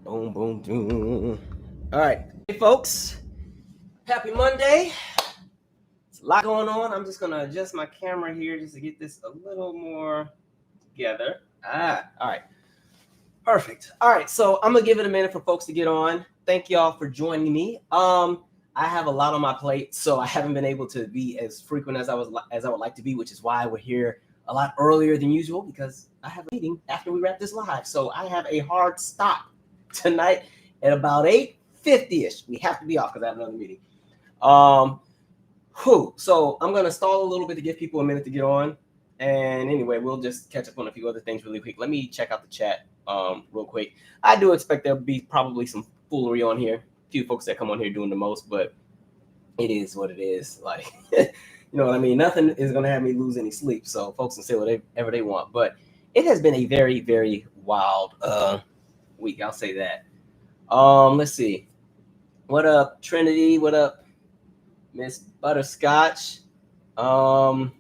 Boom, boom, boom. All right. Hey, folks. Happy Monday. It's a lot going on. I'm just going to adjust my camera here just to get this a little more together. All right. Perfect. All right. So I'm going to give it a minute for folks to get on. Thank y'all for joining me. I have a lot on my plate, so I haven't been able to be as frequent as I would like to be, which is why we're here a lot earlier than usual, because I have a meeting after we wrap this live. So I have a hard stop tonight at about 8:50ish. We have to be off because I have another meeting. So I'm gonna stall a little bit to give people a minute to get on. And anyway, we'll just catch up on a few other things really quick. Let me check out the chat real quick. I do expect there'll be probably some foolery on here. A few folks that come on here doing the most, but it is what it is. Like, you know what I mean? Nothing is gonna have me lose any sleep. So folks can say whatever they want. But it has been a very, very wild week. I'll say that. Let's see. What up, Trinity? What up, Miss Butterscotch? Jabe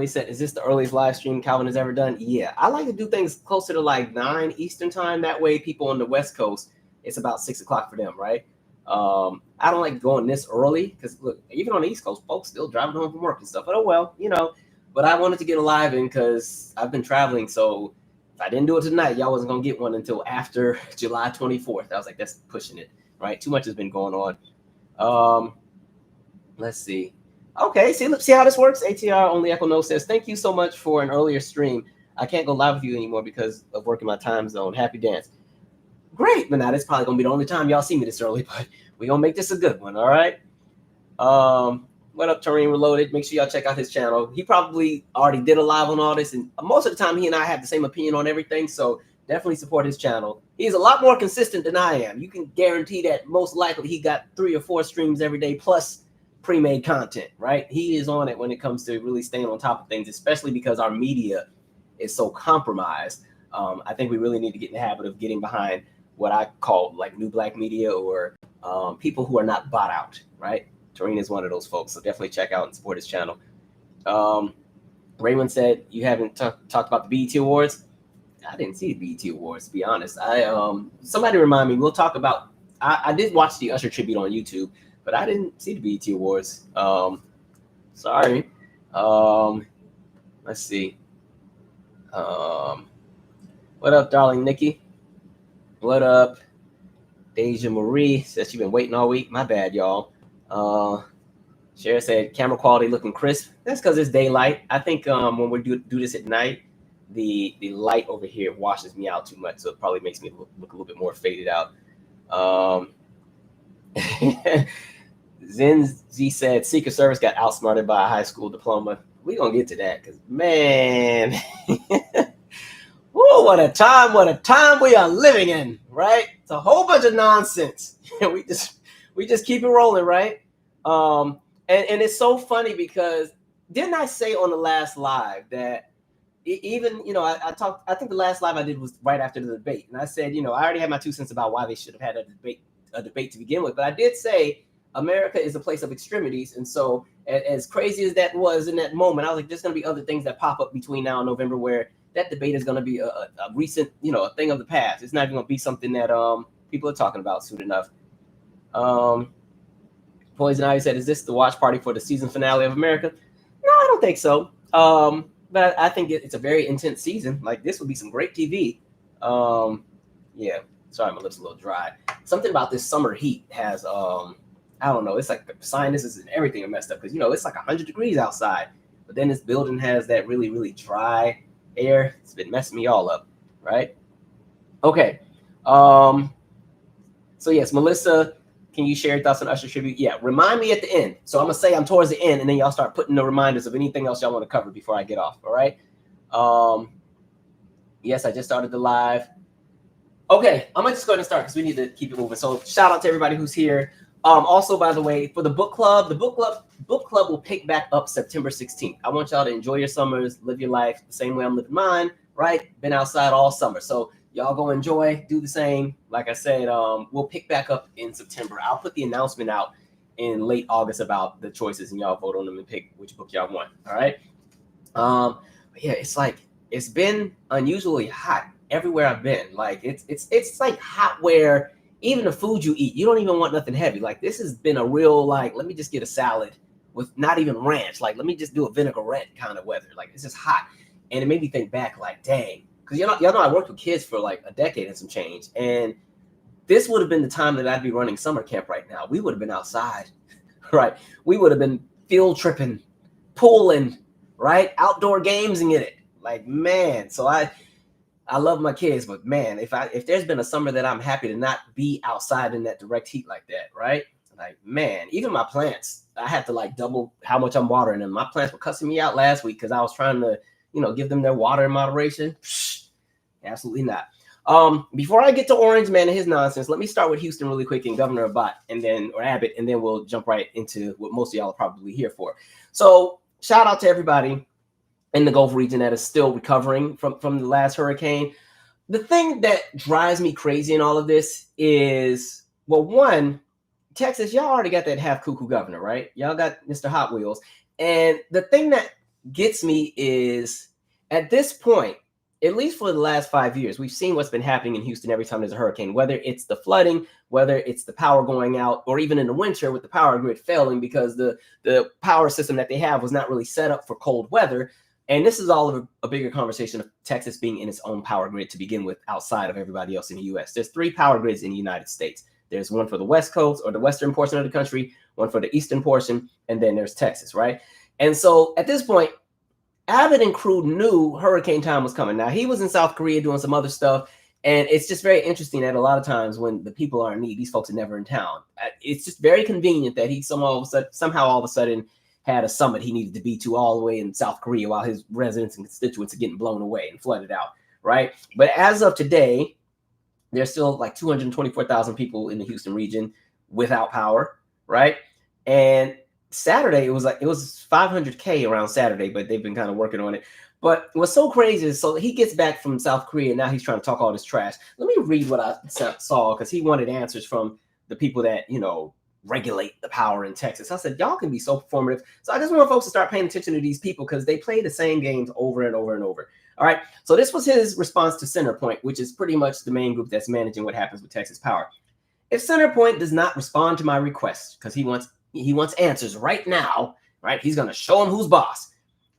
said, "Is this the earliest live stream Calvin has ever done?" Yeah, I like to do things closer to like 9 Eastern time. That way, people on the West Coast, it's about 6 o'clock for them, right? I don't like going this early because look, even on the East Coast, folks still driving home from work and stuff. But oh well, you know. But I wanted to get a live in because I've been traveling, so if I didn't do it tonight, y'all wasn't gonna get one until after July 24th. I was like, that's pushing it, right? Too much has been going on. Let's see. Okay, see how this works. ATR only Echo No says, thank you so much for an earlier stream. I can't go live with you anymore because of working my time zone. Happy dance. Great, but now that's probably gonna be the only time y'all see me this early, but we're gonna make this a good one, all right? What up, Terrain Reloaded? Make sure y'all check out his channel. He probably already did a live on all this, and most of the time he and I have the same opinion on everything, so definitely support his channel. He's a lot more consistent than I am. You can guarantee that most likely he got 3 or 4 streams every day plus pre-made content, right? He is on it when it comes to really staying on top of things, especially because our media is so compromised. I think we really need to get in the habit of getting behind what I call like new black media or people who are not bought out, right? Tareen is one of those folks, so definitely check out and support his channel. Raymond said, you haven't talked about the BET Awards. I didn't see the BET Awards, to be honest. Somebody remind me, we'll talk about, I did watch the Usher tribute on YouTube, but I didn't see the BET Awards. Sorry. Let's see. What up, darling Nikki? What up? Deja Marie says she's been waiting all week. My bad, y'all. Cher said camera quality looking crisp. That's because it's daylight. I think when we do this at night, the light over here washes me out too much, so it probably makes me look a little bit more faded out. Zen Z said Secret Service got outsmarted by a high school diploma. We're gonna get to that because man, whoa, what a time we are living in, right? It's a whole bunch of nonsense. we just keep it rolling, right? And it's so funny because didn't I say on the last live that even, you know, I think the last live I did was right after the debate. And I said, you know, I already had my 2 cents about why they should have had a debate to begin with. But I did say America is a place of extremities. And so as crazy as that was in that moment, I was like, there's going to be other things that pop up between now and November where that debate is going to be a recent, you know, a thing of the past. It's not even going to be something that people are talking about soon enough. Poison Ivy said, is this the watch party for the season finale of America? No, I don't think so. But I think it's a very intense season. Like, this would be some great TV. Yeah, sorry, my lips are a little dry. Something about this summer heat has, I don't know, it's like the sinuses and everything are messed up because, you know, it's like 100 degrees outside. But then this building has that really, really dry air. It's been messing me all up, right? Okay. So, yes, Melissa, can you share your thoughts on Usher tribute? Yeah, remind me at the end. So I'm going to say I'm towards the end, and then y'all start putting the reminders of anything else y'all want to cover before I get off, all right? Yes, I just started the live. Okay, I'm going to just go ahead and start because we need to keep it moving. So shout out to everybody who's here. Also, by the way, for the book club will pick back up September 16th. I want y'all to enjoy your summers, live your life the same way I'm living mine, right? Been outside all summer. So y'all go enjoy, do the same. Like I said, we'll pick back up in September. I'll put the announcement out in late August about the choices, and y'all vote on them and pick which book y'all want. All right. But yeah, it's been unusually hot everywhere I've been. Like it's like hot where even the food you eat, you don't even want nothing heavy. Like this has been a real like, let me just get a salad with not even ranch. Like let me just do a vinaigrette kind of weather. Like it's just hot, and it made me think back like, dang, because y'all know I worked with kids for like a decade and some change, and this would have been the time that I'd be running summer camp right now. We would have been outside, right? We would have been field tripping, pooling, right? Outdoor games and get it. Like, man, so I love my kids, but man, if there's been a summer that I'm happy to not be outside in that direct heat like that, right? Like, man, even my plants, I had to like double how much I'm watering them. My plants were cussing me out last week because I was trying to, give them their water in moderation. Psh, absolutely not. Before I get to Orange Man and his nonsense, let me start with Houston really quick and Governor Abbott, and then we'll jump right into what most of y'all are probably here for. So shout out to everybody in the Gulf region that is still recovering from the last hurricane. The thing that drives me crazy in all of this is, well, one, Texas, y'all already got that half cuckoo governor, right? Y'all got Mr. Hot Wheels. And the thing that gets me is at this point, at least for the last 5 years, we've seen what's been happening in Houston every time there's a hurricane, whether it's the flooding, whether it's the power going out, or even in the winter with the power grid failing because the power system that they have was not really set up for cold weather. And this is all of a bigger conversation of Texas being in its own power grid to begin with outside of everybody else in the U.S. There's 3 power grids in the United States. There's one for the West Coast or the western portion of the country, one for the eastern portion, and then there's Texas, right? And so at this point, Abbott and crew knew hurricane time was coming. Now, he was in South Korea doing some other stuff, and it's just very interesting that a lot of times when the people are in need, these folks are never in town. It's just very convenient that he somehow all of a sudden had a summit he needed to be to all the way in South Korea while his residents and constituents are getting blown away and flooded out, right? But as of today, there's still like 224,000 people in the Houston region without power, right? And Saturday, it was 500K around Saturday, but they've been kind of working on it. But what's so crazy is, so he gets back from South Korea, and now he's trying to talk all this trash. Let me read what I saw, because he wanted answers from the people that, regulate the power in Texas. I said, y'all can be so performative. So I just want folks to start paying attention to these people because they play the same games over and over and over. All right. So this was his response to CenterPoint, which is pretty much the main group that's managing what happens with Texas Power. If CenterPoint does not respond to my request, because he wants answers right now, right? He's going to show him who's boss.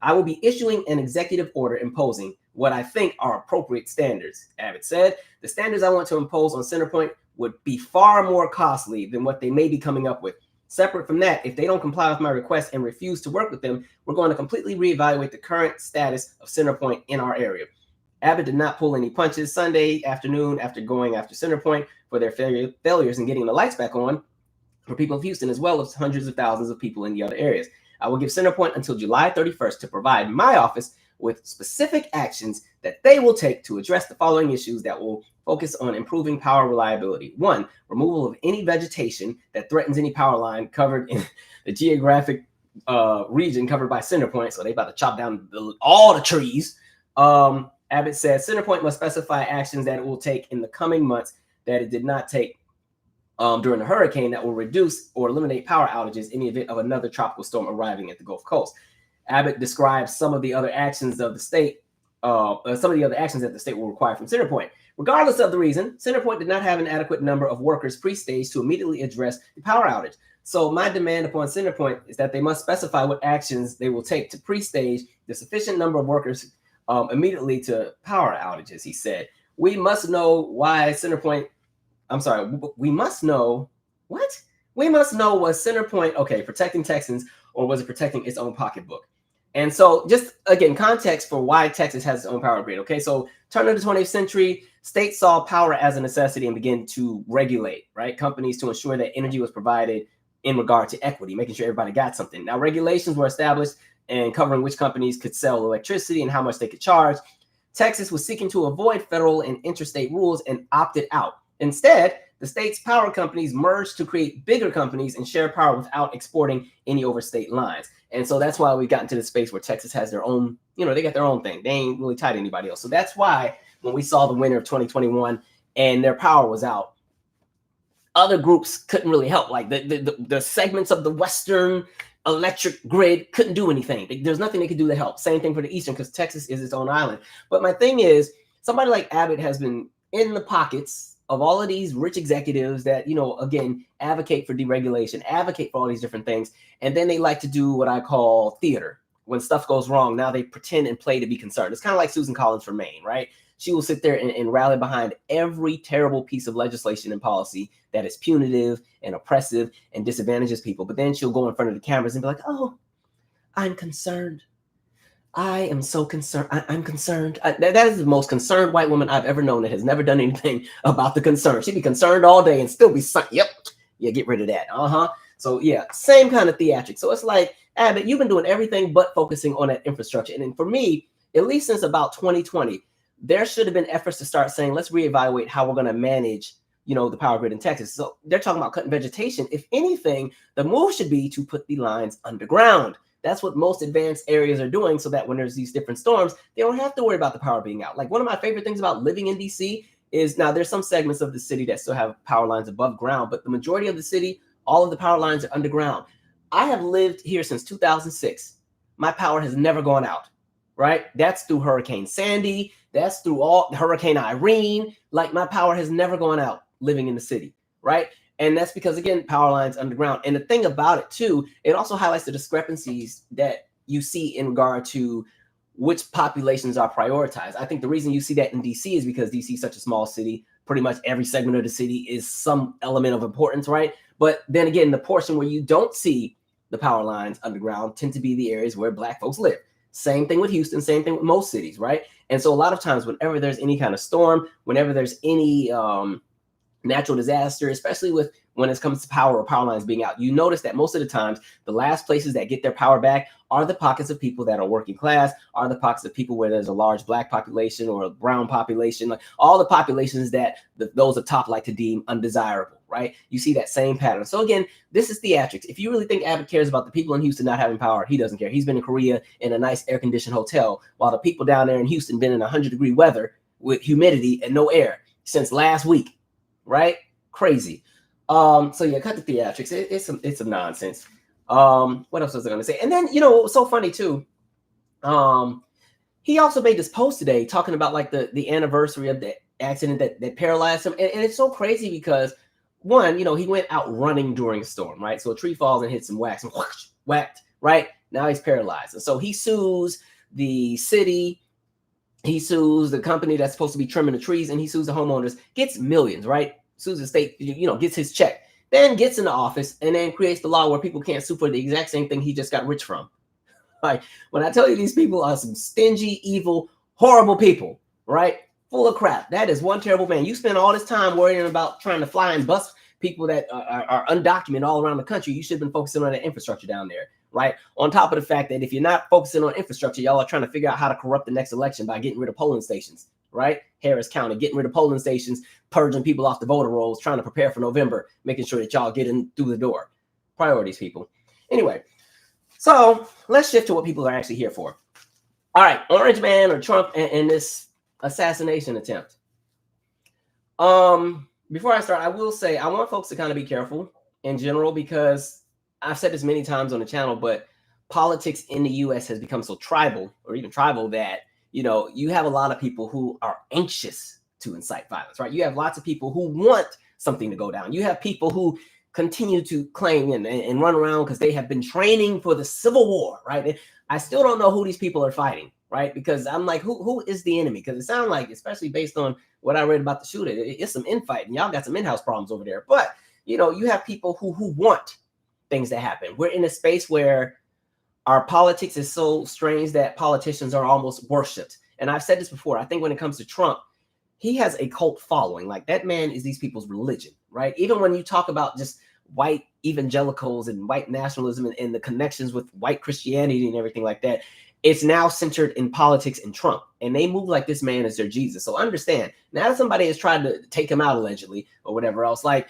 I will be issuing an executive order imposing what I think are appropriate standards. Abbott said, the standards I want to impose on CenterPoint would be far more costly than what they may be coming up with. Separate from that, if they don't comply with my request and refuse to work with them, we're going to completely reevaluate the current status of CenterPoint in our area. Abbott did not pull any punches Sunday afternoon after going after CenterPoint for their failures in getting the lights back on for people of Houston, as well as hundreds of thousands of people in the other areas. I will give CenterPoint until July 31st to provide my office with specific actions that they will take to address the following issues that will focus on improving power reliability. 1, removal of any vegetation that threatens any power line covered in the geographic region covered by CenterPoint. So they about to chop down all the trees. Abbott said CenterPoint must specify actions that it will take in the coming months that it did not take during the hurricane that will reduce or eliminate power outages in the event of another tropical storm arriving at the Gulf Coast. Abbott describes some of the other actions of the state, that the state will require from CenterPoint. Regardless of the reason, CenterPoint did not have an adequate number of workers pre-staged to immediately address the power outage. So my demand upon CenterPoint is that they must specify what actions they will take to pre-stage the sufficient number of workers immediately to power outages, he said. We must know why CenterPoint, we must know, what? We must know, was CenterPoint, protecting Texans, or was it protecting its own pocketbook? And so just, again, context for why Texas has its own power grid. Okay, so turn of the 20th century, states saw power as a necessity and began to regulate, right, companies to ensure that energy was provided in regard to equity, making sure everybody got something. Now, regulations were established and covering which companies could sell electricity and how much they could charge. Texas was seeking to avoid federal and interstate rules and opted out. Instead, the state's power companies merged to create bigger companies and share power without exporting any overstate lines. And so that's why we've gotten to the space where Texas has their own, they got their own thing. They ain't really tied to anybody else. So that's why when we saw the winter of 2021 and their power was out, other groups couldn't really help. Like the segments of the Western electric grid couldn't do anything. There's nothing they could do to help. Same thing for the Eastern, because Texas is its own island. But my thing is, somebody like Abbott has been in the pockets of all of these rich executives that, again, advocate for deregulation, advocate for all these different things. And then they like to do what I call theater. When stuff goes wrong, now they pretend and play to be concerned. It's kind of like Susan Collins from Maine, right? She will sit there and rally behind every terrible piece of legislation and policy that is punitive and oppressive and disadvantages people. But then she'll go in front of the cameras and be like, oh, I'm concerned. I am so concerned. I'm concerned. That is the most concerned white woman I've ever known that has never done anything about the concern. She'd be concerned all day and still be, yep, yeah, get rid of that. So yeah, same kind of theatrics. So it's like, Abbott, you've been doing everything but focusing on that infrastructure. And for me, at least since about 2020, there should have been efforts to start saying, let's reevaluate how we're going to manage, the power grid in Texas. So they're talking about cutting vegetation. If anything, the move should be to put the lines underground. That's what most advanced areas are doing, so that when there's these different storms, they don't have to worry about the power being out. Like, one of my favorite things about living in DC is, now there's some segments of the city that still have power lines above ground, but the majority of the city, all of the power lines are underground. I have lived here since 2006. My power has never gone out, right? That's through Hurricane Sandy. That's through all Hurricane Irene. Like, my power has never gone out living in the city, right? And that's because, again, power lines underground. And the thing about it, too, it also highlights the discrepancies that you see in regard to which populations are prioritized. I think the reason you see that in DC is because DC is such a small city. Pretty much every segment of the city is some element of importance, right? But then again, the portion where you don't see the power lines underground tend to be the areas where Black folks live. Same thing with Houston, same thing with most cities, right? And so a lot of times, whenever there's any kind of storm, whenever there's any natural disaster, especially when it comes to power or power lines being out, you notice that most of the times, the last places that get their power back are the pockets of people that are working class, are the pockets of people where there's a large Black population or a brown population, like all the populations that those at top like to deem undesirable, right? You see that same pattern. So again, this is theatrics. If you really think Abbott cares about the people in Houston not having power, he doesn't care. He's been in Korea in a nice air-conditioned hotel, while the people down there in Houston been in 100-degree weather with humidity and no air since last week. Right? Crazy. So yeah, cut the theatrics. It's some nonsense. What else was I going to say? And then, what's so funny too, he also made this post today talking about like the anniversary of the accident that paralyzed him. And it's so crazy because, one, he went out running during a storm, right? So a tree falls and hits him, whacks him, whacked, right? Now he's paralyzed. And so he sues the city. He sues the company that's supposed to be trimming the trees, and he sues the homeowners, gets millions, right? Sues the state, gets his check, then gets in the office and then creates the law where people can't sue for the exact same thing he just got rich from. Like, when I tell you these people are some stingy, evil, horrible people, right? Full of crap. That is one terrible man. You spend all this time worrying about trying to fly and bust people that are undocumented all around the country. You should have been focusing on the infrastructure down there. Right. On top of the fact that if you're not focusing on infrastructure, y'all are trying to figure out how to corrupt the next election by getting rid of polling stations. Right. Harris County, getting rid of polling stations, purging people off the voter rolls, trying to prepare for November, making sure that y'all get in through the door. Priorities, people. Anyway, so let's shift to what people are actually here for. All right. Orange Man or Trump and this assassination attempt. Before I start, I will say I want folks to kind of be careful in general, because I've said this many times on the channel, but politics in the U.S. has become so tribal, or even tribal, that, you have a lot of people who are anxious to incite violence, right? You have lots of people who want something to go down. You have people who continue to claim and run around because they have been training for the Civil War, right? I still don't know who these people are fighting, right? Because I'm like, who is the enemy? Because it sounds like, especially based on what I read about the shooter, it's some infighting. Y'all got some in-house problems over there. But, you have people who want things to happen. We're in a space where our politics is so strange that politicians are almost worshipped. And I've said this before. I think when it comes to Trump, he has a cult following. Like, that man is these people's religion, right? Even when you talk about just white evangelicals and white nationalism and the connections with white Christianity and everything like that, it's now centered in politics and Trump. And they move like this man is their Jesus. So understand, now that somebody has tried to take him out allegedly or whatever else, like,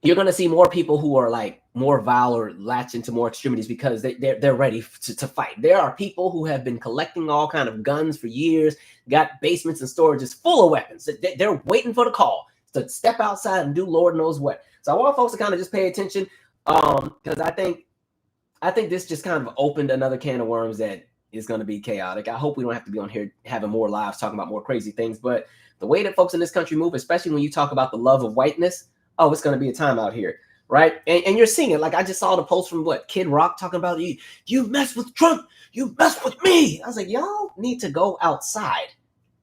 you're going to see more people who are like more vile or latch into more extremities because they're ready to fight. There are people who have been collecting all kind of guns for years, got basements and storages full of weapons. They're waiting for the call to step outside and do Lord knows what. So I want folks to kind of just pay attention, because I think this just kind of opened another can of worms that is going to be chaotic. I hope we don't have to be on here having more lives talking about more crazy things. But the way that folks in this country move, especially when you talk about the love of whiteness, oh, it's going to be a time out here, right? And you're seeing it. Like I just saw the post from Kid Rock talking about you mess with Trump, you mess with me. I was like, y'all need to go outside.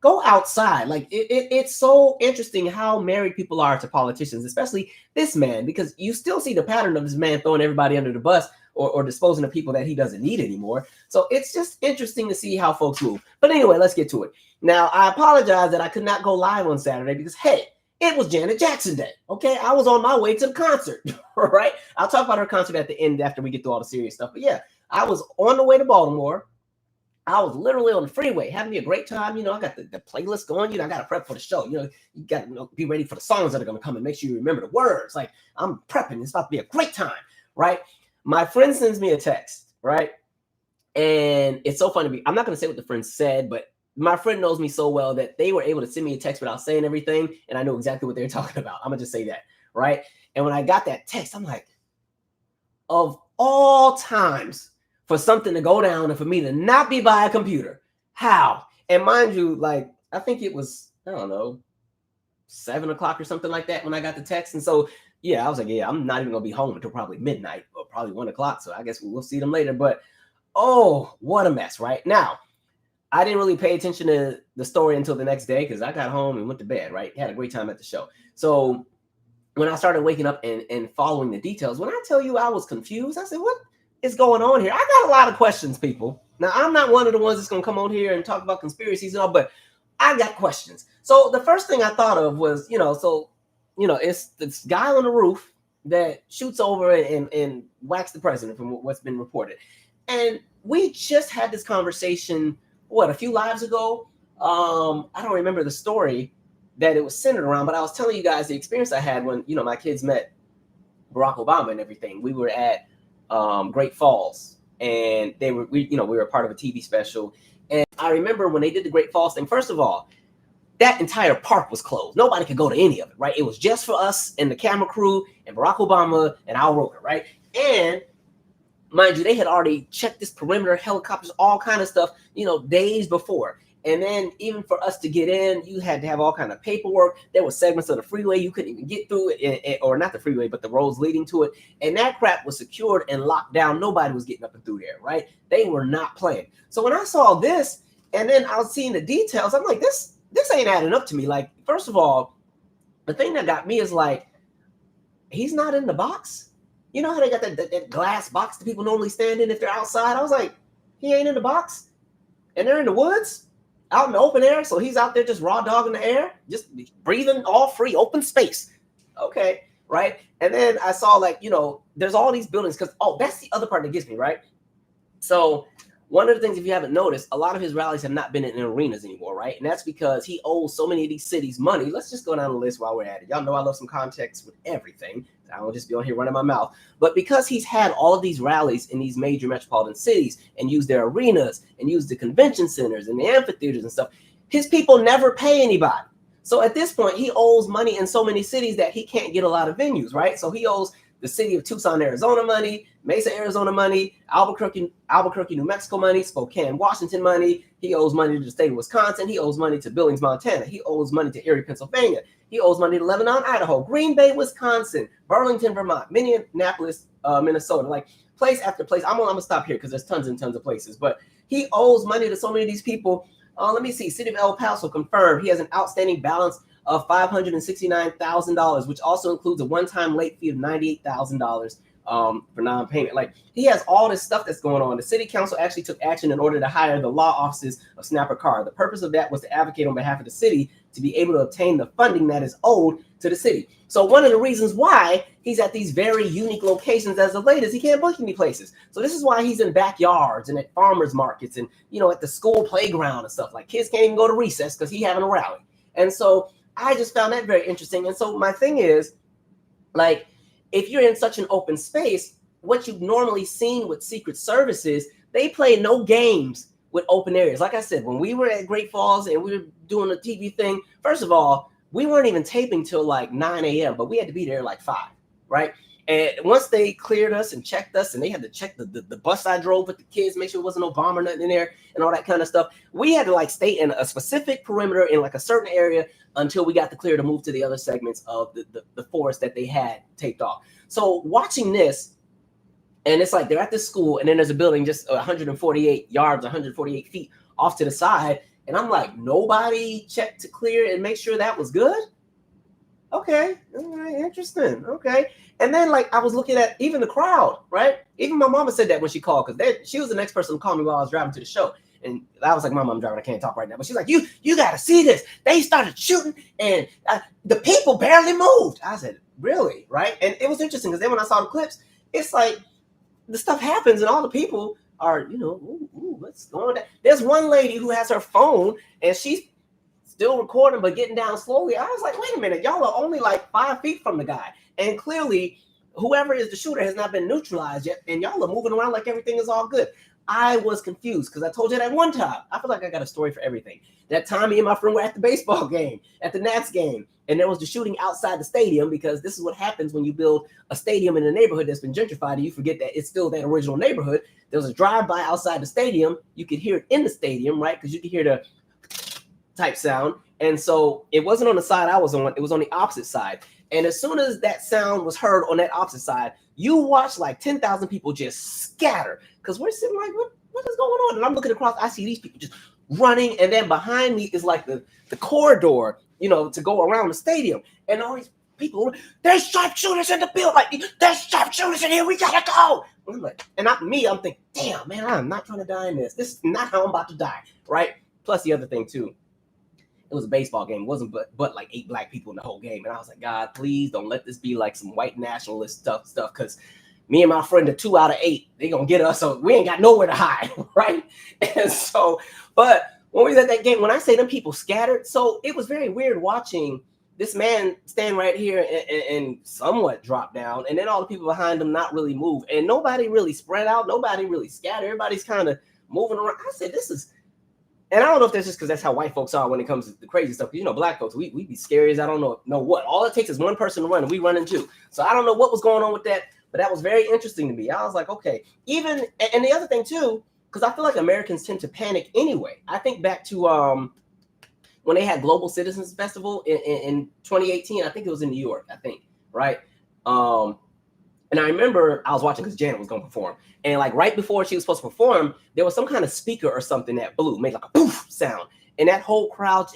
Go outside. Like it's so interesting how married people are to politicians, especially this man, because you still see the pattern of this man throwing everybody under the bus or disposing of people that he doesn't need anymore. So it's just interesting to see how folks move. But anyway, let's get to it. Now, I apologize that I could not go live on Saturday because, hey, it was Janet Jackson Day. Okay, I was on my way to the concert. All right, I'll talk about her concert at the end after we get through all the serious stuff. But yeah, I was on the way to Baltimore. I was literally on the freeway having a great time. I got the playlist going. I got to prep for the show. You got to be ready for the songs that are going to come and make sure you remember the words. Like I'm prepping. It's about to be a great time, right? My friend sends me a text, right? And it's so funny to me. I'm not going to say what the friend said, but my friend knows me so well that they were able to send me a text without saying everything. And I know exactly what they're talking about. I'm going to just say that, right? And when I got that text, I'm like, of all times, for something to go down and for me to not be by a computer. How? And mind you, like, I think it was, I don't know, 7 o'clock or something like that when I got the text. And so, yeah, I was like, yeah, I'm not even going to be home until probably midnight or probably 1 o'clock. So I guess we'll see them later. But, oh, what a mess, right? Now, I didn't really pay attention to the story until the next day because I got home and went to bed, right? Had a great time at the show. So when I started waking up and following the details, when I tell you I was confused, I said, what is going on here? I got a lot of questions, people. Now, I'm not one of the ones that's going to come on here and talk about conspiracies and all, but I got questions. So the first thing I thought of was, it's this guy on the roof that shoots over and whacks the president from what's been reported. And we just had this conversation, a few lives ago? I don't remember the story that it was centered around, but I was telling you guys the experience I had when, my kids met Barack Obama and everything. We were at Great Falls, and we were a part of a TV special. And I remember when they did the Great Falls thing, first of all, that entire park was closed. Nobody could go to any of it, right? It was just for us and the camera crew and Barack Obama and Al Roker, right? And mind you, they had already checked this perimeter, helicopters, all kind of stuff, days before. And then even for us to get in, you had to have all kind of paperwork. There were segments of the freeway you couldn't even get through it, or not the freeway, but the roads leading to it. And that crap was secured and locked down. Nobody was getting up and through there, right? They were not playing. So when I saw this, and then I was seeing the details, I'm like, this ain't adding up to me. Like, first of all, the thing that got me is like, he's not in the box. You know how they got that glass box that people normally stand in if they're outside? I was like, he ain't in the box? And they're in the woods? Out in the open air, so he's out there just raw dog in the air, just breathing all free, open space. Okay, right? And then I saw there's all these buildings because, that's the other part that gets me, right? So one of the things, if you haven't noticed, a lot of his rallies have not been in arenas anymore, right? And that's because he owes so many of these cities money. Let's just go down the list while we're at it. Y'all know I love some context with everything. I don't just be on here running my mouth. But because he's had all of these rallies in these major metropolitan cities and used their arenas and used the convention centers and the amphitheaters and stuff, his people never pay anybody. So at this point, he owes money in so many cities that he can't get a lot of venues, right? So he owes the city of Tucson, Arizona money, Mesa, Arizona money, Albuquerque, New Mexico money, Spokane, Washington money. He owes money to the state of Wisconsin. He owes money to Billings, Montana. He owes money to Erie, Pennsylvania. He owes money to Lebanon, Idaho, Green Bay, Wisconsin, Burlington, Vermont, Minneapolis, Minnesota, like place after place. I'm gonna stop here because there's tons and tons of places, but he owes money to so many of these people. Let me see. City of El Paso confirmed he has an outstanding balance of $569,000, which also includes a one-time late fee of $98,000 for non-payment. Like, he has all this stuff that's going on. The city council actually took action in order to hire the law offices of Snapper Carr. The purpose of that was to advocate on behalf of the city to be able to obtain the funding that is owed to the city. So one of the reasons why he's at these very unique locations as of late is he can't book any places. So this is why he's in backyards and at farmers markets and, at the school playground and stuff. Like, kids can't even go to recess because he's having a rally. And so I just found that very interesting. And so my thing is, like, if you're in such an open space, what you've normally seen with Secret Services, they play no games with open areas. Like I said, when we were at Great Falls and we were doing a TV thing, first of all, we weren't even taping till like 9 a.m., but we had to be there like 5, right? And once they cleared us and checked us, and they had to check the bus I drove with the kids, make sure there wasn't no bomb or nothing in there and all that kind of stuff, we had to like stay in a specific perimeter in like a certain area until we got the clear to move to the other segments of the forest that they had taped off. So watching this, and it's like they're at this school, and then there's a building just 148 yards, 148 feet off to the side. And I'm like, nobody checked to clear and make sure that was good? Okay, all right, interesting. Okay. And then like I was looking at even the crowd, right? Even my mama said that when she called, because she was the next person to call me while I was driving to the show. And I was like, Mama, I'm driving, I can't talk right now. But she's like, you got to see this. They started shooting and the people barely moved. I said, really? Right? And it was interesting because then when I saw the clips, it's like the stuff happens and all the people are, ooh, what's going on? There's one lady who has her phone and she's still recording but getting down slowly. I was like, wait a minute, y'all are only like 5 feet from the guy. And clearly, whoever is the shooter has not been neutralized yet, and y'all are moving around like everything is all good. I was confused because I told you that one time. I feel like I got a story for everything. That time me and my friend were at the baseball game, at the Nats game, and there was the shooting outside the stadium, because this is what happens when you build a stadium in a neighborhood that's been gentrified and you forget that it's still that original neighborhood. There was a drive-by outside the stadium. You could hear it in the stadium, right? Because you could hear the type sound. And so it wasn't on the side I was on. It was on the opposite side. And as soon as that sound was heard on that opposite side, you watch like 10,000 people just scatter, because we're sitting like, what is going on? And I'm looking across, I see these people just running, and then behind me is like the corridor, to go around the stadium. And all these people, there's sharpshooters in the building, like, there's sharpshooters in here, we gotta go. And I'm like, and I'm thinking, damn, man, I'm not trying to die in this. This is not how I'm about to die, right? Plus the other thing too, it was a baseball game. It wasn't but like 8 black people in the whole game. And I was like, God, please don't let this be like some white nationalist stuff, because me and my friend are 2 out of 8. They're going to get us, so we ain't got nowhere to hide, right? And so, but when we was at that game, when I say them people scattered, so it was very weird watching this man stand right here and somewhat drop down, and then all the people behind him not really move. And nobody really spread out. Nobody really scattered. Everybody's kind of moving around. I said, this is... And I don't know if that's just because that's how white folks are when it comes to the crazy stuff. Because, black folks, we be scary as I don't know what. All it takes is one person to run, and we run in too. So I don't know what was going on with that, but that was very interesting to me. I was like, okay. And the other thing too, because I feel like Americans tend to panic anyway. I think back to when they had Global Citizens Festival in 2018. I think it was in New York, right? And I remember I was watching because Janet was going to perform. And like right before she was supposed to perform, there was some kind of speaker or something that blew, made like a poof sound. And that whole crowd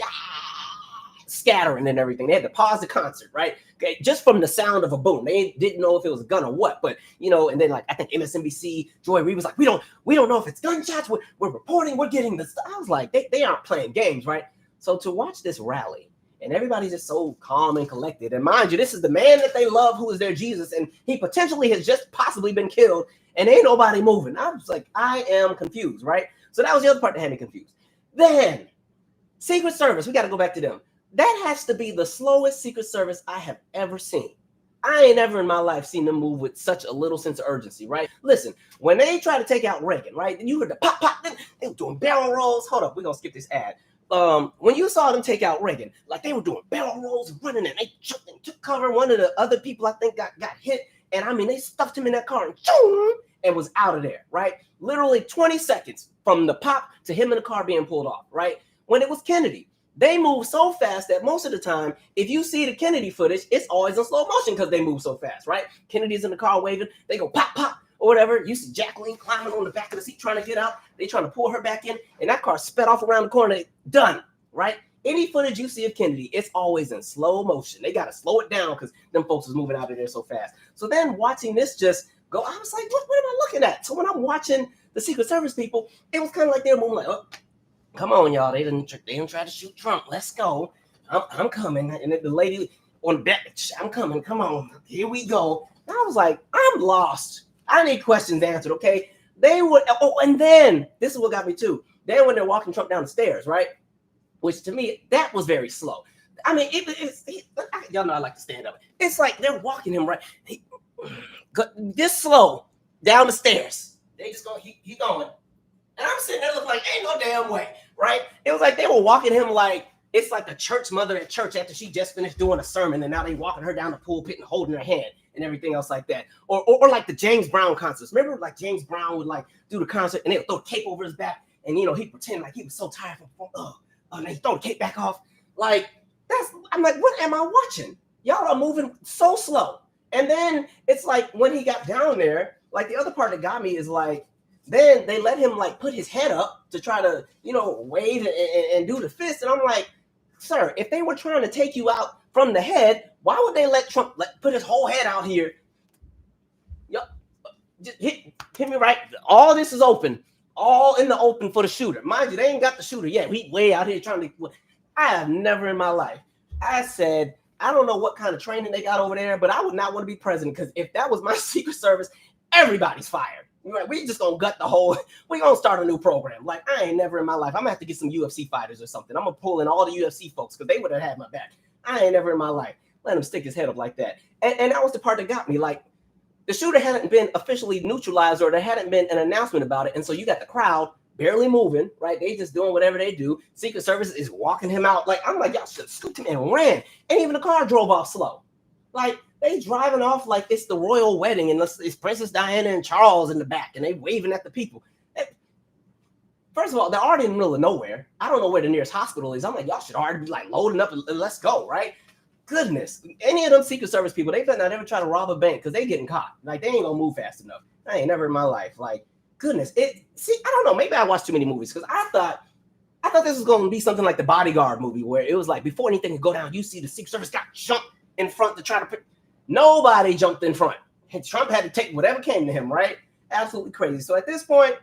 scattering and everything. They had to pause the concert, right? Okay, just from the sound of a boom. They didn't know if it was a gun or what, but and then like I think MSNBC, Joy Reid was like, we don't know if it's gunshots. We're reporting, we're getting this. I was like, they aren't playing games, right? So to watch this rally, and everybody's just so calm and collected. And mind you, this is the man that they love who is their Jesus, and he potentially has just possibly been killed, and ain't nobody moving. I was like, I am confused, right? So that was the other part that had me confused. Then, Secret Service, we got to go back to them. That has to be the slowest Secret Service I have ever seen. I ain't ever in my life seen them move with such a little sense of urgency, right? Listen, when they try to take out Reagan, right? You heard the pop, pop, they were doing barrel rolls. Hold up, we're going to skip this ad. When you saw them take out Reagan, like they were doing barrel rolls and running, and they jumped and took cover. One of the other people I think got hit, and I mean they stuffed him in that car and was out of there, right? Literally 20 seconds from the pop to him in the car being pulled off, right? When it was Kennedy, they move so fast that most of the time, if you see the Kennedy footage, it's always in slow motion because they move so fast, right? Kennedy's in the car waving, they go pop, pop, or whatever. You see Jacqueline climbing on the back of the seat trying to get out. They trying to pull her back in, and that car sped off around the corner. Done, right? Any footage you see of Kennedy, it's always in slow motion. They got to slow it down because them folks was moving out of there so fast. So then watching this just go, I was like, what am I looking at? So when I'm watching the Secret Service people, it was kind of like they were moving like, oh, come on, y'all. They didn't try to shoot Trump. Let's go. I'm coming. And then the lady on the bench, I'm coming. Come on. Here we go. And I was like, I'm lost. I need questions answered, okay? They would, and then, this is what got me too. Then when they're walking Trump down the stairs, right? Which to me, that was very slow. I mean, y'all know I like to stand up. It's like they're walking him right this slow down the stairs. They just go, he going. And I'm sitting there looking like, ain't no damn way, right? It was like they were walking him like, it's like a church mother at church after she just finished doing a sermon, and now they walking her down the pulpit and holding her hand. and everything else like that. Or like the James Brown concerts. Remember, like James Brown would like do the concert and they would throw a cape over his back, and he'd pretend like he was so tired from and he throw the cape back off. Like I'm like, what am I watching? Y'all are moving so slow. And then it's like when he got down there, like the other part that got me is like, then they let him like put his head up to try to, wave and do the fist. And I'm like, sir, if they were trying to take you out from the head, why would they let Trump put his whole head out here? Just hit me right. All this is open, all in the open for the shooter. Mind you, they ain't got the shooter yet. We way out here trying to. I have never in my life. I said, I don't know what kind of training they got over there, but I would not want to be president, because if that was my Secret Service, everybody's fired. Right? We just gonna gut the whole. We gonna start a new program. Like, I ain't never in my life. I'm gonna have to get some UFC fighters or something. I'm gonna pull in all the UFC folks because they would have had my back. I ain't never in my life let him stick his head up like that. And that was the part that got me. Like, the shooter hadn't been officially neutralized, or there hadn't been an announcement about it, and so you got the crowd barely moving, right? They just doing whatever they do. Secret Service is walking him out. Like, I'm like, y'all should have scooped him and ran. And even the car drove off slow. Like, they driving off like it's the royal wedding and it's Princess Diana and Charles in the back, and they waving at the people. First of all, they're already in the middle of nowhere. I don't know where the nearest hospital is. I'm like, y'all should already be like loading up and let's go, right? Goodness. Any of them Secret Service people, they better not ever try to rob a bank because they getting caught. Like, they ain't gonna move fast enough. I ain't never in my life. Like, goodness. I don't know. Maybe I watched too many movies, because I thought this was gonna be something like the Bodyguard movie, where it was like before anything could go down, you see the Secret Service got jumped in front to try to nobody jumped in front. And Trump had to take whatever came to him, right? Absolutely crazy. So at this point,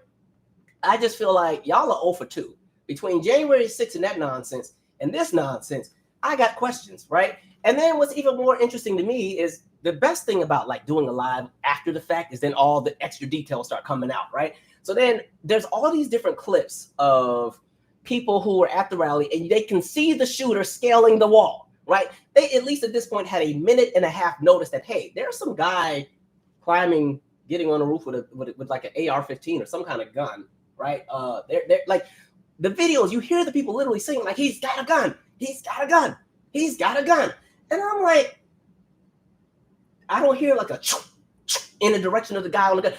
I just feel like y'all are 0 for 2. Between January 6th and that nonsense and this nonsense, I got questions, right? And then what's even more interesting to me is the best thing about like doing a live after the fact is then all the extra details start coming out, right? So then there's all these different clips of people who were at the rally, and they can see the shooter scaling the wall, right? They, at least at this point, had a minute and a half notice that, hey, there's some guy climbing, getting on the roof with like an AR-15 or some kind of gun, right? They're like, the videos, you hear the people literally saying, like, he's got a gun, he's got a gun, he's got a gun. And I'm like, I don't hear like a in the direction of the guy on the gun.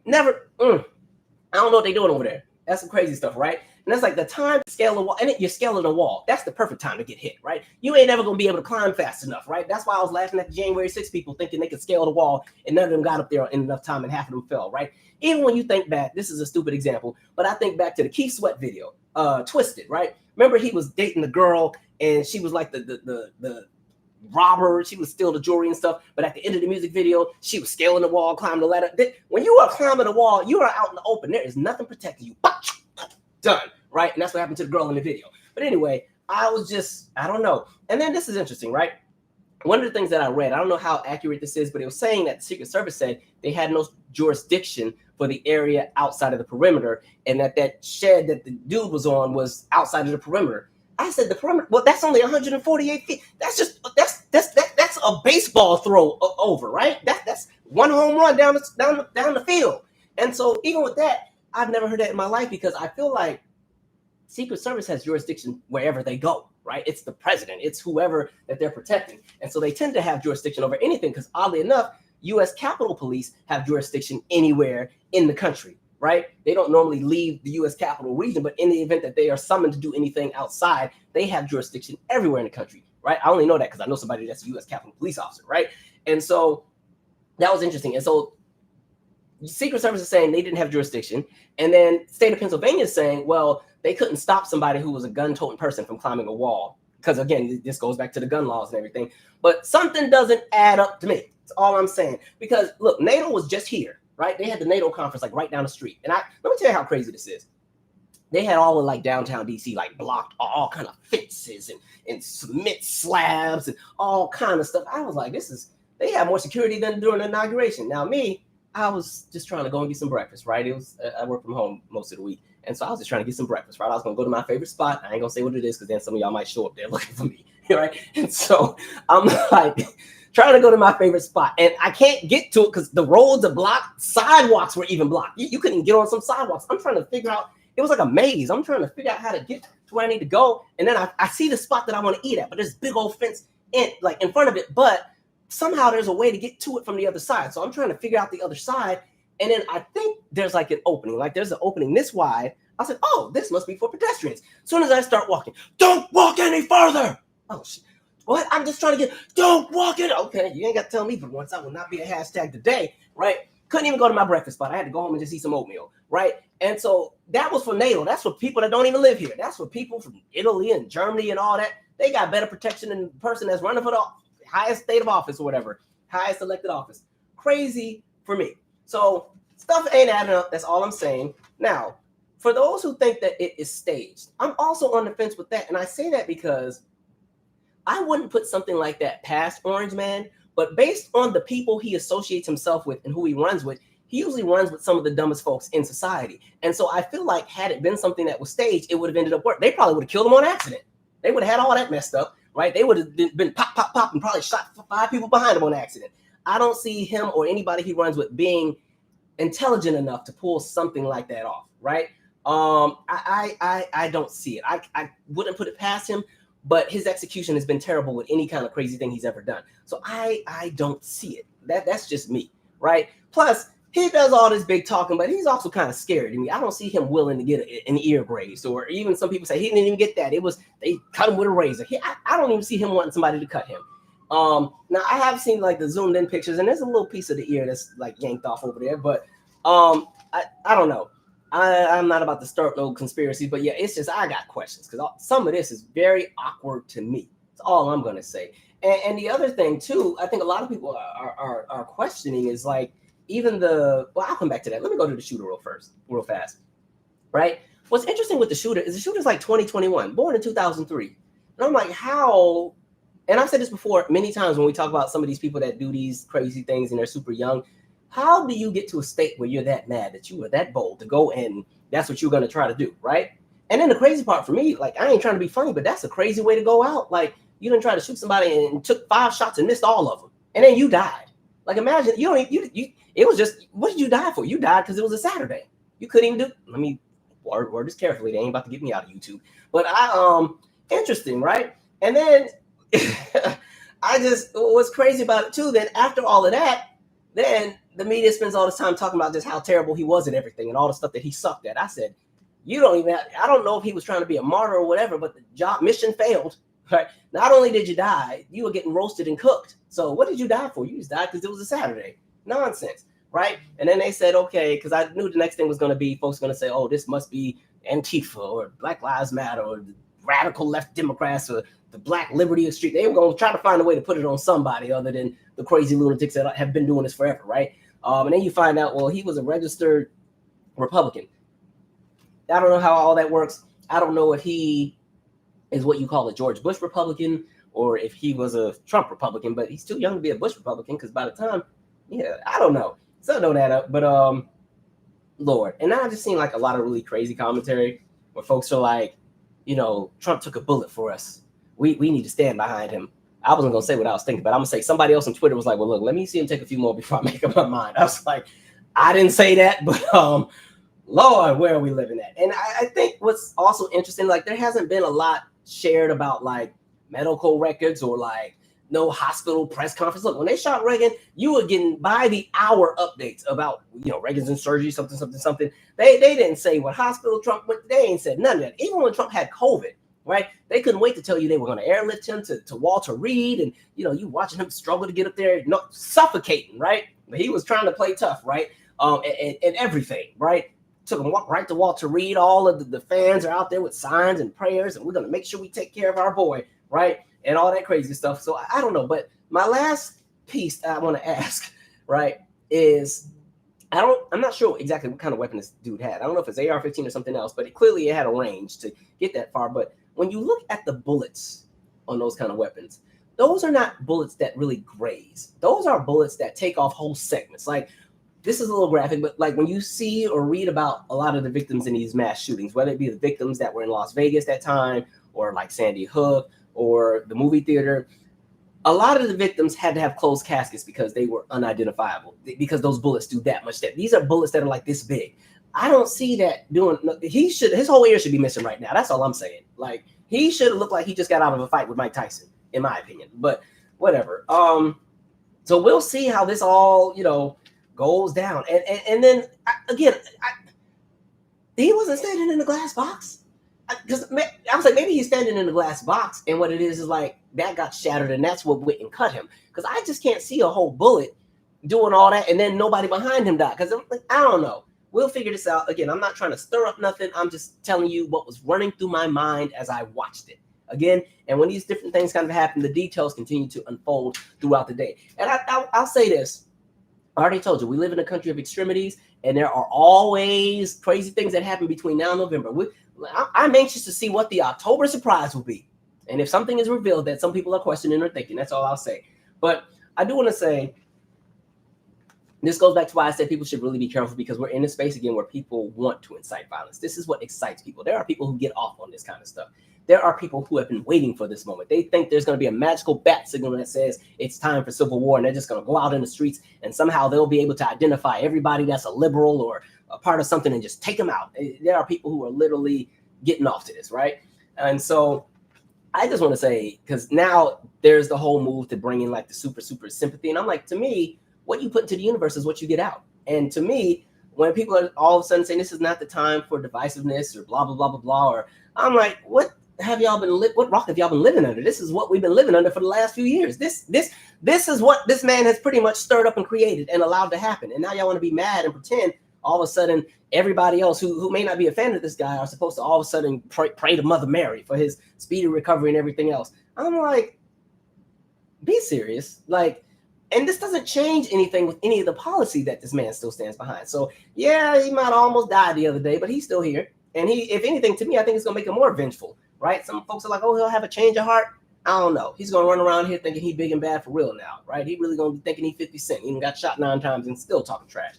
Never. I don't know what they're doing over there. That's some crazy stuff, right? And that's like the time to scale the wall. And you're scaling the wall. That's the perfect time to get hit, right? You ain't never going to be able to climb fast enough, right? That's why I was laughing at the January 6 people thinking they could scale the wall, and none of them got up there in enough time, and half of them fell, right? Even when you think back, this is a stupid example, but I think back to the Keith Sweat video, Twisted, right? Remember, he was dating the girl, and she was like the robber. She was steal the jewelry and stuff, but at the end of the music video, she was scaling the wall, climbing the ladder. When you are climbing the wall, you are out in the open. There is nothing protecting you. Done, right? And that's what happened to the girl in the video. But anyway, I don't know. And then this is interesting, right? One of the things that I read, I don't know how accurate this is, but it was saying that the Secret Service said they had no jurisdiction for the area outside of the perimeter, and that shed that the dude was on was outside of the perimeter. I said the perimeter. Well, that's only 148 feet. That's a baseball throw over, right? That's one home run down the field. And so even with that, I've never heard that in my life, because I feel like Secret Service has jurisdiction wherever they go, right? It's the president. It's whoever that they're protecting. And so they tend to have jurisdiction over anything, because oddly enough, U.S. Capitol Police have jurisdiction anywhere in the country, right? They don't normally leave the U.S. Capitol region, but in the event that they are summoned to do anything outside, they have jurisdiction everywhere in the country, right? I only know that because I know somebody that's a U.S. Capitol Police officer, right? And so that was interesting. And so Secret Service is saying they didn't have jurisdiction. And then state of Pennsylvania is saying, well, they couldn't stop somebody who was a gun-toting person from climbing a wall. Because, again, this goes back to the gun laws and everything. But something doesn't add up to me. That's all I'm saying. Because, look, NATO was just here, right? They had the NATO conference, like, right down the street. And let me tell you how crazy this is. They had all of, like, downtown D.C., like, blocked all kind of fences and cement slabs and all kind of stuff. I was like, they have more security than during the inauguration. Now, I was just trying to go and get some breakfast, right? I work from home most of the week. And so I was just trying to get some breakfast, right? I was going to go to my favorite spot. I ain't going to say what it is, because then some of y'all might show up there looking for me, right? And so I'm like trying to go to my favorite spot. And I can't get to it because the roads are blocked. Sidewalks were even blocked. You couldn't get on some sidewalks. I'm trying to figure out. It was like a maze. I'm trying to figure out how to get to where I need to go. And then I see the spot that I want to eat at, but there's a big old fence in front of it. But somehow there's a way to get to it from the other side. So I'm trying to figure out the other side. And then I think there's like an opening, like there's an opening this wide. I said, oh, this must be for pedestrians. As soon as I start walking, don't walk any further. Oh, shit. What? I'm just trying to don't walk it. Okay, you ain't got to tell me for once. I will not be a hashtag today, right? Couldn't even go to my breakfast spot. I had to go home and just eat some oatmeal, right? And so that was for NATO. That's for people that don't even live here. That's for people from Italy and Germany and all that. They got better protection than the person that's running for the highest state of office or whatever, highest elected office. Crazy for me. So stuff ain't adding up. That's all I'm saying. Now, for those who think that it is staged, I'm also on the fence with that. And I say that because I wouldn't put something like that past Orange Man, but based on the people he associates himself with and who he runs with, he usually runs with some of the dumbest folks in society. And so I feel like had it been something that was staged, it would have ended up working. They probably would have killed him on accident. They would have had all that messed up, right? They would have been pop, pop, pop, and probably shot 5 people behind him on accident. I don't see him or anybody he runs with being intelligent enough to pull something like that off, right? I don't see it. I wouldn't put it past him, but his execution has been terrible with any kind of crazy thing he's ever done. So I don't see it. That's just me, right? Plus, he does all this big talking, but he's also kind of scary to me. I don't see him willing to get an ear grazed, or even some people say he didn't even get that. They cut him with a razor. I don't even see him wanting somebody to cut him. Now I have seen like the zoomed in pictures, and there's a little piece of the ear that's like yanked off over there, but I don't know. I'm not about to start no conspiracies, but yeah, it's just I got questions because some of this is very awkward to me. That's all I'm gonna say. And the other thing too, I think a lot of people are questioning is like even I'll come back to that. Let me go to the shooter real fast, right? What's interesting with the shooter is the shooter's like 2021, born in 2003, and I'm like, how? And I've said this before many times when we talk about some of these people that do these crazy things and they're super young. How do you get to a state where you're that mad that you were that bold to go and that's what you're going to try to do, right? And then the crazy part for me, like I ain't trying to be funny, but that's a crazy way to go out. Like you didn't try to shoot somebody and took 5 shots and missed all of them, and then you died. Like imagine you it was just, what did you die for? You died because it was a Saturday. You couldn't even do. Let me word this carefully. They ain't about to get me out of YouTube. But interesting, right? And then what's crazy about it too, then after all of that, then the media spends all this time talking about just how terrible he was and everything and all the stuff that he sucked at. I said, I don't know if he was trying to be a martyr or whatever, but the mission failed, right? Not only did you die, you were getting roasted and cooked. So what did you die for? You just died because it was a Saturday. Nonsense, right? And then they said, okay, because I knew the next thing was going to be folks going to say, oh, this must be Antifa or Black Lives Matter or the radical left Democrats or the Black Liberty Street. They were going to try to find a way to put it on somebody other than the crazy lunatics that have been doing this forever, right? And then you find out, well, he was a registered Republican. I don't know how all that works. I don't know if he is what you call a George Bush Republican or if he was a Trump Republican, but he's too young to be a Bush Republican because by the time, I don't know. So don't add up, but Lord. And now I've just seen like a lot of really crazy commentary where folks are like, Trump took a bullet for us. We need to stand behind him. I wasn't going to say what I was thinking, but I'm going to say somebody else on Twitter was like, well, look, let me see him take a few more before I make up my mind. I was like, I didn't say that, but Lord, where are we living at? And I think what's also interesting, like there hasn't been a lot shared about like medical records or like no hospital press conference. Look, when they shot Reagan, you were getting by the hour updates about, Reagan's in surgery, something. They didn't say what hospital Trump went. They ain't said none of that. Even when Trump had COVID, right? They couldn't wait to tell you they were going to airlift him to Walter Reed. And, you watching him struggle to get up there, suffocating, right? But he was trying to play tough, right? And everything, right? Took him right to Walter Reed. All of the fans are out there with signs and prayers, and we're going to make sure we take care of our boy, right? And all that crazy stuff. So I don't know. But my last piece I want to ask, right, is I'm not sure exactly what kind of weapon this dude had. I don't know if it's AR-15 or something else, but it had a range to get that far. But when you look at the bullets on those kind of weapons, those are not bullets that really graze. Those are bullets that take off whole segments. Like, this is a little graphic, but like when you see or read about a lot of the victims in these mass shootings, whether it be the victims that were in Las Vegas that time or like Sandy Hook or the movie theater, a lot of the victims had to have closed caskets because they were unidentifiable, because those bullets do that much. These are bullets that are like this big. I don't see that doing. His whole ear should be missing right now. That's all I'm saying. Like he should look like he just got out of a fight with Mike Tyson, in my opinion. But whatever. So we'll see how this all, goes down. And then again, he wasn't standing in the glass box. Because I was like, maybe he's standing in the glass box, and what it is like that got shattered, and that's what went and cut him. Because I just can't see a whole bullet doing all that, and then nobody behind him died. Because I don't know. We'll figure this out. Again, I'm not trying to stir up nothing. I'm just telling you what was running through my mind as I watched it. Again, and when these different things kind of happen, the details continue to unfold throughout the day. And I'll say this. I already told you, we live in a country of extremities, and there are always crazy things that happen between now and November. I'm anxious to see what the October surprise will be. And if something is revealed that some people are questioning or thinking, that's all I'll say. But I do want to say, this goes back to why I said people should really be careful, because we're in a space again where people want to incite violence. This is what excites people. There are people who get off on this kind of stuff. There are people who have been waiting for this moment. They think there's going to be a magical bat signal that says it's time for civil war, and they're just going to go out in the streets, and somehow they'll be able to identify everybody that's a liberal or a part of something and just take them out. There are people who are literally getting off to this, right? And so I just want to say, because now there's the whole move to bring in like the super sympathy. And I'm like, to me, what you put into the universe is what you get out. And to me, when people are all of a sudden saying this is not the time for divisiveness or blah, blah, blah, blah, blah, or I'm like, what rock have y'all been living under? This is what we've been living under for the last few years. This is what this man has pretty much stirred up and created and allowed to happen. And now y'all want to be mad and pretend all of a sudden everybody else who may not be a fan of this guy are supposed to all of a sudden pray to Mother Mary for his speedy recovery and everything else. I'm like, be serious. Like, and this doesn't change anything with any of the policy that this man still stands behind. So yeah, he might have almost died the other day, but he's still here. And he, if anything, to me, I think it's gonna make him more vengeful, right? Some folks are like, oh, he'll have a change of heart. I don't know. He's gonna run around here thinking he big and bad for real now, right? He really gonna be thinking he 50 Cent. He even got shot 9 times and still talking trash.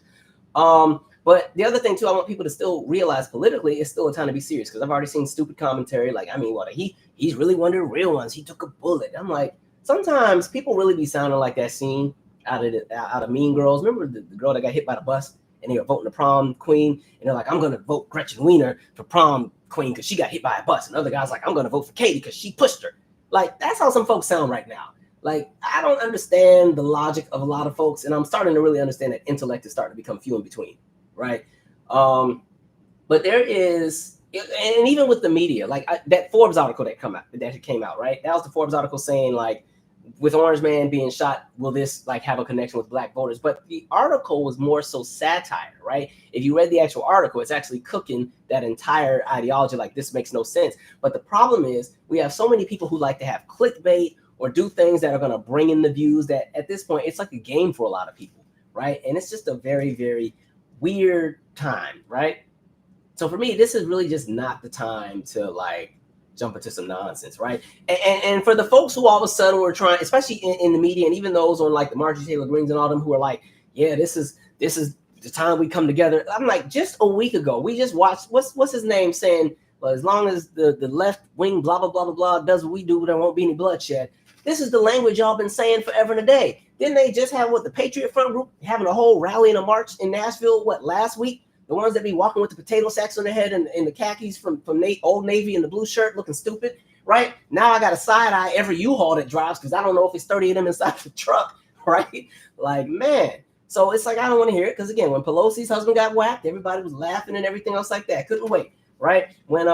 But the other thing too, I want people to still realize politically, it's still a time to be serious, because I've already seen stupid commentary like, I mean, what he's really one of the real ones. He took a bullet. I'm like, sometimes people really be sounding like that scene out of Mean Girls. Remember the girl that got hit by the bus and they were voting the prom queen, and they're like, I'm gonna vote Gretchen Wiener for prom queen because she got hit by a bus, and other guys like, I'm gonna vote for Katie because she pushed her. Like, that's how some folks sound right now. Like, I don't understand the logic of a lot of folks, and I'm starting to really understand that intellect is starting to become few in between, right? But there is, and even with the media, like that Forbes article that came out, right? That was the Forbes article saying, like, with Orange Man being shot, will this like have a connection with black voters? But the article was more so satire, right? If you read the actual article, it's actually cooking that entire ideology like this makes no sense. But the problem is we have so many people who like to have clickbait or do things that are going to bring in the views that at this point, it's like a game for a lot of people, right? And it's just a very, very weird time, right? So for me, this is really just not the time to like jump into some nonsense, right? And for the folks who all of a sudden were trying, especially in the media, and even those on like the Marjorie Taylor Greens and all them who are like, yeah, this is the time we come together. I'm like, just a week ago, we just watched what's his name saying, well, as long as the left wing blah blah blah blah blah does what we do, there won't be any bloodshed. This is the language y'all been saying forever and a day. Didn't they just have the Patriot Front group having a whole rally and a march in Nashville last week? The ones that be walking with the potato sacks on their head and the khakis from Old Navy and the blue shirt looking stupid, right? Now I got a side eye every U-Haul that drives because I don't know if it's 30 of them inside the truck, right? Like, man. So it's like, I don't want to hear it because, again, when Pelosi's husband got whacked, everybody was laughing and everything else like that. Couldn't wait, right? When,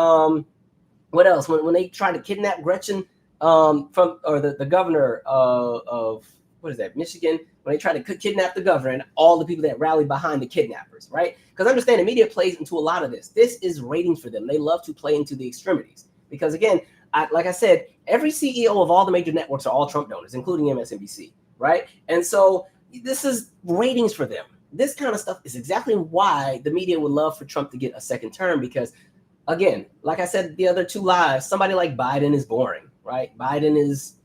what else? When they tried to kidnap Gretchen the governor of what is that, Michigan, when they tried to kidnap the governor and all the people that rallied behind the kidnappers, right? Because understand, the media plays into a lot of this. This is ratings for them. They love to play into the extremities. Because again, like I said, every CEO of all the major networks are all Trump donors, including MSNBC, right? And so this is ratings for them. This kind of stuff is exactly why the media would love for Trump to get a second term, because again, like I said the other two lives, somebody like Biden is boring, right? Biden is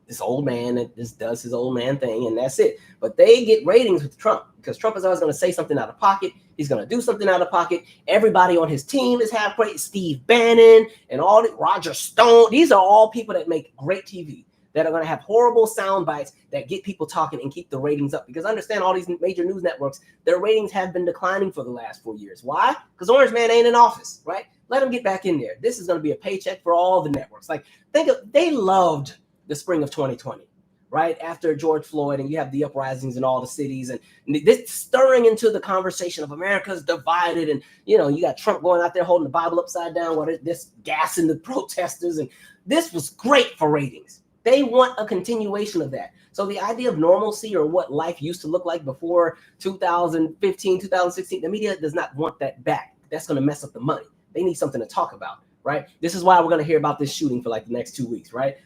this old man that just does his old man thing, and that's it. But they get ratings with Trump because Trump is always going to say something out of pocket. He's going to do something out of pocket. Everybody on his team is half great. Steve Bannon and Roger Stone. These are all people that make great TV that are going to have horrible sound bites that get people talking and keep the ratings up. Because understand, all these major news networks, their ratings have been declining for the last 4 years. Why? Because Orange Man ain't in office, right? Let him get back in there. This is going to be a paycheck for all the networks. Like, they loved the spring of 2020, right after George Floyd, and you have the uprisings in all the cities, and this stirring into the conversation of America's divided, and you got Trump going out there holding the Bible upside down while this gassing the protesters, and this was great for ratings. They want a continuation of that. So the idea of normalcy, or what life used to look like before 2015, 2016, the media does not want that back. That's going to mess up the money. They need something to talk about, right? This is why we're going to hear about this shooting for like the next 2 weeks, right?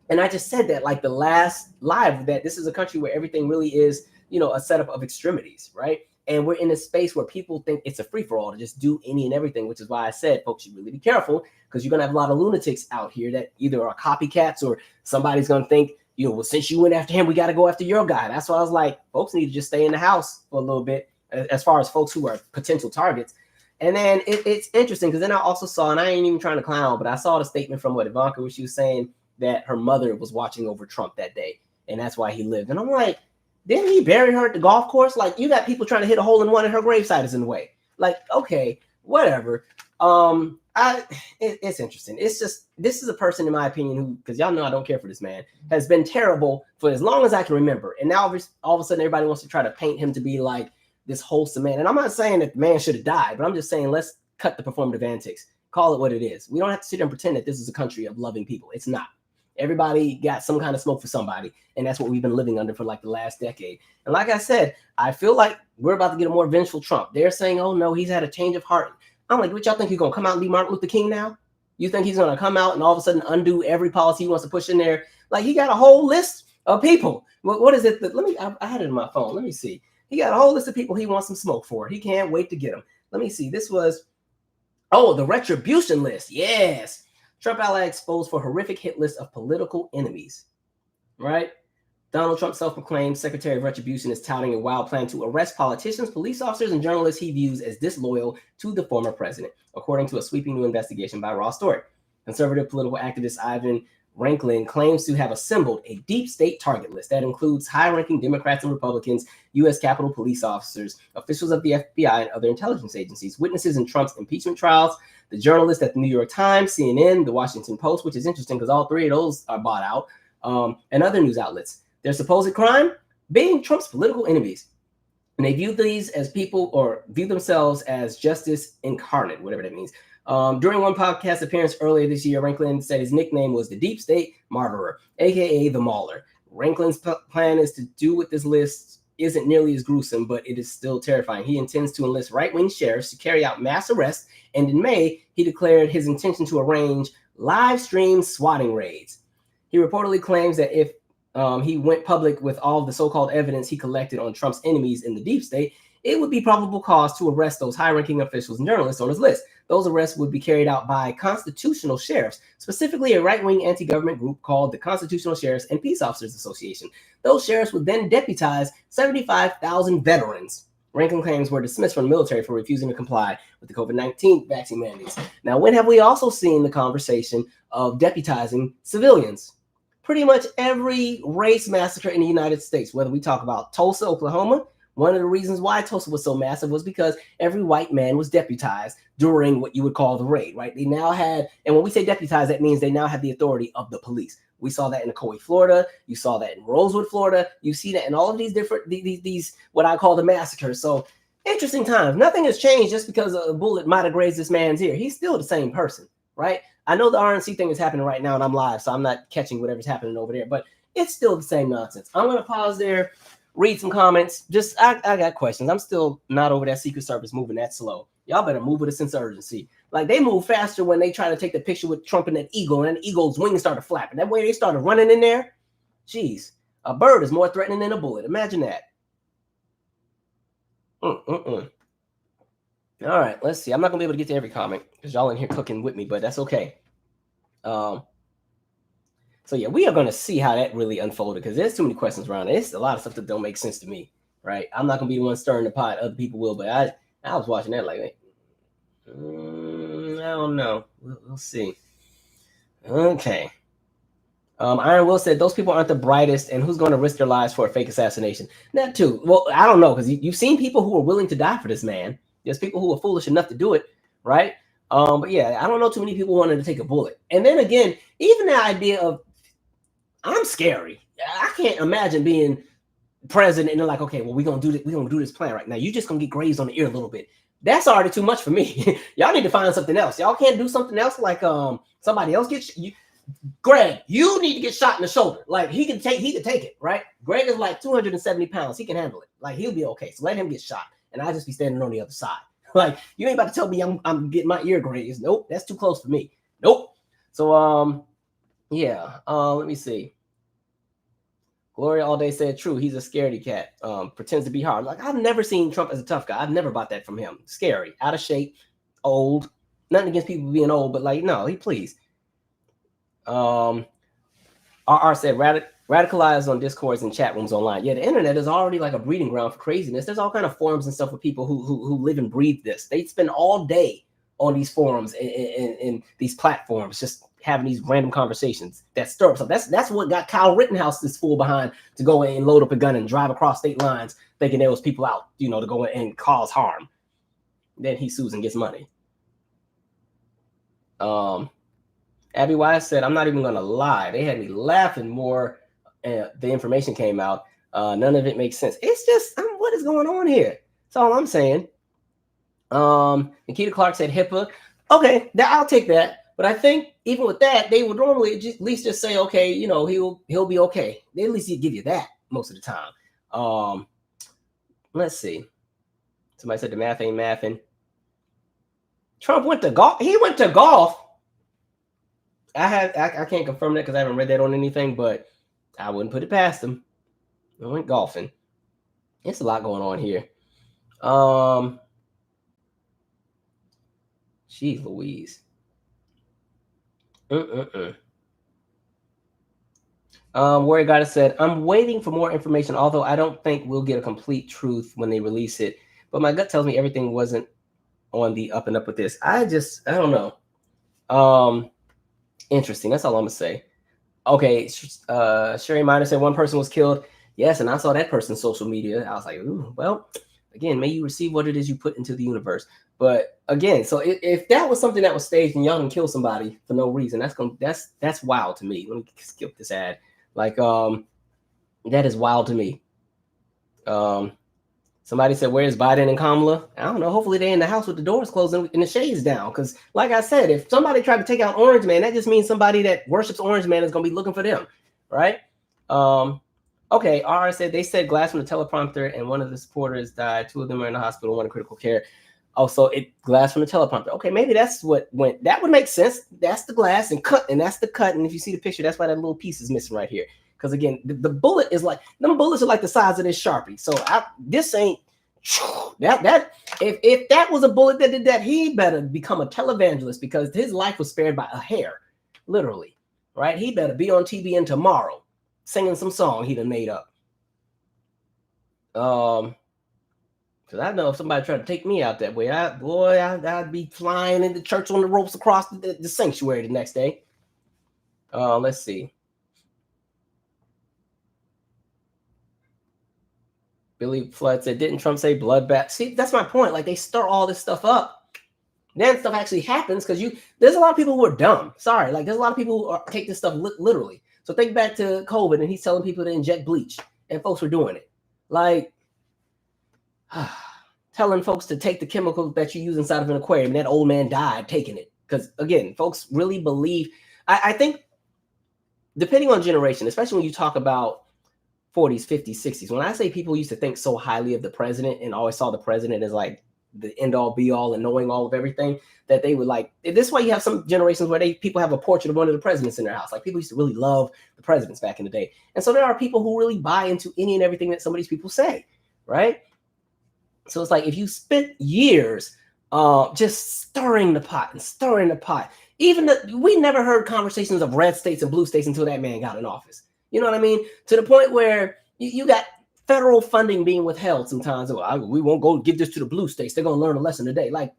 And I just said that like the last live, that this is a country where everything really is, a setup of extremities, right? And we're in a space where people think it's a free-for-all to just do any and everything, which is why I said, folks, you really be careful, because you're going to have a lot of lunatics out here that either are copycats, or somebody's going to think, well, since you went after him, we got to go after your guy. That's why I was like, folks need to just stay in the house for a little bit, as far as folks who are potential targets. And then it's interesting, because then I also saw, and I ain't even trying to clown, but I saw the statement from Ivanka, where she was saying that her mother was watching over Trump that day, and that's why he lived. And I'm like, didn't he bury her at the golf course? Like, you got people trying to hit a hole in one, and her gravesite is in the way. Like, okay, whatever. It's interesting. It's just, this is a person, in my opinion, who, because y'all know I don't care for this man, has been terrible for as long as I can remember. And now all of a sudden everybody wants to try to paint him to be like this wholesome man. And I'm not saying that the man should have died, but I'm just saying, let's cut the performative antics. Call it what it is. We don't have to sit there and pretend that this is a country of loving people. It's not. Everybody got some kind of smoke for somebody, and that's what we've been living under for like the last decade. And like I said, I feel like we're about to get a more vengeful Trump. They're saying, oh no, he's had a change of heart. I'm like, what y'all think he's gonna come out and be Martin Luther King now? You think he's gonna come out and all of a sudden undo every policy he wants to push in there? Like, he got a whole list of people. What is it? I had it in my phone. Let me see. He got a whole list of people he wants some smoke for. He can't wait to get them. Let me see. This was, the retribution list. Yes. Trump ally exposed for horrific hit list of political enemies, right? Donald Trump, self-proclaimed Secretary of Retribution, is touting a wild plan to arrest politicians, police officers, and journalists he views as disloyal to the former president, according to a sweeping new investigation by Ross Stewart. Conservative political activist Ivan Ranklin claims to have assembled a deep state target list that includes high-ranking Democrats and Republicans, U.S. Capitol police officers, officials of the FBI and other intelligence agencies, witnesses in Trump's impeachment trials, the journalists at the New York Times, CNN, the Washington Post, which is interesting because all three of those are bought out, and other news outlets. Their supposed crime? Being Trump's political enemies. And they view these as people, or view themselves as justice incarnate, whatever that means. During one podcast appearance earlier this year, Ranklin said his nickname was the Deep State Martyrer, aka the Mauler. Ranklin's plan is to do with this list isn't nearly as gruesome, but it is still terrifying. He intends to enlist right-wing sheriffs to carry out mass arrests, and in May, he declared his intention to arrange live-stream swatting raids. He reportedly claims that if he went public with all of the so-called evidence he collected on Trump's enemies in the deep state, it would be probable cause to arrest those high-ranking officials and journalists on his list. Those arrests would be carried out by constitutional sheriffs, specifically a right-wing anti-government group called the Constitutional Sheriffs and Peace Officers Association. Those sheriffs would then deputize 75,000 veterans. Ranklin claims were dismissed from the military for refusing to comply with the COVID-19 vaccine mandates. Now, when have we also seen the conversation of deputizing civilians? Pretty much every race massacre in the United States, whether we talk about Tulsa, Oklahoma. One of the reasons why Tulsa was so massive was because every white man was deputized during what you would call the raid, right? They now had, and when we say deputized, that means they now have the authority of the police. We saw that in Ocoee, Florida. You saw that in Rosewood, Florida. You see that in all of these different, these what I call the massacres. So interesting times. Nothing has changed just because a bullet might have grazed this man's ear. He's still the same person, right? I know the RNC thing is happening right now and I'm live, so I'm not catching whatever's happening over there, but it's still the same nonsense. I'm going to pause there, read some comments. I got questions. I'm still not over that Secret Service moving that slow. Y'all better move with a sense of urgency. Like, they move faster when they try to take the picture with Trump and that eagle, and the eagle's wings started flapping. That way they started running in there. Jeez, a bird is more threatening than a bullet. Imagine that. All right, let's see. I'm not going to be able to get to every comment because y'all in here cooking with me, but that's okay. So, yeah, we are going to see how that really unfolded because there's too many questions around it. It's a lot of stuff that don't make sense to me, right? I'm not going to be the one stirring the pot. Other people will, but I was watching that like, I don't know. We'll see. Okay. Iron Will said, those people aren't the brightest, and who's going to risk their lives for a fake assassination? That too. Well, I don't know, because you've seen people who are willing to die for this man. There's people who are foolish enough to do it, right? But yeah, I don't know too many people wanting to take a bullet. And then again, even the idea of I'm scary. I can't imagine being president and they're like, okay, well, we're gonna do this plan right now. You're just gonna get grazed on the ear a little bit. That's already too much for me. Y'all need to find something else. Y'all can't do something else like somebody else gets you. Greg, you need to get shot in the shoulder. Like he can take it, right? Greg is like 270 pounds. He can handle it. Like he'll be okay. So let him get shot, and I'll just be standing on the other side. Like you ain't about to tell me I'm getting my ear grazed. Nope, that's too close for me. Nope. So yeah. Let me see. Gloria all day said true. He's a scaredy cat. Pretends to be hard. Like I've never seen Trump as a tough guy. I've never bought that from him. Scary, out of shape, old. Nothing against people being old, but like no, he please. RR said radicalized on discourse and chat rooms online. Yeah, the internet is already like a breeding ground for craziness. There's all kind of forums and stuff with people who live and breathe this. They spend all day on these forums and these platforms just having these random conversations that stir up. So that's what got Kyle Rittenhouse this fool behind to go in and load up a gun and drive across state lines thinking there was people out, to go in and cause harm. Then he sues and gets money. Abby Wise said, I'm not even going to lie. They had me laughing more. The information came out. None of it makes sense. It's just, what is going on here? That's all I'm saying. Nikita Clark said HIPAA. Okay, I'll take that. But I think even with that, they would normally at least just say, okay, he'll be okay. They at least give you that most of the time. Let's see. Somebody said the math ain't mathing. Trump went to golf. He went to golf. I can't confirm that because I haven't read that on anything, but I wouldn't put it past him. I went golfing. It's a lot going on here. Jeez Louise. Warrior Goddess said, I'm waiting for more information, although I don't think we'll get a complete truth when they release it. But my gut tells me everything wasn't on the up and up with this. I don't know. Interesting. That's all I'm gonna say. Okay. Sherry Miner said one person was killed. Yes, and I saw that person's social media. I was like, ooh, well, again, may you receive what it is you put into the universe. But again, so if that was something that was staged and y'all can kill somebody for no reason, that's wild to me. Let me skip this ad. Like that is wild to me. Somebody said, where's Biden and Kamala? I don't know. Hopefully they're in the house with the doors closed and the shades down. Because like I said, if somebody tried to take out Orange Man, that just means somebody that worships Orange Man is going to be looking for them. Right? Okay. RR said they said glass from the teleprompter and one of the supporters died. Two of them are in the hospital, one in critical care. Also, glass from the teleprompter. Okay, maybe that's what went. That would make sense. That's the glass and that's the cut. And if you see the picture, that's why that little piece is missing right here. Because again, the bullet is like, them bullets are like the size of this Sharpie. So this ain't that. If that was a bullet that did that, he better become a televangelist because his life was spared by a hair, literally. Right? He better be on TBN tomorrow, singing some song he done made up. Because I know if somebody tried to take me out that way, I'd be flying into church on the ropes across the sanctuary the next day. Let's see. Billy Flood said, didn't Trump say bloodbath? See, that's my point. Like, they stir all this stuff up. Then stuff actually happens because there's a lot of people who are dumb. Sorry. Like, there's a lot of people who take this stuff literally. So think back to COVID and he's telling people to inject bleach and folks were doing it. Like, telling folks to take the chemicals that you use inside of an aquarium and that old man died taking it. Because, again, folks really believe. I think, depending on generation, especially when you talk about 40s, 50s, 60s. When I say people used to think so highly of the president and always saw the president as like the end all be all and knowing all of everything, that they would like, this is why you have some generations where people have a portrait of one of the presidents in their house. Like people used to really love the presidents back in the day. And so there are people who really buy into any and everything that some of these people say, right? So it's like, if you spent years just stirring the pot, we never heard conversations of red states and blue states until that man got in office. You know what I mean? To the point where you got federal funding being withheld sometimes. We won't go give this to the blue states. They're going to learn a lesson today. Like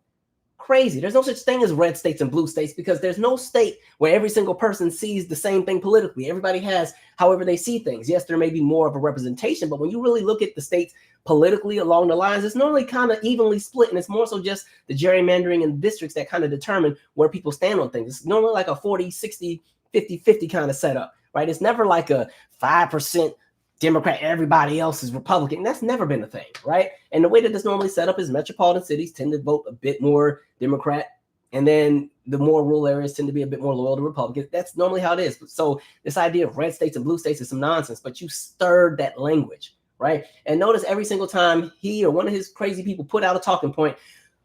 crazy. There's no such thing as red states and blue states because there's no state where every single person sees the same thing politically. Everybody has however they see things. Yes, there may be more of a representation, but when you really look at the states politically along the lines, it's normally kind of evenly split. And it's more so just the gerrymandering and districts that kind of determine where people stand on things. It's normally like a 40, 60, 50, 50 kind of setup. right? It's never like a 5% Democrat, everybody else is Republican. That's never been a thing, right? And the way that this normally set up is metropolitan cities tend to vote a bit more Democrat, and then the more rural areas tend to be a bit more loyal to Republicans. That's normally how it is. So this idea of red states and blue states is some nonsense, but you stirred that language, right? And notice every single time he or one of his crazy people put out a talking point,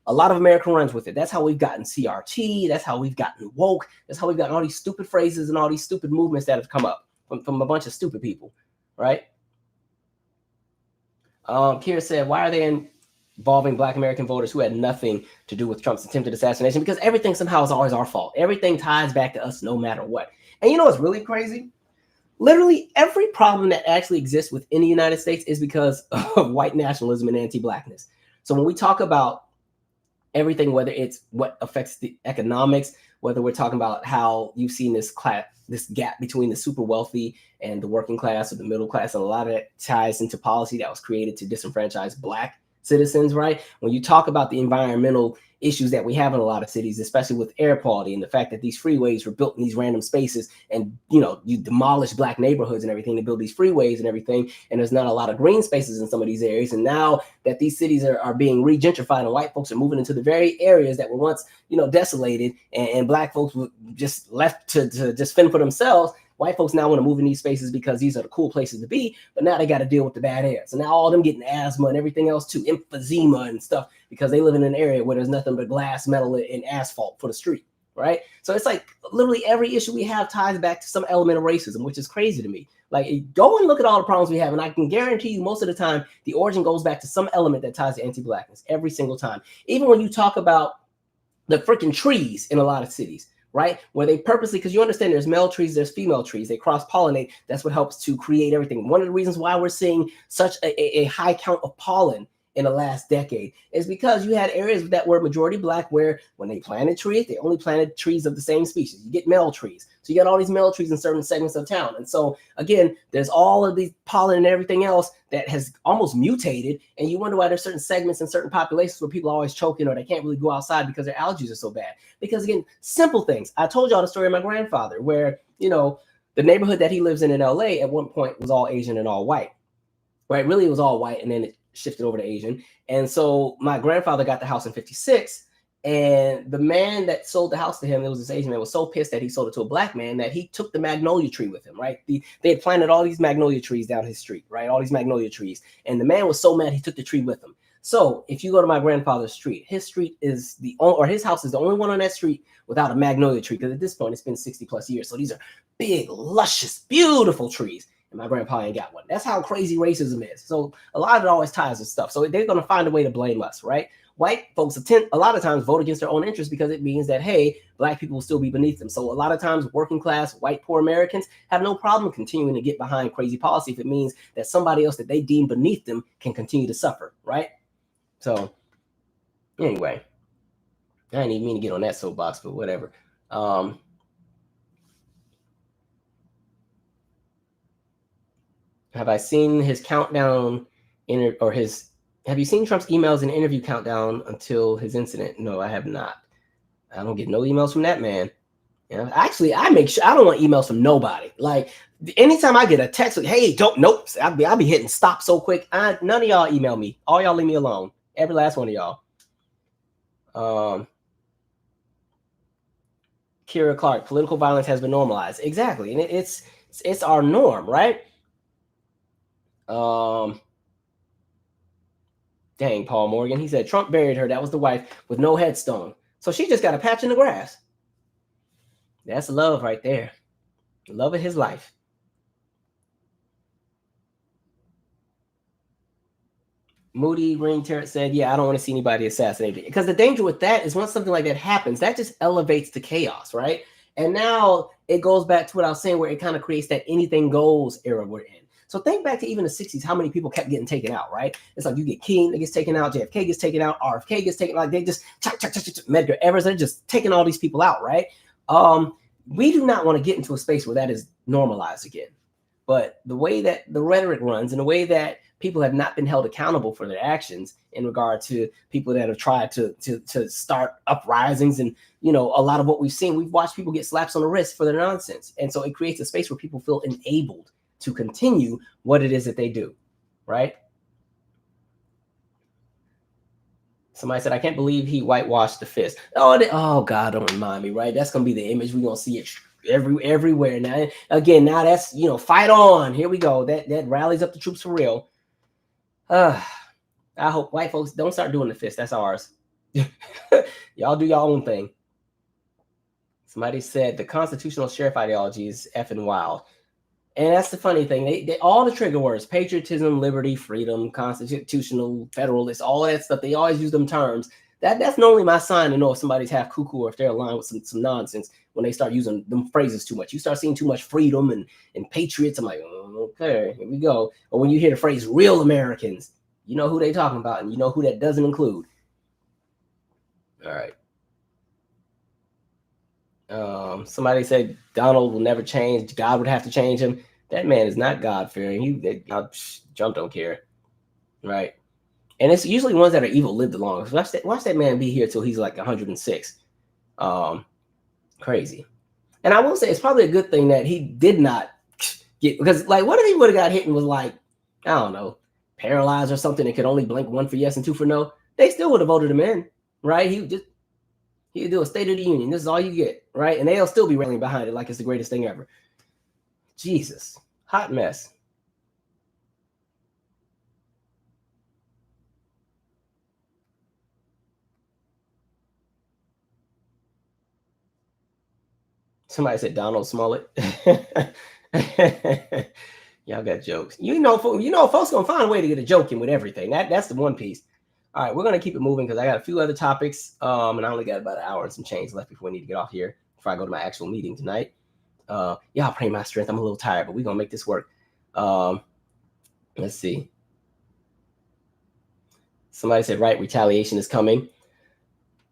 a lot of America runs with it. That's how we've gotten CRT. That's how we've gotten woke. That's how we've gotten all these stupid phrases and all these stupid movements that have come up from a bunch of stupid people, right? Kira said, why are they involving Black American voters who had nothing to do with Trump's attempted assassination? Because everything somehow is always our fault. Everything ties back to us no matter what. And you know what's really crazy? Literally every problem that actually exists within the United States is because of white nationalism and anti-Blackness. So when we talk about everything, whether it's what affects the economics, whether we're talking about how you've seen this gap between the super wealthy and the working class or the middle class, and a lot of it ties into policy that was created to disenfranchise Black citizens, right? When you talk about the environmental issues that we have in a lot of cities, especially with air quality and the fact that these freeways were built in these random spaces, and you demolish Black neighborhoods and everything to build these freeways and everything, and there's not a lot of green spaces in some of these areas. And now that these cities are being re-gentrified and white folks are moving into the very areas that were once desolated, and Black folks were just left to just fend for themselves, white folks now want to move in these spaces because these are the cool places to be, but now they got to deal with the bad air. So now all of them getting asthma and everything else too, emphysema and stuff, because they live in an area where there's nothing but glass, metal, and asphalt for the street, right? So it's like literally every issue we have ties back to some element of racism, which is crazy to me. Like, go and look at all the problems we have, and I can guarantee you most of the time, the origin goes back to some element that ties to anti-Blackness every single time. Even when you talk about the freaking trees in a lot of cities, right? Where they purposely, because you understand there's male trees, there's female trees, they cross-pollinate. That's what helps to create everything. One of the reasons why we're seeing such a high count of pollen in the last decade is because you had areas that were majority Black where when they planted trees, they only planted trees of the same species. You get male trees. So you got all these male trees in certain segments of town. And so again, there's all of these pollen and everything else that has almost mutated. And you wonder why there's certain segments and certain populations where people are always choking or they can't really go outside because their allergies are so bad. Because again, simple things. I told y'all the story of my grandfather where, the neighborhood that he lives in LA at one point was all Asian and all white, right? Really, it was all white. And then it shifted over to Asian. And so my grandfather got the house in 56, and the man that sold the house to him, it was this Asian man, was so pissed that he sold it to a Black man that he took the magnolia tree with him, right? They had planted all these magnolia trees down his street, right? All these magnolia trees. And the man was so mad he took the tree with him. So if you go to my grandfather's street, his house is the only one on that street without a magnolia tree, because at this point it's been 60 plus years. So these are big, luscious, beautiful trees. And my grandpa ain't got one. That's how crazy racism is. So a lot of it always ties to stuff. So they're going to find a way to blame us, right? White folks a lot of times vote against their own interests because it means that, hey, Black people will still be beneath them. So a lot of times working class, white, poor Americans have no problem continuing to get behind crazy policy if it means that somebody else that they deem beneath them can continue to suffer, right? So anyway, I didn't even mean to get on that soapbox, but whatever. Have I seen his countdown have you seen Trump's emails and interview countdown until his incident? No, I have not. I don't get no emails from that man. Actually, I make sure I don't want emails from nobody. Like anytime I get a text, like, hey, nope. I'll be hitting stop so quick. None of y'all email me. All y'all leave me alone. Every last one of y'all. Kira Clark, political violence has been normalized. Exactly. And it's our norm, right? Dang, Paul Morgan. He said Trump buried her. That was the wife with no headstone. So she just got a patch in the grass. That's love right there. The love of his life. Moody Ring Terrence said, yeah, I don't want to see anybody assassinated. Because the danger with that is once something like that happens, that just elevates the chaos, right? And now it goes back to what I was saying, where it kind of creates that anything goes era we're in. So think back to even the 60s, how many people kept getting taken out, right? It's like you get King that gets taken out, JFK gets taken out, RFK gets taken out. Like they just, Medgar Evers, they're just taking all these people out, right? We do not want to get into a space where that is normalized again. But the way that the rhetoric runs and the way that people have not been held accountable for their actions in regard to people that have tried to start uprisings. And, you know, a lot of what we've seen, we've watched people get slaps on the wrist for their nonsense. And so it creates a space where people feel enabled to continue what it is that they do, right? Somebody said, I can't believe he whitewashed the fist. Oh God, don't remind me, right? That's going to be the image. We're going to see it everywhere. Now, again, now that's, you know, fight on. Here we go. That rallies up the troops for real. I hope white folks don't start doing the fist. That's ours. Y'all do your own thing. Somebody said the constitutional sheriff ideology is effing wild. And that's the funny thing. They all the trigger words: patriotism, liberty, freedom, constitutional, federalist, all that stuff. They always use them terms. That's normally my sign to know if somebody's half cuckoo or if they're aligned with some nonsense when they start using them phrases too much. You start seeing too much freedom and patriots. I'm like, oh, okay, here we go. Or when you hear the phrase real Americans, you know who they talking about, and you know who that doesn't include. All right. Somebody said Donald will never change. God would have to change him. That man is not God-fearing. Trump don't care, right? And it's usually ones that are evil live the longest. Watch that man be here till he's like 106. Crazy. And I will say it's probably a good thing that he did not get, because like, what if he would have got hit and was like, I don't know, paralyzed or something and could only blink 1 for yes and 2 for no? They still would have voted him in, right? He'd do a State of the Union. This is all you get, right? And they'll still be rallying behind it like it's the greatest thing ever. Jesus, hot mess. Somebody said Donald Smollett. Y'all got jokes. You know, folks gonna find a way to get a joke in with everything. That's the one piece. All right, we're gonna keep it moving because I got a few other topics, and I only got about an hour and some change left before we need to get off here before I go to my actual meeting tonight. Y'all pray my strength. I'm a little tired, but we're gonna make this work. Let's see. Somebody said, right, retaliation is coming.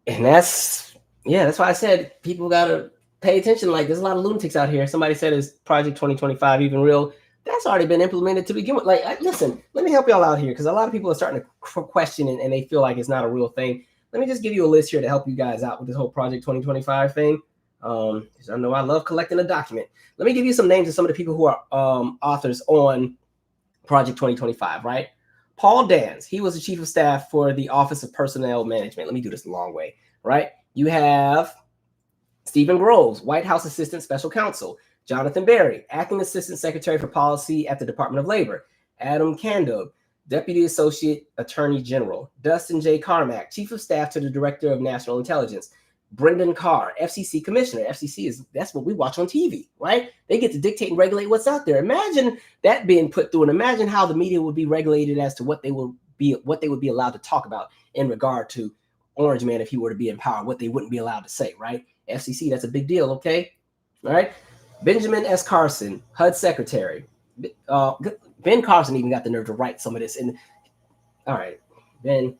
And that's why I said people gotta pay attention. Like, there's a lot of lunatics out here. Somebody said, is Project 2025 even real? That's already been implemented to begin with. Like, listen, let me help y'all out here, because a lot of people are starting to question and they feel like it's not a real thing. Let me just give you a list here to help you guys out with this whole Project 2025 thing. Because I know I love collecting a document. Let me give you some names of some of the people who are authors on Project 2025, right? Paul Dans, he was the chief of staff for the Office of Personnel Management. Let me do this the long way, right? You have Stephen Groves, White House Assistant Special Counsel. Jonathan Berry, Acting Assistant Secretary for Policy at the Department of Labor. Adam Kandub, Deputy Associate Attorney General. Dustin J. Carmack, Chief of Staff to the Director of National Intelligence. Brendan Carr, FCC Commissioner. FCC that's what we watch on TV, right? They get to dictate and regulate what's out there. Imagine that being put through, and imagine how the media would be regulated as to what they would be allowed to talk about in regard to Orange Man if he were to be in power, what they wouldn't be allowed to say, right? FCC, that's a big deal, okay? All right. Benjamin S. Carson, HUD Secretary. Ben Carson even got the nerve to write some of this. And all right, Ben.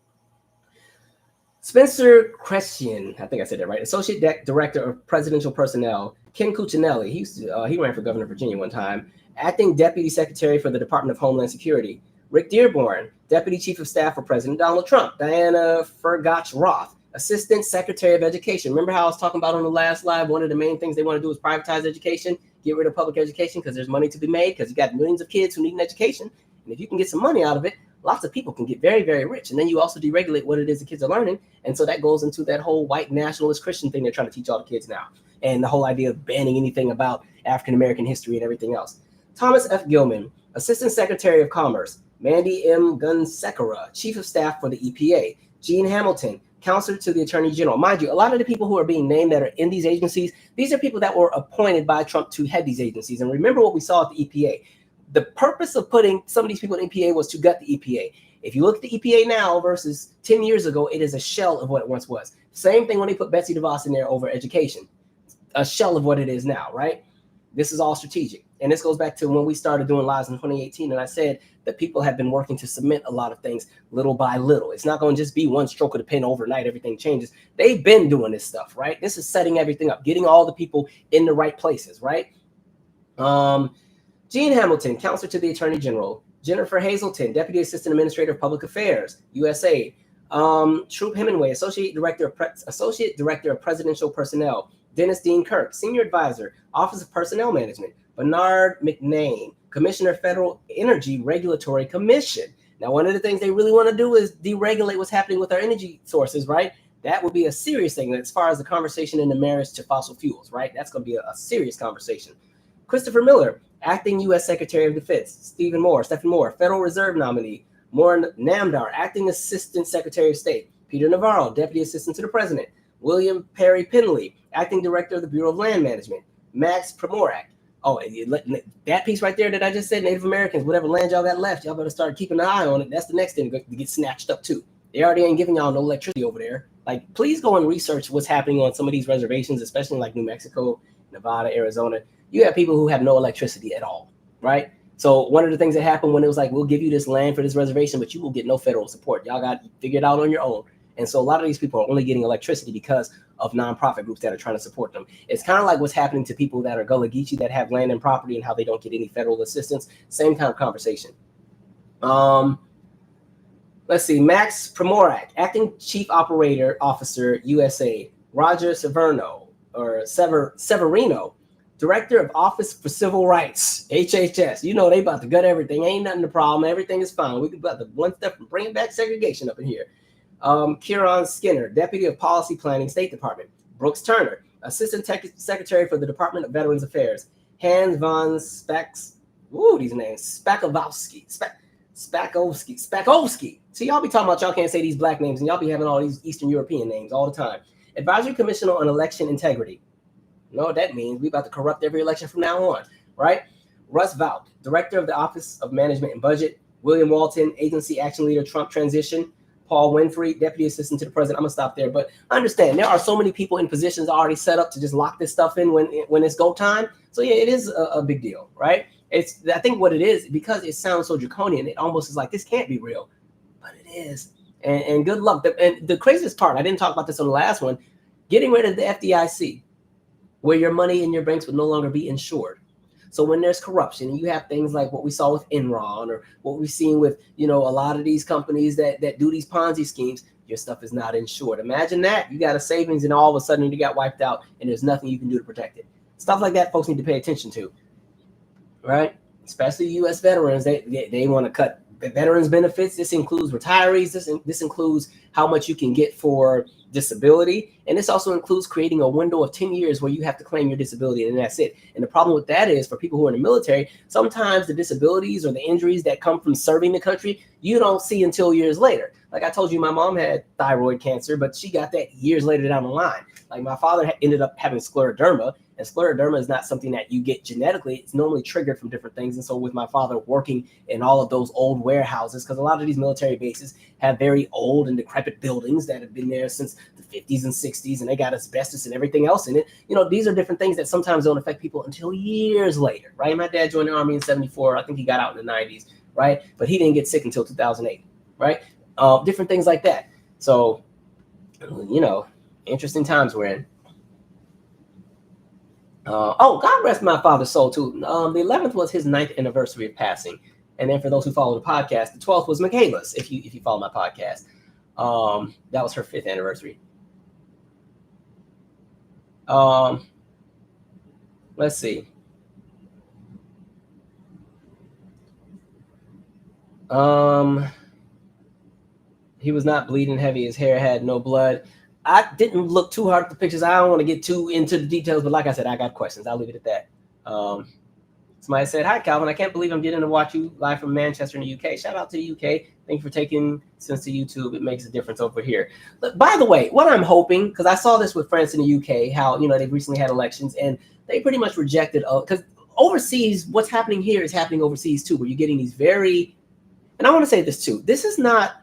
Spencer Christian, I think I said that right. Associate Director of Presidential Personnel. Ken Cuccinelli, he ran for governor of Virginia one time. Acting Deputy Secretary for the Department of Homeland Security. Rick Dearborn, Deputy Chief of Staff for President Donald Trump. Diana Fergach Roth, Assistant Secretary of Education. Remember how I was talking about on the last live, one of the main things they want to do is privatize education, get rid of public education because there's money to be made, because you got millions of kids who need an education. And if you can get some money out of it, lots of people can get very, very rich. And then you also deregulate what it is the kids are learning. And so that goes into that whole white nationalist Christian thing they're trying to teach all the kids now. And the whole idea of banning anything about African-American history and everything else. Thomas F. Gilman, Assistant Secretary of Commerce. Mandy M. Gunsekara, Chief of Staff for the EPA. Gene Hamilton, Counselor to the Attorney General. Mind you, a lot of the people who are being named that are in these agencies, these are people that were appointed by Trump to head these agencies. And remember what we saw at the EPA. The purpose of putting some of these people in the EPA was to gut the EPA. If you look at the EPA now versus 10 years ago, it is a shell of what it once was. Same thing when they put Betsy DeVos in there over education. A shell of what it is now, right? This is all strategic. And this goes back to when we started doing lives in 2018. And I said that people have been working to cement a lot of things little by little. It's not going to just be one stroke of the pen overnight. Everything changes. They've been doing this stuff, right? This is setting everything up, getting all the people in the right places, right? Gene Hamilton, Counselor to the Attorney General. Jennifer Hazelton, Deputy Assistant Administrator of Public Affairs, USA. Troop Hemingway, Associate Director of Presidential Personnel. Dennis Dean Kirk, Senior Advisor, Office of Personnel Management. Bernard McName, Commissioner, Federal Energy Regulatory Commission. Now, one of the things they really want to do is deregulate what's happening with our energy sources, right? That would be a serious thing as far as the conversation in the marriage to fossil fuels, right? That's going to be a serious conversation. Christopher Miller, Acting U.S. Secretary of Defense. Stephen Moore, Federal Reserve nominee. Moore Namdar, Acting Assistant Secretary of State. Peter Navarro, Deputy Assistant to the President. William Perry Penley, Acting Director of the Bureau of Land Management. Max Primorak. Oh, that piece right there that I just said, Native Americans, whatever land y'all got left, y'all better start keeping an eye on it. That's the next thing to get snatched up too. They already ain't giving y'all no electricity over there. Like, please go and research what's happening on some of these reservations, especially like New Mexico, Nevada, Arizona. You have people who have no electricity at all, right? So one of the things that happened when it was like, we'll give you this land for this reservation, but you will get no federal support. Y'all got to figure it out on your own. And so a lot of these people are only getting electricity because of nonprofit groups that are trying to support them. It's kind of like what's happening to people that are Gullah Geechee that have land and property and how they don't get any federal assistance. Same kind of conversation. Let's see. Max Primorak, Acting Chief Operator Officer, USA. Roger Severino, Director of Office for Civil Rights, HHS. You know they about to gut everything. Ain't nothing the problem. Everything is fine. We about to one step from bringing back segregation up in here. Kieran Skinner, Deputy of Policy Planning, State Department. Brooks Turner, Assistant Secretary for the Department of Veterans Affairs. Hans von these names. Spakovsky. See, y'all be talking about y'all can't say these black names, and y'all be having all these Eastern European names all the time. Advisory Commissioner on Election Integrity. You know what that means? We about to corrupt every election from now on, right? Russ Vought, Director of the Office of Management and Budget. William Walton, Agency Action Leader, Trump Transition. Paul Winfrey, Deputy Assistant to the President. I'm going to stop there. But understand, there are so many people in positions already set up to just lock this stuff in when it's go time. So, yeah, it is a big deal, right? I think what it is, because it sounds so draconian, it almost is like, this can't be real. But it is. And good luck. And the craziest part, I didn't talk about this on the last one, getting rid of the FDIC, where your money in your banks would no longer be insured. So when there's corruption, and you have things like what we saw with Enron or what we've seen with, a lot of these companies that do these Ponzi schemes, your stuff is not insured. Imagine that. You got a savings and all of a sudden you got wiped out and there's nothing you can do to protect it. Stuff like that folks need to pay attention to, right? Especially U.S. veterans. They want to cut veterans benefits. This includes retirees. This includes how much you can get for disability. And this also includes creating a window of 10 years where you have to claim your disability, and that's it. And the problem with that is, for people who are in the military, sometimes the disabilities or the injuries that come from serving the country, you don't see until years later. Like I told you, my mom had thyroid cancer, but she got that years later down the line. Like my father ended up having scleroderma, and scleroderma is not something that you get genetically. It's normally triggered from different things. And so with my father working in all of those old warehouses, because a lot of these military bases have very old and decrepit buildings that have been there since the 50s and 60s, and they got asbestos and everything else in it. These are different things that sometimes don't affect people until years later, right? My dad joined the Army in 74. I think he got out in the 90s, right? But he didn't get sick until 2008, right? Different things like that. So, interesting times we're in. God rest my father's soul too. The 11th was his 9th anniversary of passing, and then for those who follow the podcast, the 12th was Michaela's. If you follow my podcast, that was her 5th anniversary. Let's see. He was not bleeding heavy. His hair had no blood. I didn't look too hard at the pictures. I don't want to get too into the details, but like I said, I got questions. I'll leave it at that. Somebody said, "Hi, Calvin. I can't believe I'm getting to watch you live from Manchester in the UK. Shout out to the UK. Thank you for taking sense to YouTube. It makes a difference over here." But by the way, what I'm hoping, because I saw this with France in the UK, how they've recently had elections and they pretty much rejected. Because overseas, what's happening here is happening overseas too, where you're getting these very. And I want to say this too. This is not.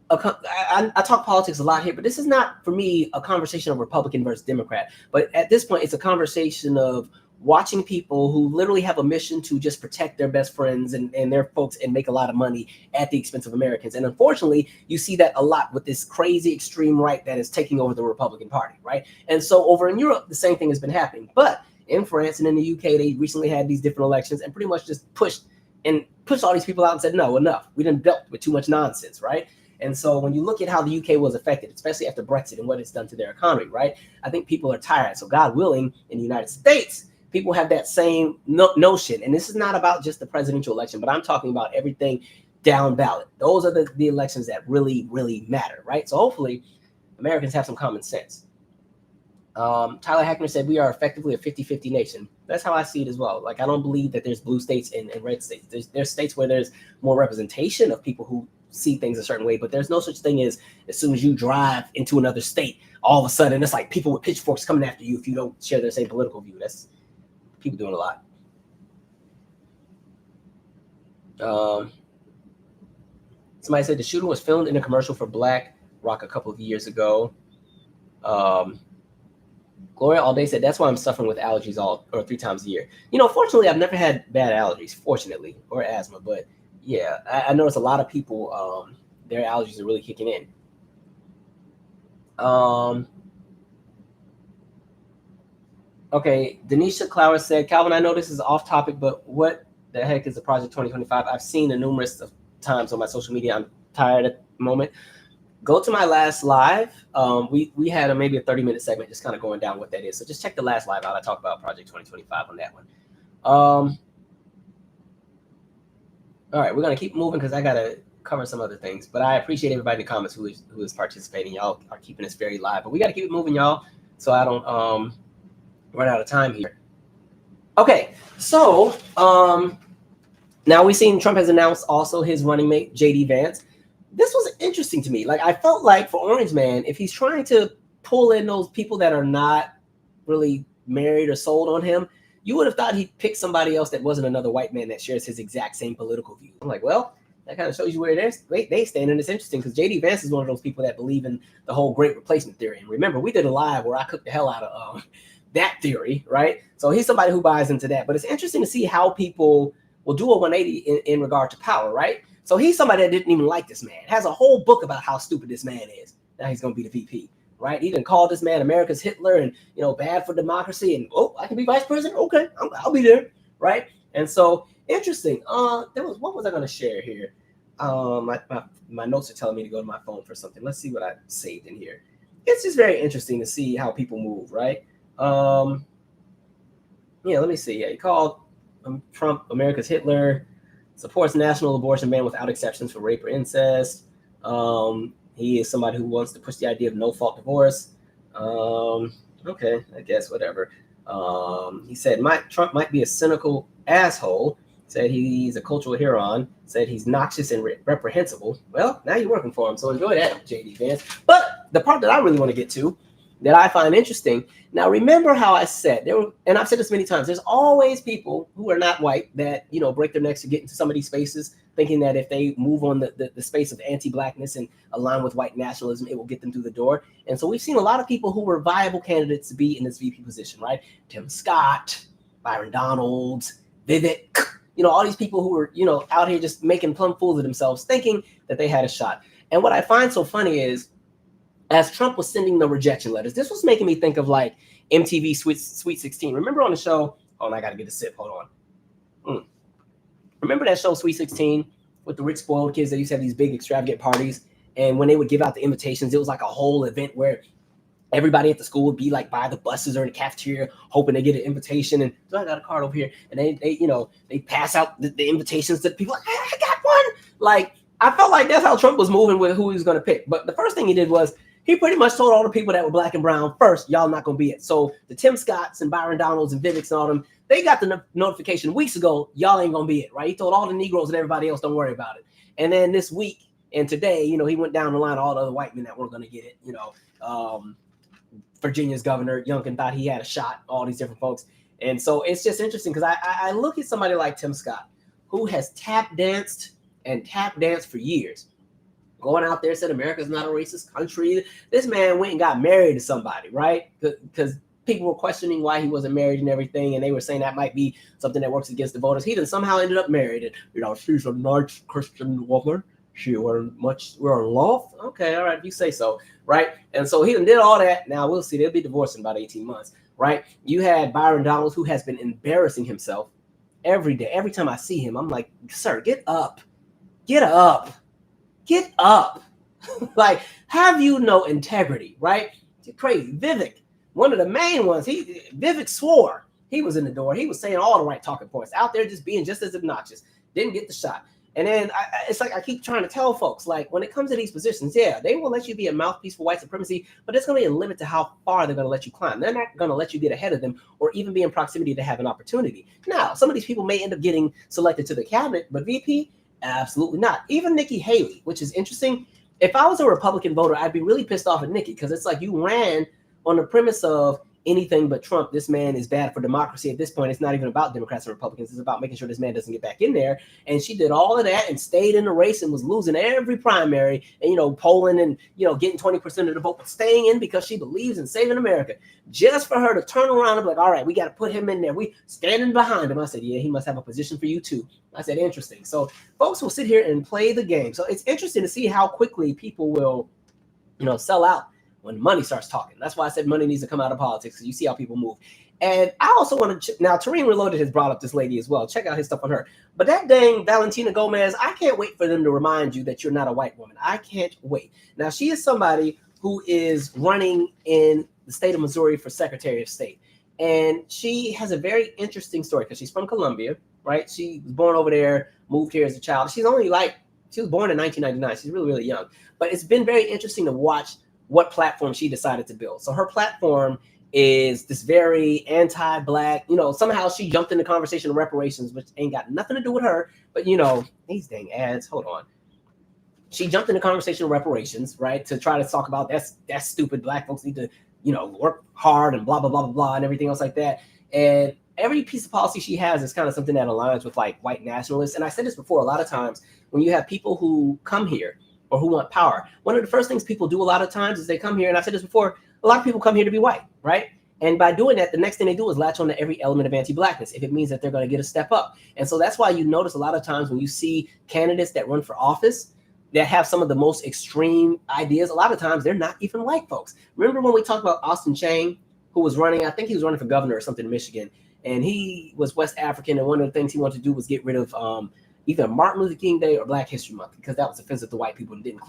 I talk politics a lot here, but this is not, for me, a conversation of Republican versus Democrat. But at this point, it's a conversation of watching people who literally have a mission to just protect their best friends and their folks and make a lot of money at the expense of Americans. And unfortunately, you see that a lot with this crazy extreme right that is taking over the Republican Party, right? And so over in Europe, the same thing has been happening. But in France and in the UK, they recently had these different elections and pretty much just pushed all these people out and said, no, enough. We done dealt with too much nonsense, right? And so when you look at how the UK was affected, especially after Brexit and what it's done to their economy, right? I think people are tired. So God willing, in the United States, people have that same notion. And this is not about just the presidential election, but I'm talking about everything down ballot. Those are the elections that really, really matter, right? So hopefully Americans have some common sense. Tyler Hackner said we are effectively a 50-50 nation. That's how I see it as well. Like, I don't believe that there's blue states and red states. There's states where there's more representation of people who see things a certain way, but there's no such thing as soon as you drive into another state, all of a sudden it's like people with pitchforks coming after you if you don't share their same political view. That's people doing a lot. Somebody said the shooting was filmed in a commercial for Black Rock a couple of years ago. Gloria All Day said, that's why I'm suffering with allergies 3 times a year. You know, fortunately, I've never had bad allergies, fortunately, or asthma. But yeah, I notice a lot of people, their allergies are really kicking in. Okay, Denisha Clower said, Calvin, I know this is off topic, but what the heck is the Project 2025? I've seen it numerous of times on my social media. I'm tired at the moment. Go to my last live. We had maybe a 30-minute segment just kind of going down what that is. So just check the last live out. I talk about Project 2025 on that one. All right, we're going to keep moving because I got to cover some other things. But I appreciate everybody in the comments who is participating. Y'all are keeping this very live. But we got to keep it moving, y'all, so I don't run out of time here. Okay, so now we've seen Trump has announced also his running mate, J.D. Vance. This was interesting to me. Like, I felt like for Orange Man, if he's trying to pull in those people that are not really married or sold on him, you would have thought he'd pick somebody else that wasn't another white man that shares his exact same political view. I'm like, well, that kind of shows you where they stand. And it's interesting because J.D. Vance is one of those people that believe in the whole great replacement theory. And remember, we did a live where I cooked the hell out of that theory, right? So he's somebody who buys into that. But it's interesting to see how people will do a 180 in regard to power, right? So he's somebody that didn't even like this man. Has a whole book about how stupid this man is. Now he's going to be the VP, right? He didn't call this man America's Hitler and, you know, bad for democracy. And, oh, I can be vice president? Okay, I'll be there, right? And so, interesting. What was I going to share here? My notes are telling me to go to my phone for something. Let's see what I saved in here. It's just very interesting to see how people move, right? Yeah, let me see. Yeah, he called Trump America's Hitler. Supports national abortion ban without exceptions for rape or incest. He is somebody who wants to push the idea of no-fault divorce. Okay, I guess whatever. He said Trump might be a cynical asshole. Said he's a cultural Huron. Said he's noxious and reprehensible. Well, now you're working for him, so enjoy that, J.D. Vance. But the part that I really want to get to, that I find interesting. Now, remember how I said and I've said this many times, there's always people who are not white that, you know, break their necks to get into some of these spaces, thinking that if they move on the space of anti-blackness and align with white nationalism, it will get them through the door. And so we've seen a lot of people who were viable candidates to be in this VP position, right? Tim Scott, Byron Donalds, Vivek, you know, all these people who were, you know, out here just making plumb fools of themselves, thinking that they had a shot. And what I find so funny is, as Trump was sending the rejection letters, this was making me think of like MTV Sweet 16. Remember on the show? Oh, and I got to get a sip. Hold on. Remember that show Sweet 16 with the rich spoiled kids that used to have these big extravagant parties? And when they would give out the invitations, it was like a whole event where everybody at the school would be like by the buses or in the cafeteria hoping to get an invitation. And so I got a card over here. And they pass out the invitations to the people. Like, I got one. Like, I felt like that's how Trump was moving with who he was going to pick. But the first thing he did was, he pretty much told all the people that were black and brown, first, y'all not going to be it. So the Tim Scotts and Byron Donalds and Viveks and all them, they got the notification weeks ago, y'all ain't going to be it, right? He told all the Negroes and everybody else, don't worry about it. And then this week and today, you know, he went down the line of all the other white men that weren't going to get it. You know, Virginia's governor, Youngkin, thought he had a shot, all these different folks. And so it's just interesting because I look at somebody like Tim Scott, who has tap danced for years. Going out there, said America's not a racist country. This man went and got married to somebody, right? Because people were questioning why he wasn't married and everything, and they were saying that might be something that works against the voters. He then somehow ended up married, and you know, she's a nice Christian woman. We're in love. Okay, all right, if you say so, right? And so he did all that. Now we'll see. They'll be divorced in about 18 months. right? You had Byron Donalds, who has been embarrassing himself every day. Every time I see him, I'm like, sir, get up. Get up. Get up. Like, have you no integrity, right? Crazy. Vivek, one of the main ones, Vivek swore he was in the door. He was saying all the right talking points out there, just being just as obnoxious. Didn't get the shot. And then it's like I keep trying to tell folks, like, when it comes to these positions, yeah, they will let you be a mouthpiece for white supremacy, but there's going to be a limit to how far they're going to let you climb. They're not going to let you get ahead of them or even be in proximity to have an opportunity. Now, some of these people may end up getting selected to the cabinet, but VP, absolutely not. Even Nikki Haley, which is interesting. If I was a Republican voter, I'd be really pissed off at Nikki, because it's like you ran on the premise of anything but Trump. This man is bad for democracy. At this point, it's not even about Democrats and Republicans. It's about making sure this man doesn't get back in there. And she did all of that and stayed in the race and was losing every primary and, polling and, getting 20% of the vote, but staying in because she believes in saving America. Just for her to turn around and be like, all right, we got to put him in there. We standing behind him. I said, yeah, he must have a position for you too. I said, interesting. So folks will sit here and play the game. So it's interesting to see how quickly people will, sell out when money starts talking. That's why I said money needs to come out of politics, because you see how people move. And I also want to, now Tareen Reloaded has brought up this lady as well. Check out his stuff on her. But that dang Valentina Gomez, I can't wait for them to remind you that you're not a white woman. I can't wait. Now, she is somebody who is running in the state of Missouri for Secretary of State. And she has a very interesting story, because she's from Colombia, right? She was born over there, moved here as a child. She was born in 1999. She's really, really young. But it's been very interesting to watch what platform she decided to build. So her platform is this very anti-black, somehow she jumped in the conversation of reparations, which ain't got nothing to do with her, but these dang ads, hold on. She jumped in the conversation of reparations, right? To try to talk about that's stupid. Black folks need to, work hard and blah, blah, blah, blah, blah, and everything else like that. And every piece of policy she has is kind of something that aligns with like white nationalists. And I said this before, a lot of times when you have people who come here or who want power, one of the first things people do a lot of times is they come here, and I said this before, a lot of people come here to be white, right? And by doing that, the next thing they do is latch on to every element of anti-blackness if it means that they're going to get a step up. And so that's why you notice a lot of times when you see candidates that run for office that have some of the most extreme ideas, a lot of times they're not even white folks. Remember when we talked about Austin Chang, who was running, I think he was running for governor or something in Michigan, and he was West African, and one of the things he wanted to do was get rid of either Martin Luther King Day or Black History Month, because that was offensive to white people and didn't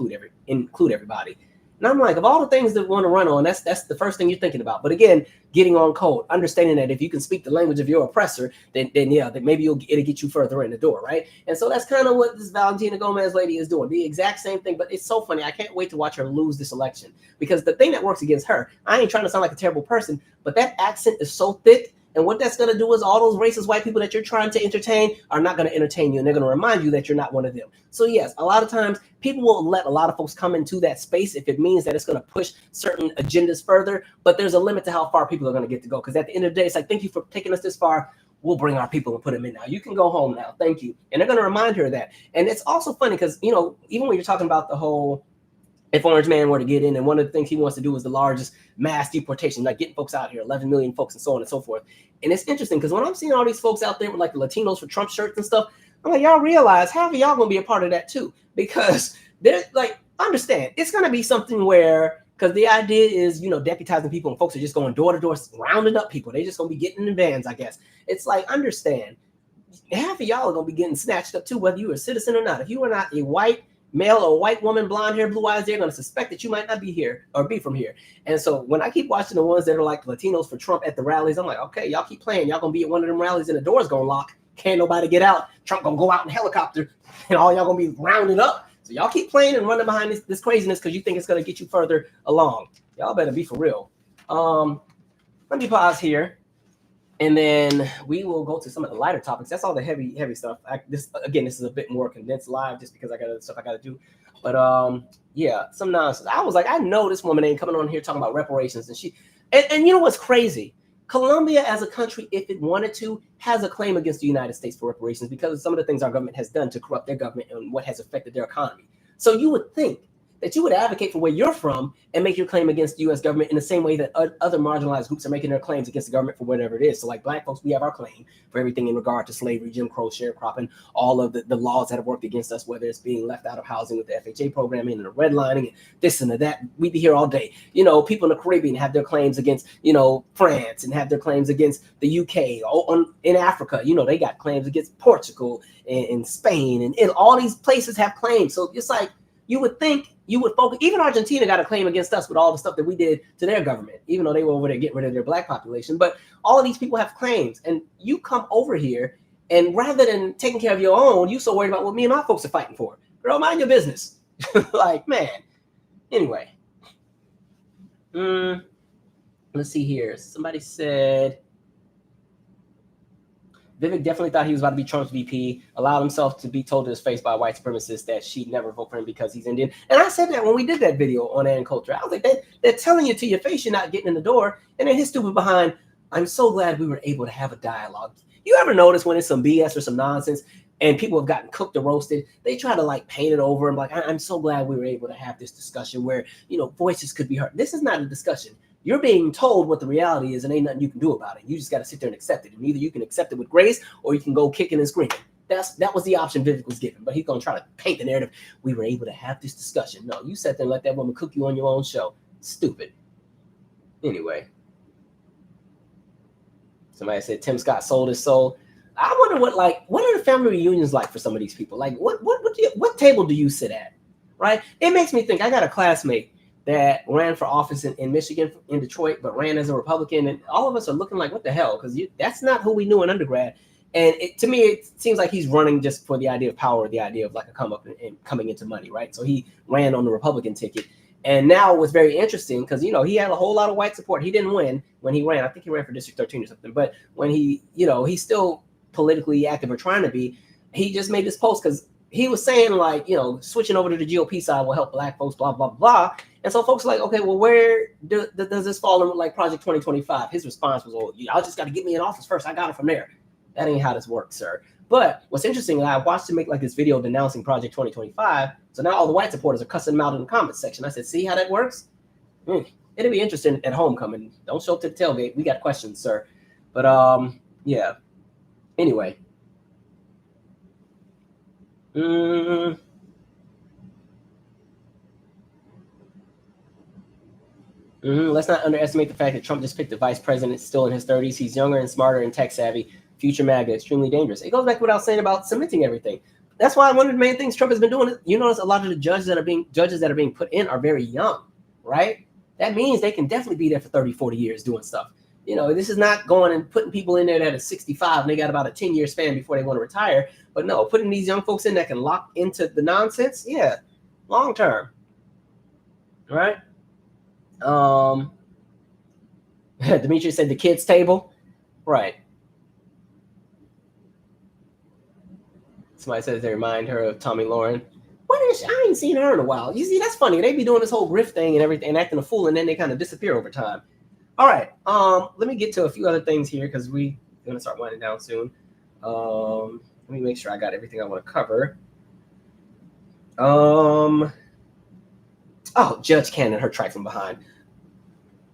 include everybody. And I'm like, of all the things that we want to run on, that's the first thing you're thinking about. But again, getting on code, understanding that if you can speak the language of your oppressor, then yeah, then maybe it'll get you further in the door, right? And so that's kind of what this Valentina Gomez lady is doing, the exact same thing. But it's so funny. I can't wait to watch her lose this election, because the thing that works against her, I ain't trying to sound like a terrible person, but that accent is so thick. And what that's going to do is all those racist white people that you're trying to entertain are not going to entertain you. And they're going to remind you that you're not one of them. So yes, a lot of times people will let a lot of folks come into that space if it means that it's going to push certain agendas further. But there's a limit to how far people are going to get to go. Because at the end of the day, it's like, thank you for taking us this far. We'll bring our people and put them in now. You can go home now. Thank you. And they're going to remind her of that. And it's also funny because, even when you're talking about the whole, if Orange Man were to get in, and one of the things he wants to do is the largest mass deportation, like getting folks out here, 11 million folks and so on and so forth. And it's interesting because when I'm seeing all these folks out there with like the Latinos for Trump shirts and stuff, I'm like, y'all realize half of y'all going to be a part of that too, because they're like, understand, it's going to be something where, because the idea is, deputizing people and folks are just going door to door, rounding up people. They're just going to be getting in vans, I guess. It's like, understand, half of y'all are going to be getting snatched up too, whether you're a citizen or not. If you are not a white male or white woman, blonde hair, blue eyes, they're going to suspect that you might not be here or be from here. And so when I keep watching the ones that are like Latinos for Trump at the rallies, I'm like, okay, y'all keep playing. Y'all going to be at one of them rallies and the door's going to lock. Can't nobody get out. Trump going to go out in a helicopter and all y'all going to be rounded up. So y'all keep playing and running behind this craziness because you think it's going to get you further along. Y'all better be for real. Let me pause here. And then we will go to some of the lighter topics. That's all the heavy stuff. This is a bit more condensed live just because I got other stuff I got to do. But yeah, some nonsense. I was like, I know this woman ain't coming on here talking about reparations. And you know what's crazy? Colombia as a country, if it wanted to, has a claim against the United States for reparations because of some of the things our government has done to corrupt their government and what has affected their economy. So you would think that you would advocate for where you're from and make your claim against the U.S. government in the same way that other marginalized groups are making their claims against the government for whatever it is. So like Black folks, we have our claim for everything in regard to slavery, Jim Crow, sharecropping, all of the laws that have worked against us, whether it's being left out of housing with the FHA programming and the redlining and this and that. We'd be here all day. You know, people in the Caribbean have their claims against, you know, France and have their claims against the UK. In Africa, you know, they got claims against Portugal and Spain and all these places have claims. So it's like, you would think you would focus. Even Argentina got a claim against us with all the stuff that we did to their government, even though they were over there getting rid of their Black population. But all of these people have claims, and you come over here, and rather than taking care of your own, you so worried about what me and my folks are fighting for. Girl, mind your business. Like, man. Anyway, let's see here. Somebody said Vivek definitely thought he was about to be Trump's VP, allowed himself to be told to his face by a white supremacist that she'd never vote for him because he's Indian. And I said that when we did that video on Ann Coulter. I was like, they're telling you to your face you're not getting in the door. And then his stupid behind, I'm so glad we were able to have a dialogue. You ever notice when it's some BS or some nonsense and people have gotten cooked or roasted, they try to like paint it over and like, I'm so glad we were able to have this discussion where, you know, voices could be heard. This is not a discussion. You're being told what the reality is and ain't nothing you can do about it. You just got to sit there and accept it. And either you can accept it with grace or you can go kicking and screaming. That was the option Vivek was given. But he's going to try to paint the narrative. We were able to have this discussion. No, you sat there and let that woman cook you on your own show. Stupid. Anyway. Somebody said Tim Scott sold his soul. I wonder what are the family reunions like for some of these people? Like what table do you sit at? Right? It makes me think. I got a classmate that ran for office in Michigan, in Detroit, but ran as a Republican. And all of us are looking like, what the hell? Because that's not who we knew in undergrad. And to me, it seems like he's running just for the idea of power, the idea of like a come up and coming into money, right? So he ran on the Republican ticket. And now it was very interesting because, you know, he had a whole lot of white support. He didn't win when he ran. I think he ran for District 13 or something. But when he, you know, he's still politically active or trying to be, he just made this post because he was saying like, you know, switching over to the GOP side will help Black folks, blah, blah, blah. And so folks are like, okay, well, where does this fall in like Project 2025? His response was, oh, y'all just got to get me in office first. I got it from there. That ain't how this works, sir. But what's interesting, I watched him make like this video denouncing Project 2025. So now all the white supporters are cussing him out in the comments section. I said, see how that works? It'll be interesting at homecoming. Don't show up to the tailgate. We got questions, sir. But yeah. Anyway. Let's not underestimate the fact that Trump just picked a vice president still in his 30s. He's younger and smarter and tech savvy. Future MAGA, extremely dangerous. It goes back to what I was saying about cementing everything. That's why one of the main things Trump has been doing. You notice a lot of the judges that are being put in are very young, right? That means they can definitely be there for 30, 40 years doing stuff. You know, this is not going and putting people in there that are 65 and they got about a 10-year span before they want to retire. But no, putting these young folks in that can lock into the nonsense, yeah, long term, right? Demetrius said the kids' table, right? Somebody says they remind her of Tommy Lauren. What is she? I ain't seen her in a while. You see, that's funny. They be doing this whole grift thing and everything, and acting a fool, and then they kind of disappear over time. All right. Let me get to a few other things here because we're gonna start winding down soon. Let me make sure I got everything I want to cover. Oh, Judge Cannon, her trifling behind.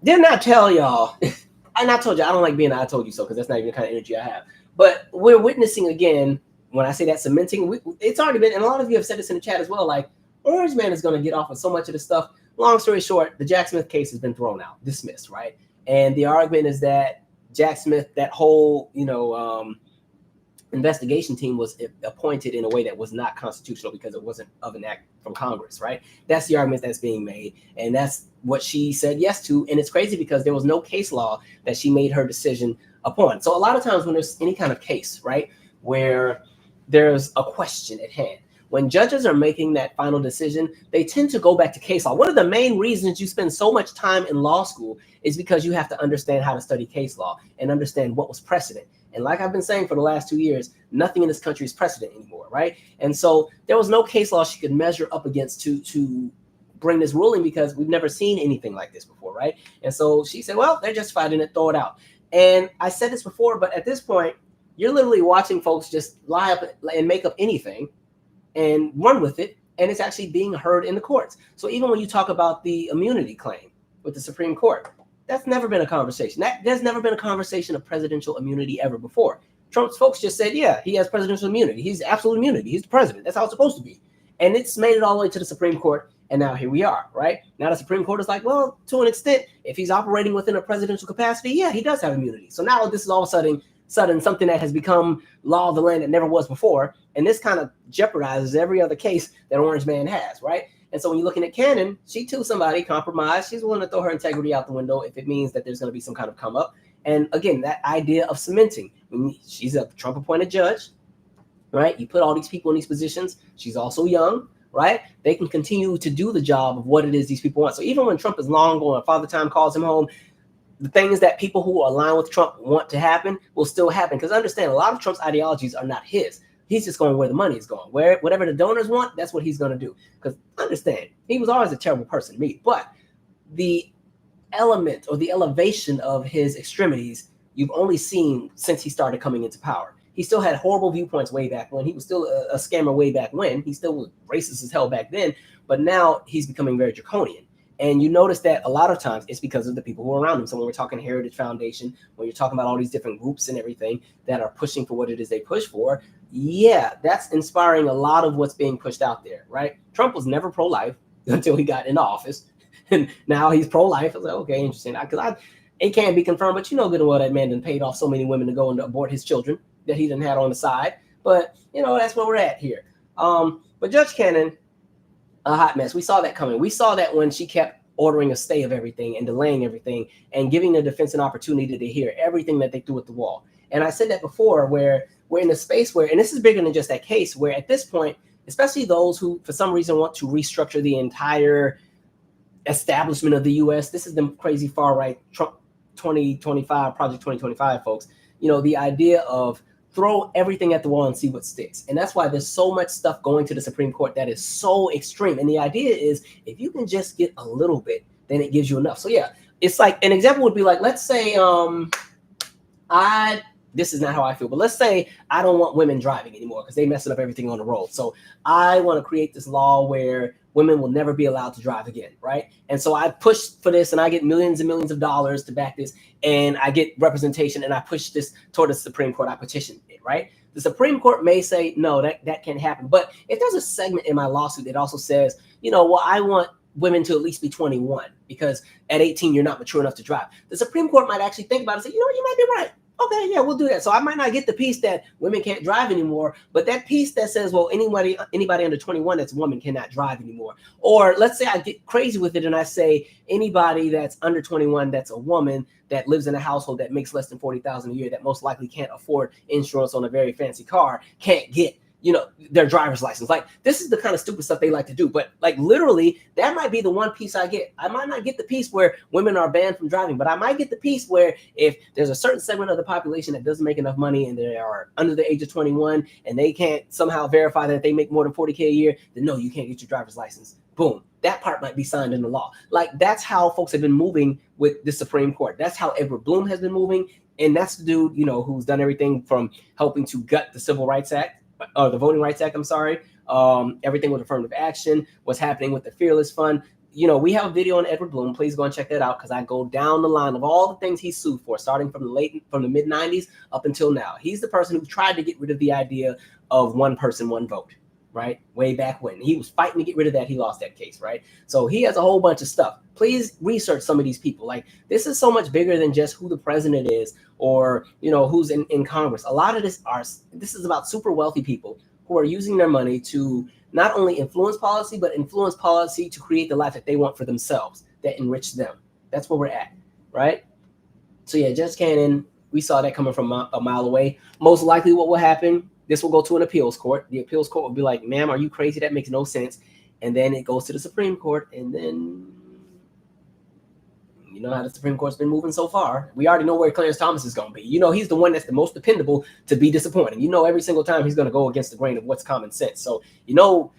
Didn't I tell y'all? And I told you I don't like being I told you so because that's not even the kind of energy I have. But we're witnessing again. When I say that cementing, it's already been, and a lot of you have said this in the chat as well, like, Orange Man is going to get off of so much of this stuff. Long story short, the Jack Smith case has been thrown out, dismissed, right? And the argument is that Jack Smith, that whole, investigation team was appointed in a way that was not constitutional because it wasn't of an act from Congress, right? That's the argument that's being made. And that's what she said yes to. And it's crazy because there was no case law that she made her decision upon. So a lot of times when there's any kind of case, right, where there's a question at hand. When judges are making that final decision, they tend to go back to case law. One of the main reasons you spend so much time in law school is because you have to understand how to study case law and understand what was precedent. And like I've been saying for the last 2 years, nothing in this country is precedent anymore, right? And so there was no case law she could measure up against to bring this ruling because we've never seen anything like this before, right? And so she said, well, they're just fighting it, throw it out. And I said this before, but at this point, you're literally watching folks just lie up and make up anything and run with it and it's actually being heard in the courts. So even when you talk about the immunity claim with the Supreme Court, that's never been a conversation. There's never been a conversation of presidential immunity ever before. Trump's folks just said, yeah, he has presidential immunity. He's absolute immunity. He's the president. That's how it's supposed to be. And it's made it all the way to the Supreme Court. And now here we are, right? Now the Supreme Court is like, well, to an extent, if he's operating within a presidential capacity, yeah, he does have immunity. So now this is all of a sudden something that has become law of the land that never was before. And this kind of jeopardizes every other case that Orange Man has, right? And so when you're looking at Cannon, she too somebody compromised. She's willing to throw her integrity out the window if it means that there's going to be some kind of come up. And again, that idea of cementing. She's a Trump-appointed judge, right? You put all these people in these positions. She's also young, right? They can continue to do the job of what it is these people want. So even when Trump is long gone, Father Time calls him home, the things that people who align with Trump want to happen will still happen. Because understand, a lot of Trump's ideologies are not his. He's just going where the money is going. Whatever the donors want, that's what he's going to do. Because understand, he was always a terrible person, me. But the element or the elevation of his extremities, you've only seen since he started coming into power. He still had horrible viewpoints way back when. He was still a scammer way back when. He still was racist as hell back then. But now he's becoming very draconian. And you notice that a lot of times it's because of the people who are around him. So when we're talking Heritage Foundation, when you're talking about all these different groups and everything that are pushing for what it is they push for, yeah, that's inspiring a lot of what's being pushed out there, right? Trump was never pro-life until he got into office. And now he's pro-life. I was like, okay, interesting. Because it can't be confirmed, but you know good and well that man done paid off so many women to go and abort his children that he done had on the side. But, you know, that's where we're at here. But Judge Cannon, a hot mess. We saw that coming. We saw that when she kept ordering a stay of everything and delaying everything and giving the defense an opportunity to hear everything that they threw at the wall. And I said that before, where we're in a space where, and this is bigger than just that case, where at this point, especially those who for some reason want to restructure the entire establishment of the U.S., this is the crazy far right Trump 2025, Project 2025 folks, you know, the idea of throw everything at the wall and see what sticks. And that's why there's so much stuff going to the Supreme Court that is so extreme. And the idea is if you can just get a little bit, then it gives you enough. So yeah, it's like an example would be like, let's say this is not how I feel, but let's say I don't want women driving anymore because they messing up everything on the road. So I want to create this law where women will never be allowed to drive again, right? And so I push for this and I get millions and millions of dollars to back this and I get representation and I push this toward the Supreme Court. I petition it, right? The Supreme Court may say, no, that can't happen. But if there's a segment in my lawsuit that also says, you know, well, I want women to at least be 21 because at 18, you're not mature enough to drive. The Supreme Court might actually think about it and say, you know what, you might be right. Okay, yeah, we'll do that. So I might not get the piece that women can't drive anymore, but that piece that says, well, anybody under 21 that's a woman cannot drive anymore. Or let's say I get crazy with it and I say anybody that's under 21 that's a woman that lives in a household that makes less than $40,000 a year that most likely can't afford insurance on a very fancy car can't get, you know, their driver's license. Like, this is the kind of stupid stuff they like to do. But like literally, that might be the one piece I get. I might not get the piece where women are banned from driving, but I might get the piece where if there's a certain segment of the population that doesn't make enough money and they are under the age of 21 and they can't somehow verify that they make more than $40K a year, then no, you can't get your driver's license. Boom. That part might be signed into law. Like, that's how folks have been moving with the Supreme Court. That's how Edward Bloom has been moving. And that's the dude, you know, who's done everything from helping to gut the Civil Rights Act, or the Voting Rights Act, I'm sorry. Everything with affirmative action, what's happening with the Fearless Fund. You know, we have a video on Edward Bloom. Please go and check that out because I go down the line of all the things he sued for, starting from the mid 90s up until now. He's the person who tried to get rid of the idea of one person, one vote, right? Way back when. He was fighting to get rid of that. He lost that case, right? So he has a whole bunch of stuff. Please research some of these people. Like, this is so much bigger than just who the president is or, you know, who's in Congress. A lot of this is about super wealthy people who are using their money to not only influence policy, but influence policy to create the life that they want for themselves, that enrich them. That's where we're at, right? So yeah, Judge Cannon, we saw that coming from a mile away. Most likely what will happen, this will go to an appeals court. The appeals court will be like, ma'am, are you crazy? That makes no sense. And then it goes to the Supreme Court. And then, you know how the Supreme Court's been moving so far. We already know where Clarence Thomas is going to be. You know, he's the one that's the most dependable to be disappointing. You know, every single time he's going to go against the grain of what's common sense. So, you know,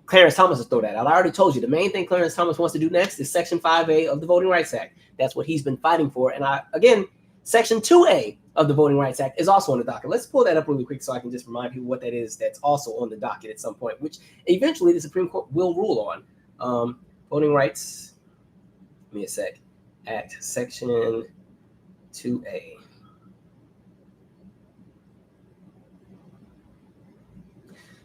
Clarence Thomas will throw that out. I already told you, the main thing Clarence Thomas wants to do next is Section 5A of the Voting Rights Act. That's what he's been fighting for. And again, Section 2A of the Voting Rights Act is also on the docket. Let's pull that up really quick so I can just remind people what that is that's also on the docket at some point, which eventually the Supreme Court will rule on. Voting Rights, give me a sec, Act, Section 2A.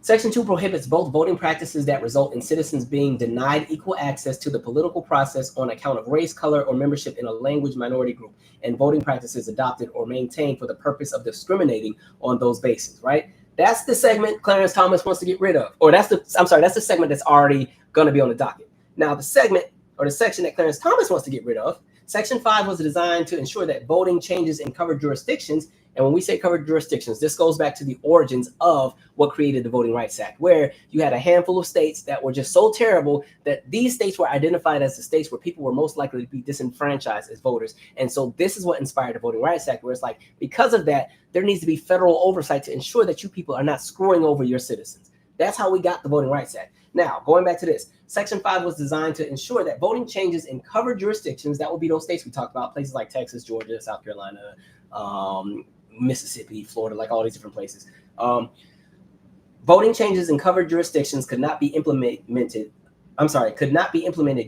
Section 2 prohibits both voting practices that result in citizens being denied equal access to the political process on account of race, color, or membership in a language minority group, and voting practices adopted or maintained for the purpose of discriminating on those bases, right? That's the segment Clarence Thomas wants to get rid of. Or that's the segment that's already going to be on the docket. Now, the segment or the section that Clarence Thomas wants to get rid of, Section 5 was designed to ensure that voting changes in covered jurisdictions. And when we say covered jurisdictions, this goes back to the origins of what created the Voting Rights Act, where you had a handful of states that were just so terrible that these states were identified as the states where people were most likely to be disenfranchised as voters. And so this is what inspired the Voting Rights Act, where it's like, because of that, there needs to be federal oversight to ensure that you people are not screwing over your citizens. That's how we got the Voting Rights Act. Now, going back to this, Section 5 was designed to ensure that voting changes in covered jurisdictions, that will be those states we talked about, places like Texas, Georgia, South Carolina, Mississippi, Florida, like all these different places. Voting changes in covered jurisdictions could not be implemented,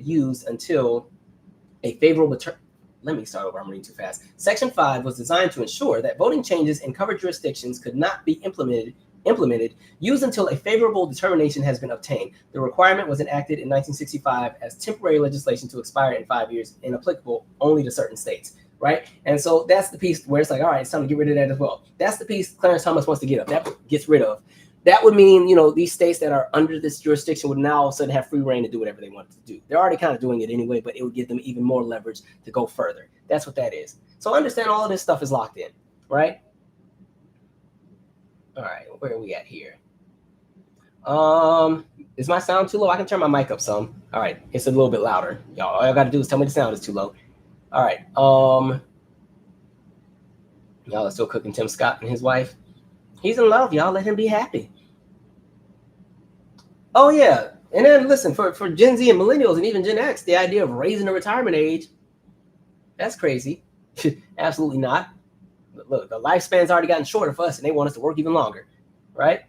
used until a favorable let me start over, I'm reading too fast. Section 5 was designed to ensure that voting changes in covered jurisdictions could not be implemented, used until a favorable determination has been obtained. The requirement was enacted in 1965 as temporary legislation to expire in 5 years and applicable only to certain states, right? And so that's the piece where it's like, all right, it's time to get rid of that as well. That's the piece Clarence Thomas wants to get rid of. That would mean, these states that are under this jurisdiction would now all of a sudden have free reign to do whatever they wanted to do. They're already kind of doing it anyway, but it would give them even more leverage to go further. That's what that is. So understand all of this stuff is locked in, right? All right, where are we at here? Is my sound too low? I can turn my mic up some. All right, it's a little bit louder. Y'all, all I got to do is tell me the sound is too low. All right. Y'all are still cooking Tim Scott and his wife. He's in love, y'all. Let him be happy. Oh, yeah. And then, listen, for Gen Z and millennials and even Gen X, the idea of raising the retirement age, that's crazy. Absolutely not. Look, the lifespan's already gotten shorter for us, and they want us to work even longer, right?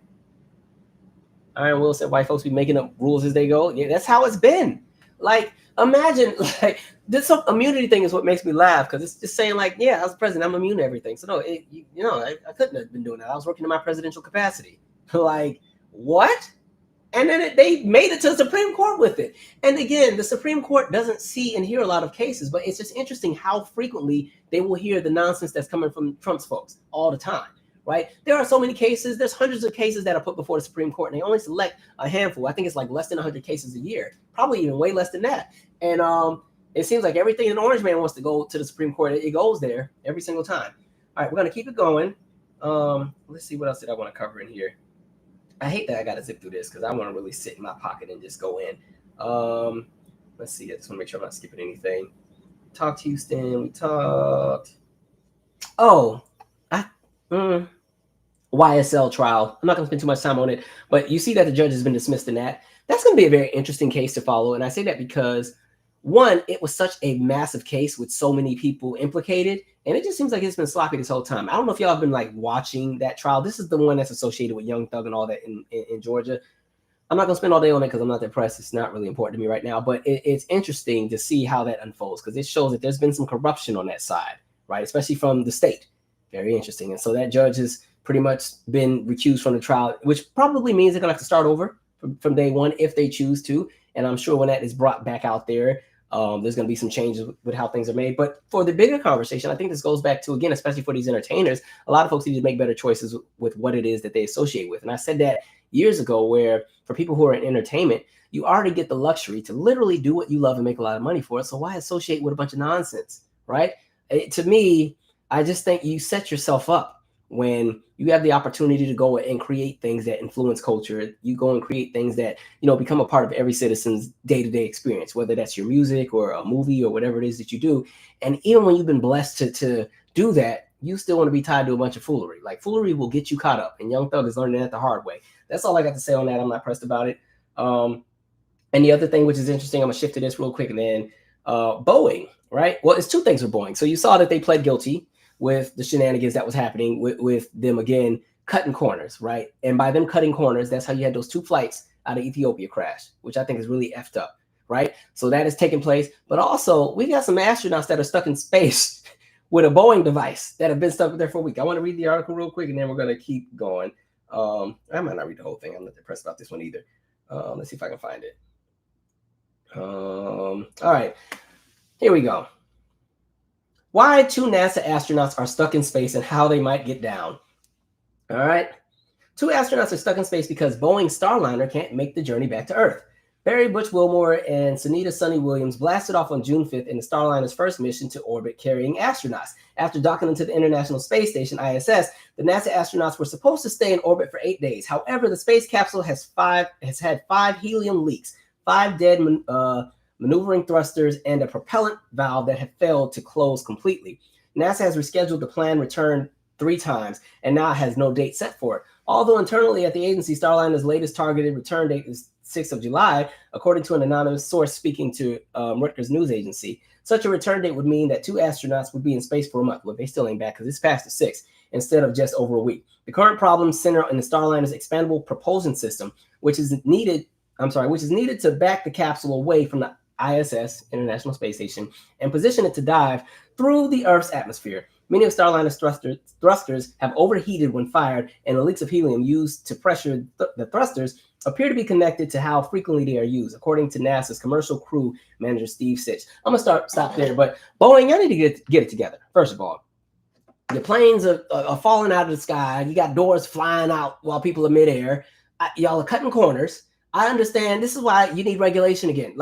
Iron Will said white folks be making up rules as they go. Yeah, that's how it's been. Like, imagine, like, this immunity thing is what makes me laugh, because it's just saying, like, yeah, I was president, I'm immune to everything. So, no, I couldn't have been doing that. I was working in my presidential capacity. Like, what? And then they made it to the Supreme Court with it. And again, the Supreme Court doesn't see and hear a lot of cases, but it's just interesting how frequently they will hear the nonsense that's coming from Trump's folks all the time, right? There are so many cases. There's hundreds of cases that are put before the Supreme Court, and they only select a handful. I think it's like less than 100 cases a year, probably even way less than that. And it seems like everything an orange man wants to go to the Supreme Court, it goes there every single time. All right, we're going to keep it going. Let's see, what else did I want to cover in here? I hate that I got to zip through this because I want to really sit in my pocket and just go in. Let's see. I just want to make sure I'm not skipping anything. Talked Houston. We talked. Oh, YSL trial. I'm not going to spend too much time on it, but you see that the judge has been dismissed in that. That's going to be a very interesting case to follow. And I say that because, one, it was such a massive case with so many people implicated. And it just seems like it's been sloppy this whole time. I don't know if y'all have been like watching that trial. This is the one that's associated with Young Thug and all that in Georgia. I'm not going to spend all day on it because I'm not that pressed. It's not really important to me right now. But it's interesting to see how that unfolds because it shows that there's been some corruption on that side, right? Especially from the state. Very interesting. And so that judge has pretty much been recused from the trial, which probably means they're going to have to start over from day one if they choose to. And I'm sure when that is brought back out there, there's going to be some changes with how things are made. But for the bigger conversation, I think this goes back to, again, especially for these entertainers, a lot of folks need to make better choices with what it is that they associate with. And I said that years ago, where for people who are in entertainment, you already get the luxury to literally do what you love and make a lot of money for it. So why associate with a bunch of nonsense, right? To me, I just think you set yourself up when you have the opportunity to go and create things that influence culture. You go and create things that, become a part of every citizen's day-to-day experience, whether that's your music or a movie or whatever it is that you do. And even when you've been blessed to do that, you still want to be tied to a bunch of foolery. Like, foolery will get you caught up, and Young Thug is learning that the hard way. That's all I got to say on that. I'm not pressed about it. And the other thing, which is interesting, I'm going to shift to this real quick, and then Boeing, right? Well, it's two things with Boeing. So you saw that they pled guilty. with the shenanigans that was happening with them, again, cutting corners, right? And by them cutting corners, that's how you had those 2 flights out of Ethiopia crash, which I think is really effed up, right? So that is taking place. But also, we got some astronauts that are stuck in space with a Boeing device that have been stuck there for a week. I want to read the article real quick, and then we're going to keep going. I might not read the whole thing. I'm not depressed about this one either. Let's see if I can find it. All right, here we go. Why 2 NASA astronauts are stuck in space and how they might get down. All right. 2 astronauts are stuck in space because Boeing's Starliner can't make the journey back to Earth. Barry Butch Wilmore and Sunita Sunny Williams blasted off on June 5th in the Starliner's first mission to orbit carrying astronauts. After docking into the International Space Station, ISS, the NASA astronauts were supposed to stay in orbit for 8 days. However, the space capsule has had 5 helium leaks, 5 dead maneuvering thrusters, and a propellant valve that have failed to close completely. NASA has rescheduled the planned return 3 times and now has no date set for it. Although internally at the agency, Starliner's latest targeted return date is 6th of July, according to an anonymous source speaking to Rutgers news agency. Such a return date would mean that 2 astronauts would be in space for a month. Look, they still ain't back because it's past the 6th instead of just over a week. The current problems center in the Starliner's expandable propulsion system, which is needed to back the capsule away from the ISS, International Space Station, and position it to dive through the Earth's atmosphere. Many of Starliner's thrusters have overheated when fired, and the leaks of helium used to pressure the thrusters appear to be connected to how frequently they are used, according to NASA's commercial crew manager, Steve Sitch. I'm going to stop there, but Boeing, I need to get it together. First of all, the planes are falling out of the sky. You got doors flying out while people are midair. Y'all are cutting corners. I understand. This is why you need regulation again.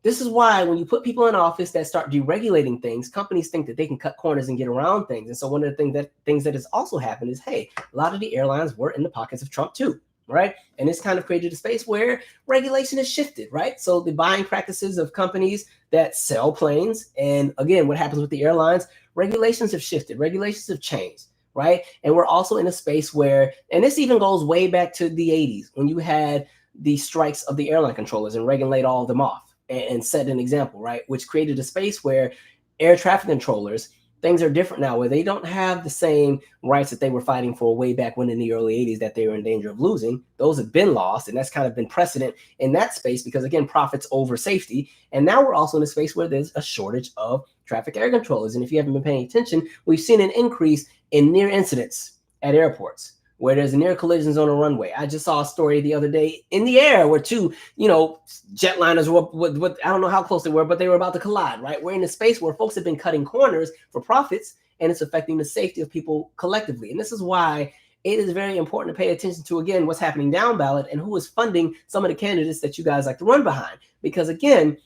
This is why when you put people in office that start deregulating things, companies think that they can cut corners and get around things. And so one of the things that has also happened is, hey, a lot of the airlines were in the pockets of Trump too, right? And it's kind of created a space where regulation has shifted, right? So the buying practices of companies that sell planes, and again, what happens with the airlines, regulations have shifted, regulations have changed, right? And we're also in a space where, and this even goes way back to the 80s when you had the strikes of the airline controllers and Reagan laid all of them off and set an example, right? Which created a space where air traffic controllers, things are different now, where they don't have the same rights that they were fighting for way back when in the early 80s that they were in danger of losing. Those have been lost, and that's kind of been precedent in that space because, again, profits over safety. And now we're also in a space where there's a shortage of traffic air controllers. And if you haven't been paying attention, we've seen an increase in near incidents at airports, where there's near collisions on a runway. I just saw a story the other day in the air where 2, jetliners were, I don't know how close they were, but they were about to collide, right? We're in a space where folks have been cutting corners for profits, and it's affecting the safety of people collectively. And this is why it is very important to pay attention to, again, what's happening down ballot and who is funding some of the candidates that you guys like to run behind. Because, again,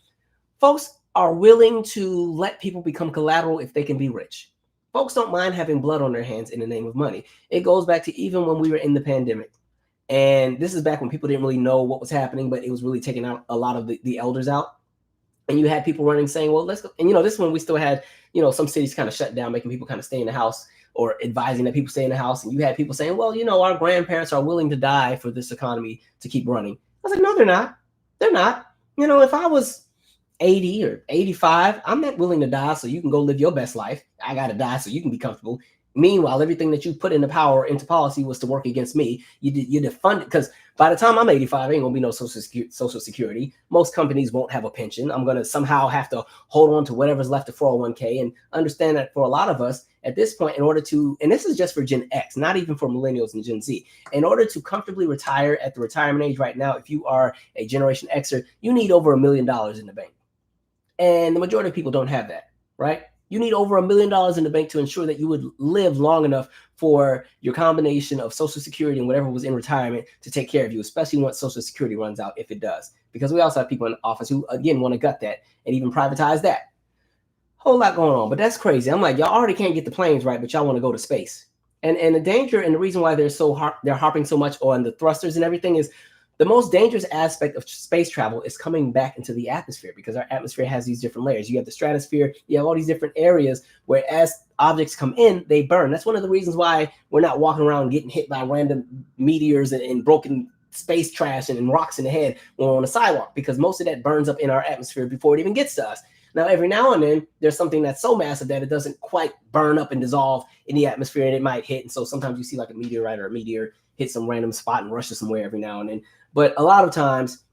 folks are willing to let people become collateral if they can be rich. Folks don't mind having blood on their hands in the name of money. It goes back to even when we were in the pandemic. And this is back when people didn't really know what was happening, but it was really taking out a lot of the elders out. And you had people running saying, well, let's go. And, this one we still had, some cities kind of shut down, making people kind of stay in the house or advising that people stay in the house. And you had people saying, well, our grandparents are willing to die for this economy to keep running. I was like, no, they're not. They're not. If I was 80 or 85, I'm not willing to die so you can go live your best life. I got to die so you can be comfortable. Meanwhile, everything that you put into power, into policy was to work against me. You defund it, because by the time I'm 85, ain't gonna be no social security. Most companies won't have a pension. I'm gonna somehow have to hold on to whatever's left of 401k, and understand that for a lot of us at this point, in order to, and this is just for Gen X, not even for millennials and Gen Z, in order to comfortably retire at the retirement age right now, if you are a Generation Xer, you need over $1 million in the bank. And the majority of people don't have that, right? You need over $1 million in the bank to ensure that you would live long enough for your combination of Social Security and whatever was in retirement to take care of you, especially once Social Security runs out, if it does. Because we also have people in office who, again, want to gut that and even privatize that. Whole lot going on, but that's crazy. I'm like, y'all already can't get the planes right, but y'all want to go to space. And the danger and the reason why they're harping so much on the thrusters and everything is, the most dangerous aspect of space travel is coming back into the atmosphere, because our atmosphere has these different layers. You have the stratosphere, you have all these different areas where as objects come in, they burn. That's one of the reasons why we're not walking around getting hit by random meteors and broken space trash and rocks in the head when we're on the sidewalk, because most of that burns up in our atmosphere before it even gets to us. Now, every now and then, there's something that's so massive that it doesn't quite burn up and dissolve in the atmosphere, and it might hit. And so sometimes you see like a meteorite or a meteor hit some random spot and rushes somewhere every now and then. But a lot of times,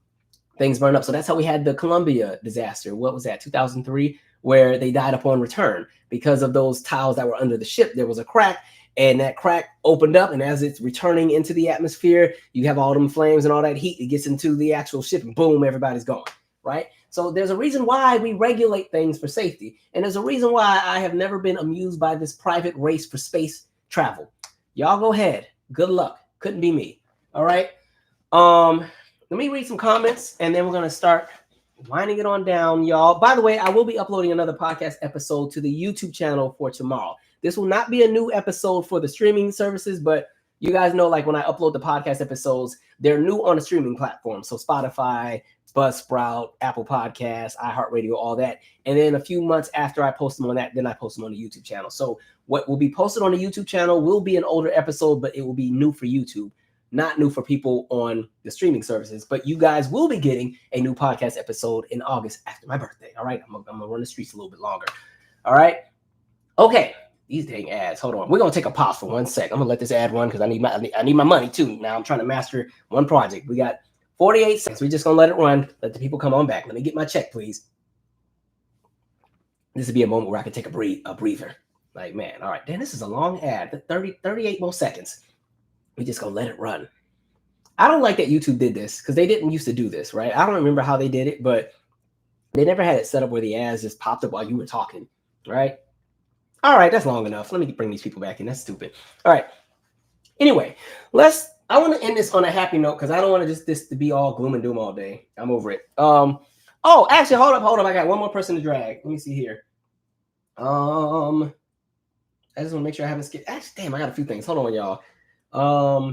things burn up. So that's how we had the Columbia disaster. What was that, 2003, where they died upon return because of those tiles that were under the ship. There was a crack, and that crack opened up, and as it's returning into the atmosphere, you have all them flames and all that heat. It gets into the actual ship, and boom, everybody's gone, right? So there's a reason why we regulate things for safety, and there's a reason why I have never been amused by this private race for space travel. Y'all go ahead. Good luck. Couldn't be me. All right. Let me read some comments, and then we're going to start winding it on down, y'all. By the way, I will be uploading another podcast episode to the YouTube channel for tomorrow. This will not be a new episode for the streaming services, but you guys know, like when I upload the podcast episodes, they're new on the streaming platform. So Spotify, Buzzsprout, Apple Podcasts, iHeartRadio, all that. And then a few months after I post them on that, then I post them on the YouTube channel. So what will be posted on the YouTube channel will be an older episode, but it will be new for YouTube, not new for people on the streaming services. But you guys will be getting a new podcast episode in August after my birthday. All right. I'm going to run the streets a little bit longer. All right. Okay. These dang ads. Hold on. We're going to take a pause for 1 sec. I'm going to let this ad run because I need my money too. Now I'm trying to master one project. We got 48 seconds. We're just going to let it run. Let the people come on back. Let me get my check, please. This would be a moment where I can take a breather. Like, man, all right. Damn, this is a long ad. 38 more seconds. We just going to let it run. I don't like that YouTube did this because they didn't used to do this, right? I don't remember how they did it, but they never had it set up where the ads just popped up while you were talking, right? All right, that's long enough. Let me bring these people back in. That's stupid. All right. Anyway, I want to end this on a happy note because I don't want this to be all gloom and doom all day. I'm over it. Oh, actually, hold up. I got one more person to drag. Let me see here. I just want to make sure I haven't skipped. Actually, damn, I got a few things. Hold on, y'all.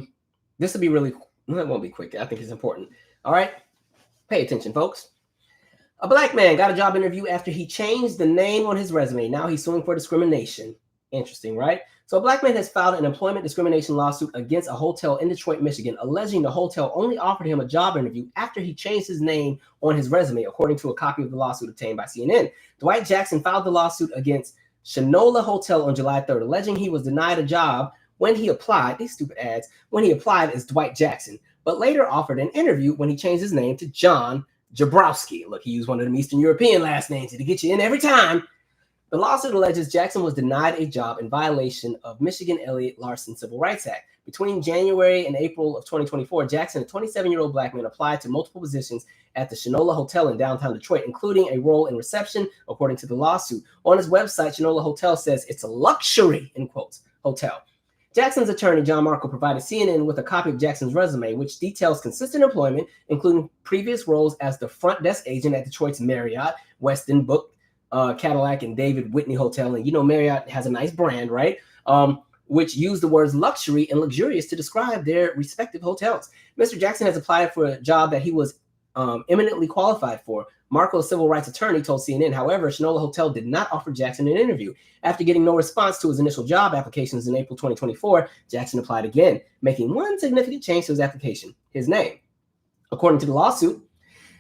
This will be really. Well, it won't be quick. I think it's important. All right. Pay attention, folks. A black man got a job interview after he changed the name on his resume. Now he's suing for discrimination. Interesting, right? So a black man has filed an employment discrimination lawsuit against a hotel in Detroit, Michigan, alleging the hotel only offered him a job interview after he changed his name on his resume, according to a copy of the lawsuit obtained by CNN. Dwight Jackson filed the lawsuit against Shinola Hotel on July 3rd, alleging he was denied a job when he applied, these stupid ads, when he applied as Dwight Jackson, but later offered an interview when he changed his name to John Jabrowski. Look, he used one of them Eastern European last names to get you in every time. The lawsuit alleges Jackson was denied a job in violation of Michigan Elliott Larson Civil Rights Act. Between January and April of 2024, Jackson, a 27-year-old black man, applied to multiple positions at the Shinola Hotel in downtown Detroit, including a role in reception, according to the lawsuit. On his website, Shinola Hotel says it's a luxury, in quotes, hotel. Jackson's attorney, John Markle, provided CNN with a copy of Jackson's resume, which details consistent employment, including previous roles as the front desk agent at Detroit's Marriott, Westin, Book, Cadillac, and David Whitney Hotel. And you know Marriott has a nice brand, right? Which use the words luxury and luxurious to describe their respective hotels. Mr. Jackson has applied for a job that he was eminently qualified for. Markle, a civil rights attorney, told CNN. However, Shinola Hotel did not offer Jackson an interview. After getting no response to his initial job applications in April 2024, Jackson applied again, making one significant change to his application: his name. According to the lawsuit,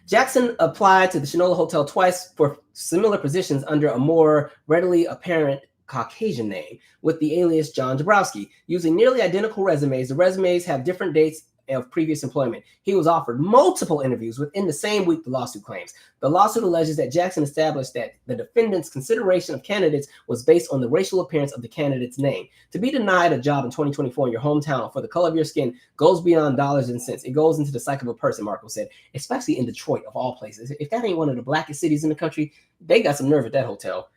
Jackson applied to the Shinola Hotel twice for similar positions under a more readily apparent Caucasian name, with the alias John Jabrowski. Using nearly identical resumes, the resumes have different dates of previous employment. He was offered multiple interviews within the same week, the lawsuit claims. The lawsuit alleges that Jackson established that the defendant's consideration of candidates was based on the racial appearance of the candidate's name. To be denied a job in 2024 in your hometown for the color of your skin goes beyond dollars and cents. It goes into the psyche of a person, Markle said, especially in Detroit, of all places. If that ain't one of the blackest cities in the country, they got some nerve at that hotel.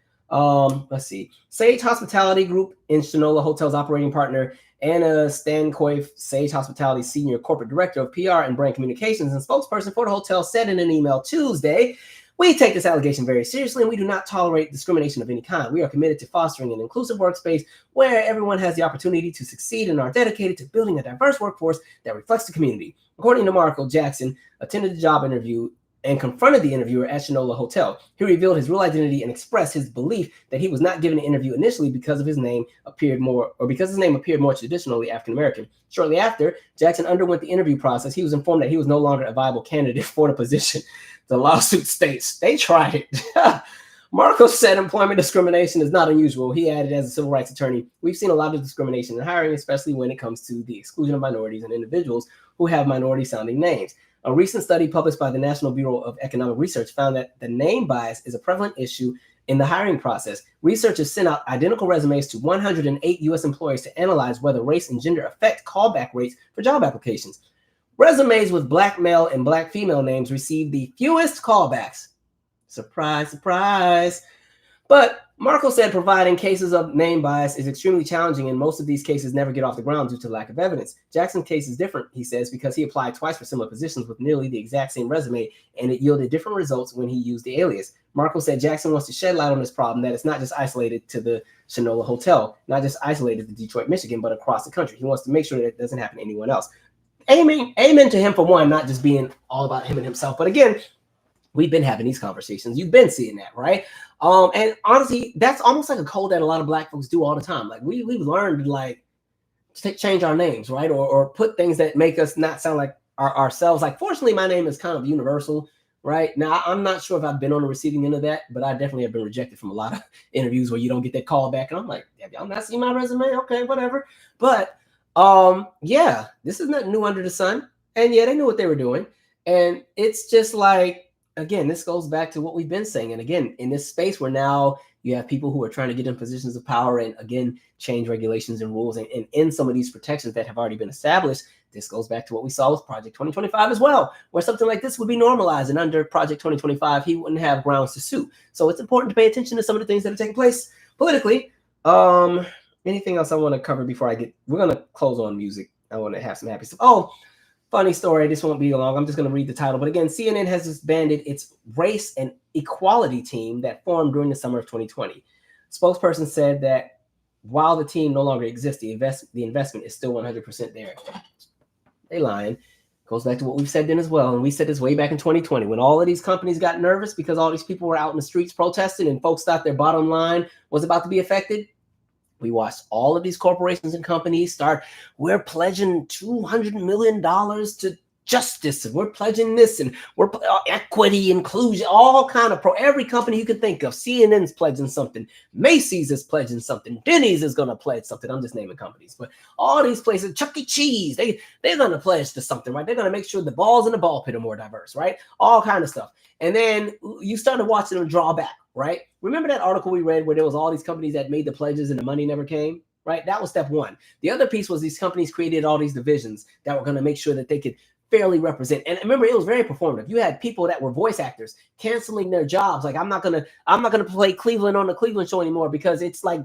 Let's see. Sage Hospitality Group in Shinola Hotel's operating partner, Anna Stankoif, Sage Hospitality Senior Corporate Director of PR and Brand Communications and spokesperson for the hotel, said in an email Tuesday, "We take this allegation very seriously and we do not tolerate discrimination of any kind. We are committed to fostering an inclusive workspace where everyone has the opportunity to succeed and are dedicated to building a diverse workforce that reflects the community." According to Markle, Jackson attended the job interview and confronted the interviewer at Shinola Hotel. He revealed his real identity and expressed his belief that he was not given an interview initially because his name appeared more traditionally African American. Shortly after Jackson underwent the interview process, he was informed that he was no longer a viable candidate for the position. The lawsuit states they tried it. Marcos said employment discrimination is not unusual. He added, as a civil rights attorney, we've seen a lot of discrimination in hiring, especially when it comes to the exclusion of minorities and individuals who have minority-sounding names. A recent study published by the National Bureau of Economic Research found that the name bias is a prevalent issue in the hiring process. Researchers sent out identical resumes to 108 U.S. employers to analyze whether race and gender affect callback rates for job applications. Resumes with Black male and Black female names received the fewest callbacks. Surprise, surprise. But Marco said providing cases of name bias is extremely challenging, and most of these cases never get off the ground due to lack of evidence. Jackson's case is different, he says, because he applied twice for similar positions with nearly the exact same resume, and it yielded different results when he used the alias. Marco said Jackson wants to shed light on this problem, that it's not just isolated to the Shinola Hotel, not just isolated to Detroit, Michigan, but across the country. He wants to make sure that it doesn't happen to anyone else. Amen to him for one, not just being all about him and himself. But again, we've been having these conversations. You've been seeing that, right? And honestly, that's almost like a code that a lot of Black folks do all the time. Like we've learned like to change our names, right? Or put things that make us not sound like ourselves. Like fortunately, my name is kind of universal, right? Now, I'm not sure if I've been on the receiving end of that, but I definitely have been rejected from a lot of interviews where you don't get that call back. And I'm like, have y'all not seen my resume? Okay, whatever. But yeah, this is nothing new under the sun. And yeah, they knew what they were doing. And it's just like, again, this goes back to what we've been saying. And again, in this space where now you have people who are trying to get in positions of power and again, change regulations and rules and in some of these protections that have already been established. This goes back to what we saw with Project 2025 as well, where something like this would be normalized. And under Project 2025, he wouldn't have grounds to sue. So it's important to pay attention to some of the things that are taking place politically. Anything else I want to cover before we're going to close on music. I want to have some happy stuff. Oh, funny story. This won't be long. I'm just going to read the title. But again, CNN has disbanded its race and equality team that formed during the summer of 2020. Spokesperson said that while the team no longer exists, the investment is still 100% there. They lying. Goes back to what we've said then as well. And we said this way back in 2020 when all of these companies got nervous because all these people were out in the streets protesting and folks thought their bottom line was about to be affected. We watched all of these corporations and companies start, we're pledging $200 million to justice, and we're pledging this, and we're equity, inclusion, all kind of every company you can think of. CNN's pledging something. Macy's is pledging something. Denny's is going to pledge something. I'm just naming companies. But all these places, Chuck E. Cheese, they're going to pledge to something, right? They're going to make sure the balls in the ball pit are more diverse, right? All kind of stuff. And then you started watching them draw back, right? Remember that article we read where there was all these companies that made the pledges and the money never came, right? That was step one. The other piece was these companies created all these divisions that were going to make sure that they could fairly represent. And remember, it was very performative. You had people that were voice actors canceling their jobs. Like, I'm not gonna play Cleveland on the Cleveland show anymore because it's like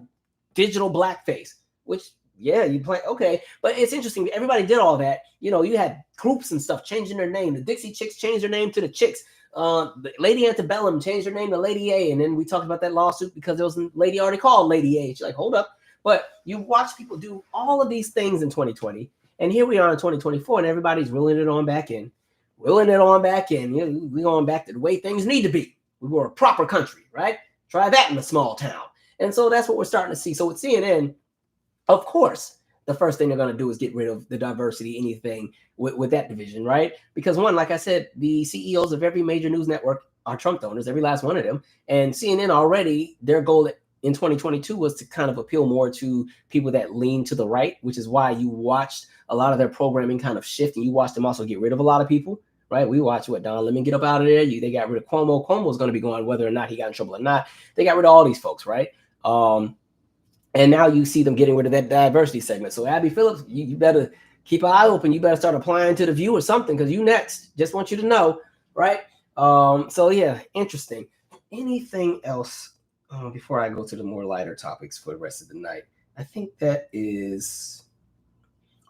digital blackface, which, yeah, you play, okay. But it's interesting. Everybody did all that. You know, you had groups and stuff changing their name. The Dixie Chicks changed their name to the Chicks. The Lady Antebellum changed her name to Lady A, and then we talked about that lawsuit because there was a lady already called Lady A. She's like, hold up. But you watch people do all of these things in 2020, and here we are in 2024, and everybody's reeling it on back in. You know, we're going back to the way things need to be. We were a proper country, right? Try that in a small town. And so that's what we're starting to see. So with CNN, of course, the first thing they're going to do is get rid of the diversity, anything with that division, right? Because one, like I said, the CEOs of every major news network are Trump donors, every last one of them. And CNN already, their goal in 2022 was to kind of appeal more to people that lean to the right, which is why you watched a lot of their programming kind of shift, and you watched them also get rid of a lot of people, right? We watched Don Lemon get up out of there. They got rid of Cuomo. Cuomo was going to be going whether or not he got in trouble or not. They got rid of all these folks, right? And now you see them getting rid of that diversity segment. So Abby Phillips, you better keep an eye open. You better start applying to The View or something because you next. Just want you to know, right? So yeah, interesting. Anything else before I go to the more lighter topics for the rest of the night? I think that is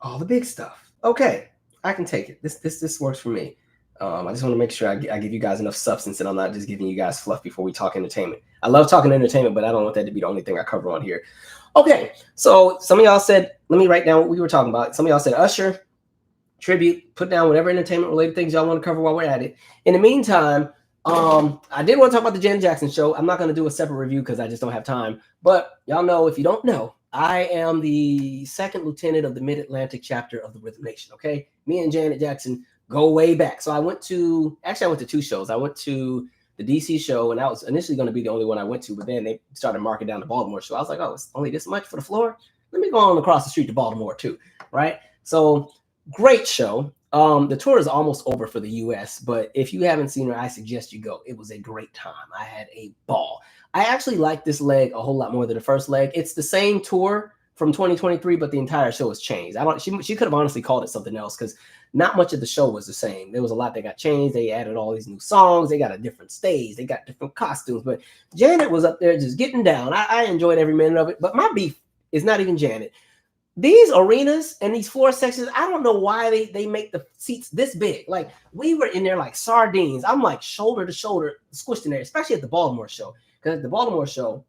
all the big stuff. Okay, I can take it. This works for me. I just want to make sure I give you guys enough substance and I'm not just giving you guys fluff before we talk entertainment. I love talking entertainment, but I don't want that to be the only thing I cover on here. Okay, so some of y'all said, let me write down what we were talking about. Some of y'all said Usher, tribute, put down whatever entertainment related things y'all want to cover while we're at it. In the meantime, I did want to talk about the Janet Jackson show. I'm not going to do a separate review because I just don't have time. But y'all know, if you don't know, I am the second lieutenant of the Mid-Atlantic chapter of the Rhythm Nation, okay? Me and Janet Jackson go way back. So I went to two shows. I went to the DC show, and that was initially going to be the only one I went to, but then they started marking down the Baltimore show. I was like, oh, it's only this much for the floor? Let me go on across the street to Baltimore too, right? So great show. The tour is almost over for the US, but if you haven't seen her, I suggest you go. It was a great time. I had a ball. I actually like this leg a whole lot more than the first leg. It's the same tour from 2023, but the entire show has changed. She could have honestly called it something else because not much of the show was the same. There was a lot that got changed. They added all these new songs. They got a different stage. They got different costumes. But Janet was up there just getting down. I enjoyed every minute of it. But my beef is not even Janet. These arenas and these floor sections, I don't know why they make the seats this big. Like, we were in there like sardines. I'm like shoulder to shoulder squished in there, especially at the Baltimore show. Because at the Baltimore show,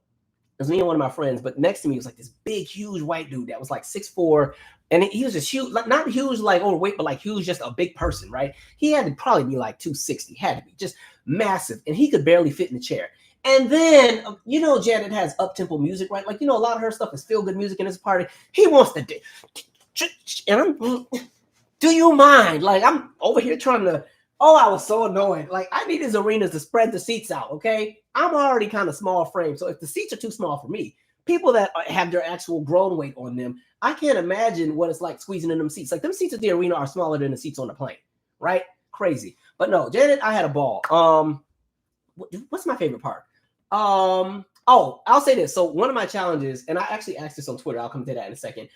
it was me and one of my friends, but next to me was like this big, huge white dude that was like 6'4", and he was just huge, like not huge like overweight, but like huge, just a big person, right? He had to probably be like 260, had to be just massive, and he could barely fit in the chair. And then, you know, Janet has up-tempo music, right? Like, you know, a lot of her stuff is feel-good music in this party. He wants to, and I'm, do you mind? Like, I'm over here trying to, oh, I was so annoyed. Like, I need these arenas to spread the seats out, okay? I'm already kind of small frame, so if the seats are too small for me, people that have their actual grown weight on them, I can't imagine what it's like squeezing in them seats. Like, them seats at the arena are smaller than the seats on the plane, right? Crazy. But no, Janet, I had a ball. What's my favorite part? I'll say this. So one of my challenges, and I actually asked this on Twitter, I'll come to that in a second.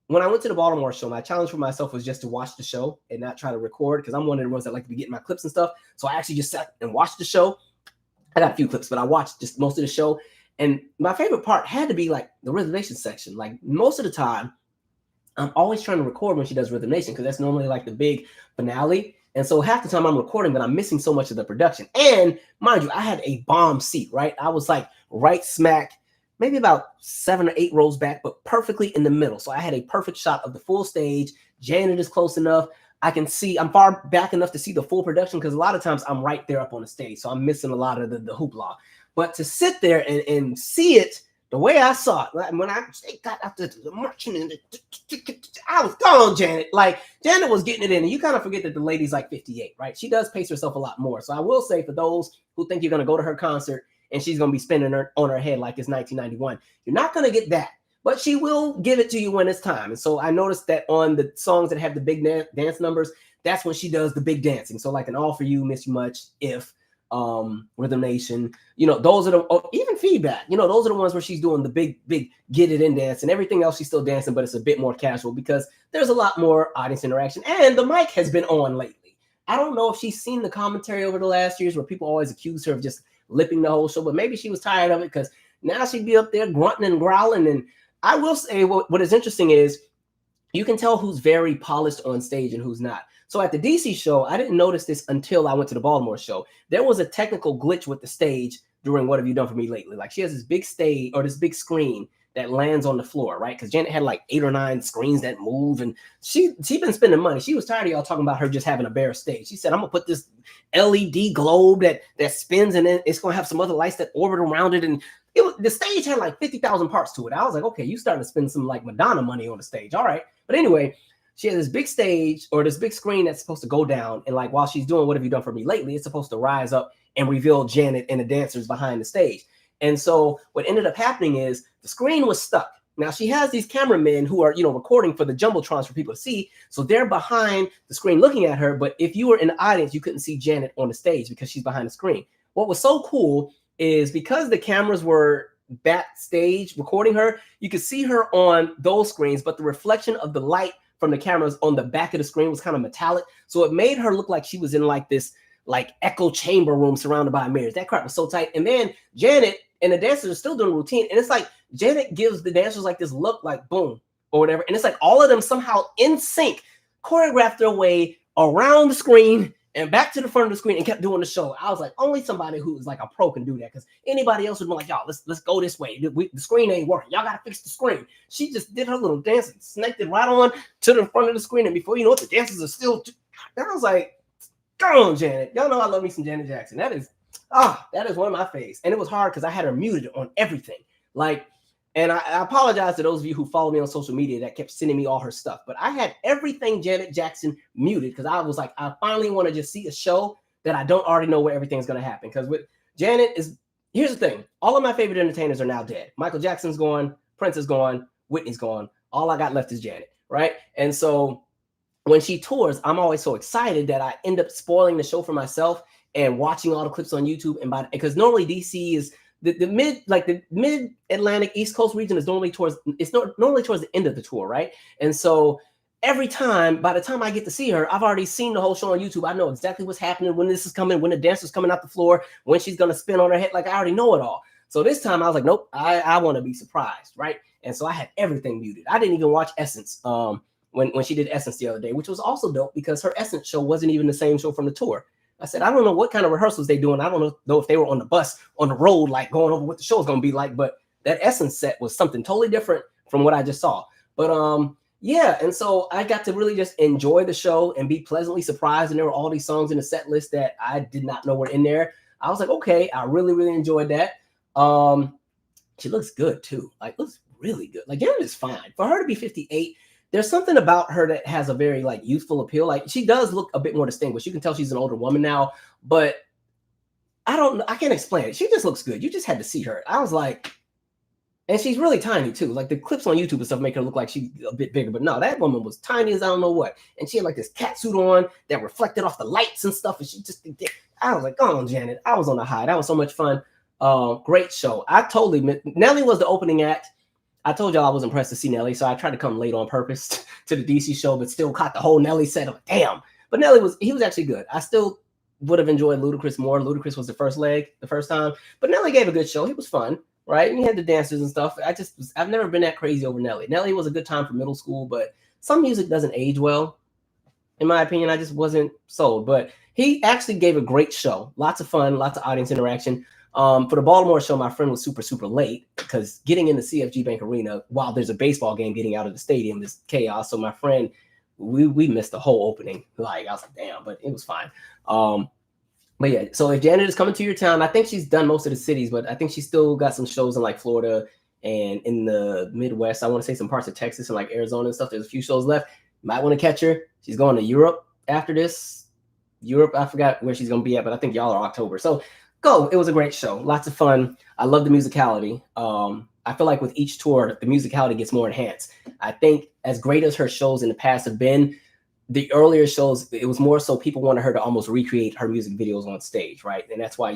When I went to the Baltimore show, my challenge for myself was just to watch the show and not try to record, because I'm one of the ones that like to be getting my clips and stuff. So I actually just sat and watched the show. I got a few clips, but I watched just most of the show. And my favorite part had to be like the Rhythm section. Like, most of the time, I'm always trying to record when she does Rhythm because that's normally like the big finale. And so half the time I'm recording, but I'm missing so much of the production. And mind you, I had a bomb seat, right? I was like right smack, maybe about 7 or 8 rows back, but perfectly in the middle. So I had a perfect shot of the full stage. Janet is close enough. I can see, I'm far back enough to see the full production, because a lot of times I'm right there up on the stage. So I'm missing a lot of the hoopla. But to sit there and see it the way I saw it, when I got out the marching, and I was gone, Janet. Like, Janet was getting it in, and you kind of forget that the lady's like 58, right? She does pace herself a lot more. So I will say, for those who think you're going to go to her concert and she's going to be spinning her on her head like it's 1991, you're not going to get that. But she will give it to you when it's time. And so I noticed that on the songs that have the big dance numbers, that's when she does the big dancing. So like an All For You, Miss You Much, If, Rhythm Nation, you know, those are the, even Feedback, you know, those are the ones where she's doing the big get it in dance, and everything else she's still dancing, but it's a bit more casual because there's a lot more audience interaction, and the mic has been on lately. I don't know if she's seen the commentary over the last years where people always accuse her of just lipping the whole show, but maybe she was tired of it, because now she'd be up there grunting and growling. And I will say what is interesting is you can tell who's very polished on stage and who's not. So at the DC show, I didn't notice this until I went to the Baltimore show. There was a technical glitch with the stage during What Have You Done For Me Lately? Like, she has this big stage, or this big screen that lands on the floor, right? Because Janet had like 8 or 9 screens that move, and she been spending money. She was tired of y'all talking about her just having a bare stage. She said, I'm gonna put this LED globe that spins, and then it's gonna have some other lights that orbit around it. And the stage had like 50,000 parts to it. I was like, okay, you starting to spend some like Madonna money on the stage. All right. But anyway, she has this big stage, or this big screen that's supposed to go down. And like, while she's doing What Have You Done For Me Lately, it's supposed to rise up and reveal Janet and the dancers behind the stage. And so what ended up happening is the screen was stuck. Now, she has these cameramen who are, you know, recording for the jumbotrons for people to see. So they're behind the screen looking at her. But if you were in the audience, you couldn't see Janet on the stage because she's behind the screen. What was so cool is because the cameras were backstage recording her, you could see her on those screens, but the reflection of the light from the cameras on the back of the screen was kind of metallic. So it made her look like she was in like this like echo chamber room surrounded by mirrors. That crap was so tight. And then Janet and the dancers are still doing routine. And it's like Janet gives the dancers like this look like boom or whatever. And it's like all of them somehow in sync choreographed their way around the screen and back to the front of the screen and kept doing the show. I was like, only somebody who is like a pro can do that, because anybody else would be like, y'all, let's go this way. The screen ain't working. Y'all got to fix the screen. She just did her little dance and snaked it right on to the front of the screen. And before you know it, the dancers are still. I was like, go on, Janet. Y'all know I love me some Janet Jackson. That is one of my faves. And it was hard because I had her muted on everything. Like, and I apologize to those of you who follow me on social media that kept sending me all her stuff. But I had everything Janet Jackson muted because I was like, I finally want to just see a show that I don't already know where everything's going to happen. Because with Janet here's the thing. All of my favorite entertainers are now dead. Michael Jackson's gone. Prince is gone. Whitney's gone. All I got left is Janet, right? And so when she tours, I'm always so excited that I end up spoiling the show for myself and watching all the clips on YouTube. And because normally DC is the mid Atlantic East Coast region is normally towards the end of the tour, right? And so every time, by the time I get to see her, I've already seen the whole show on YouTube. I know exactly what's happening, when this is coming, when the dancer's coming out the floor, when she's gonna spin on her head. Like, I already know it all. So this time I was like, nope, I want to be surprised, right? And so I had everything muted. I didn't even watch Essence when she did Essence the other day, which was also dope because her Essence show wasn't even the same show from the tour. I said, I don't know what kind of rehearsals they doing. I don't know if they were on the bus, on the road, like going over what the show is going to be like. But that Essence set was something totally different from what I just saw. But yeah, and so I got to really just enjoy the show and be pleasantly surprised. And there were all these songs in the set list that I did not know were in there. I was like, okay, I really, really enjoyed that. She looks good too. Like, looks really good. Like, Janet is fine. For her to be 58, there's something about her that has a very like youthful appeal. Like, she does look a bit more distinguished. You can tell she's an older woman now, but I can't explain it. She just looks good. You just had to see her. I was like, and she's really tiny too. Like, the clips on YouTube and stuff make her look like she's a bit bigger, but no, that woman was tiny as I don't know what. And she had like this cat suit on that reflected off the lights and stuff. And she just, I was like, oh, Janet, I was on a high. That was so much fun. Great show. Nelly was the opening act. I told y'all I was impressed to see Nelly, so I tried to come late on purpose to the DC show, but still caught the whole Nelly set. I'm like, damn. But Nelly was actually good. I still would have enjoyed Ludacris more. Ludacris was the first leg the first time, but Nelly gave a good show. He was fun, right? And he had the dancers and stuff. I've never been that crazy over Nelly. Nelly was a good time for middle school, but some music doesn't age well. In my opinion, I just wasn't sold, but he actually gave a great show. Lots of fun, lots of audience interaction. For the Baltimore show, my friend was super, super late because getting into CFG Bank Arena while there's a baseball game getting out of the stadium is chaos. So my friend, we missed the whole opening. Like, I was like, damn, but it was fine. But yeah, so if Janet is coming to your town, I think she's done most of the cities, but I think she's still got some shows in like Florida and in the Midwest. I want to say some parts of Texas and like Arizona and stuff. There's a few shows left. You might want to catch her. She's going to Europe after this. Europe, I forgot where she's going to be at, but I think y'all are October. So go. It was a great show. Lots of fun. I love the musicality. I feel like with each tour, the musicality gets more enhanced. I think as great as her shows in the past have been, the earlier shows, it was more so people wanted her to almost recreate her music videos on stage, right? And that's why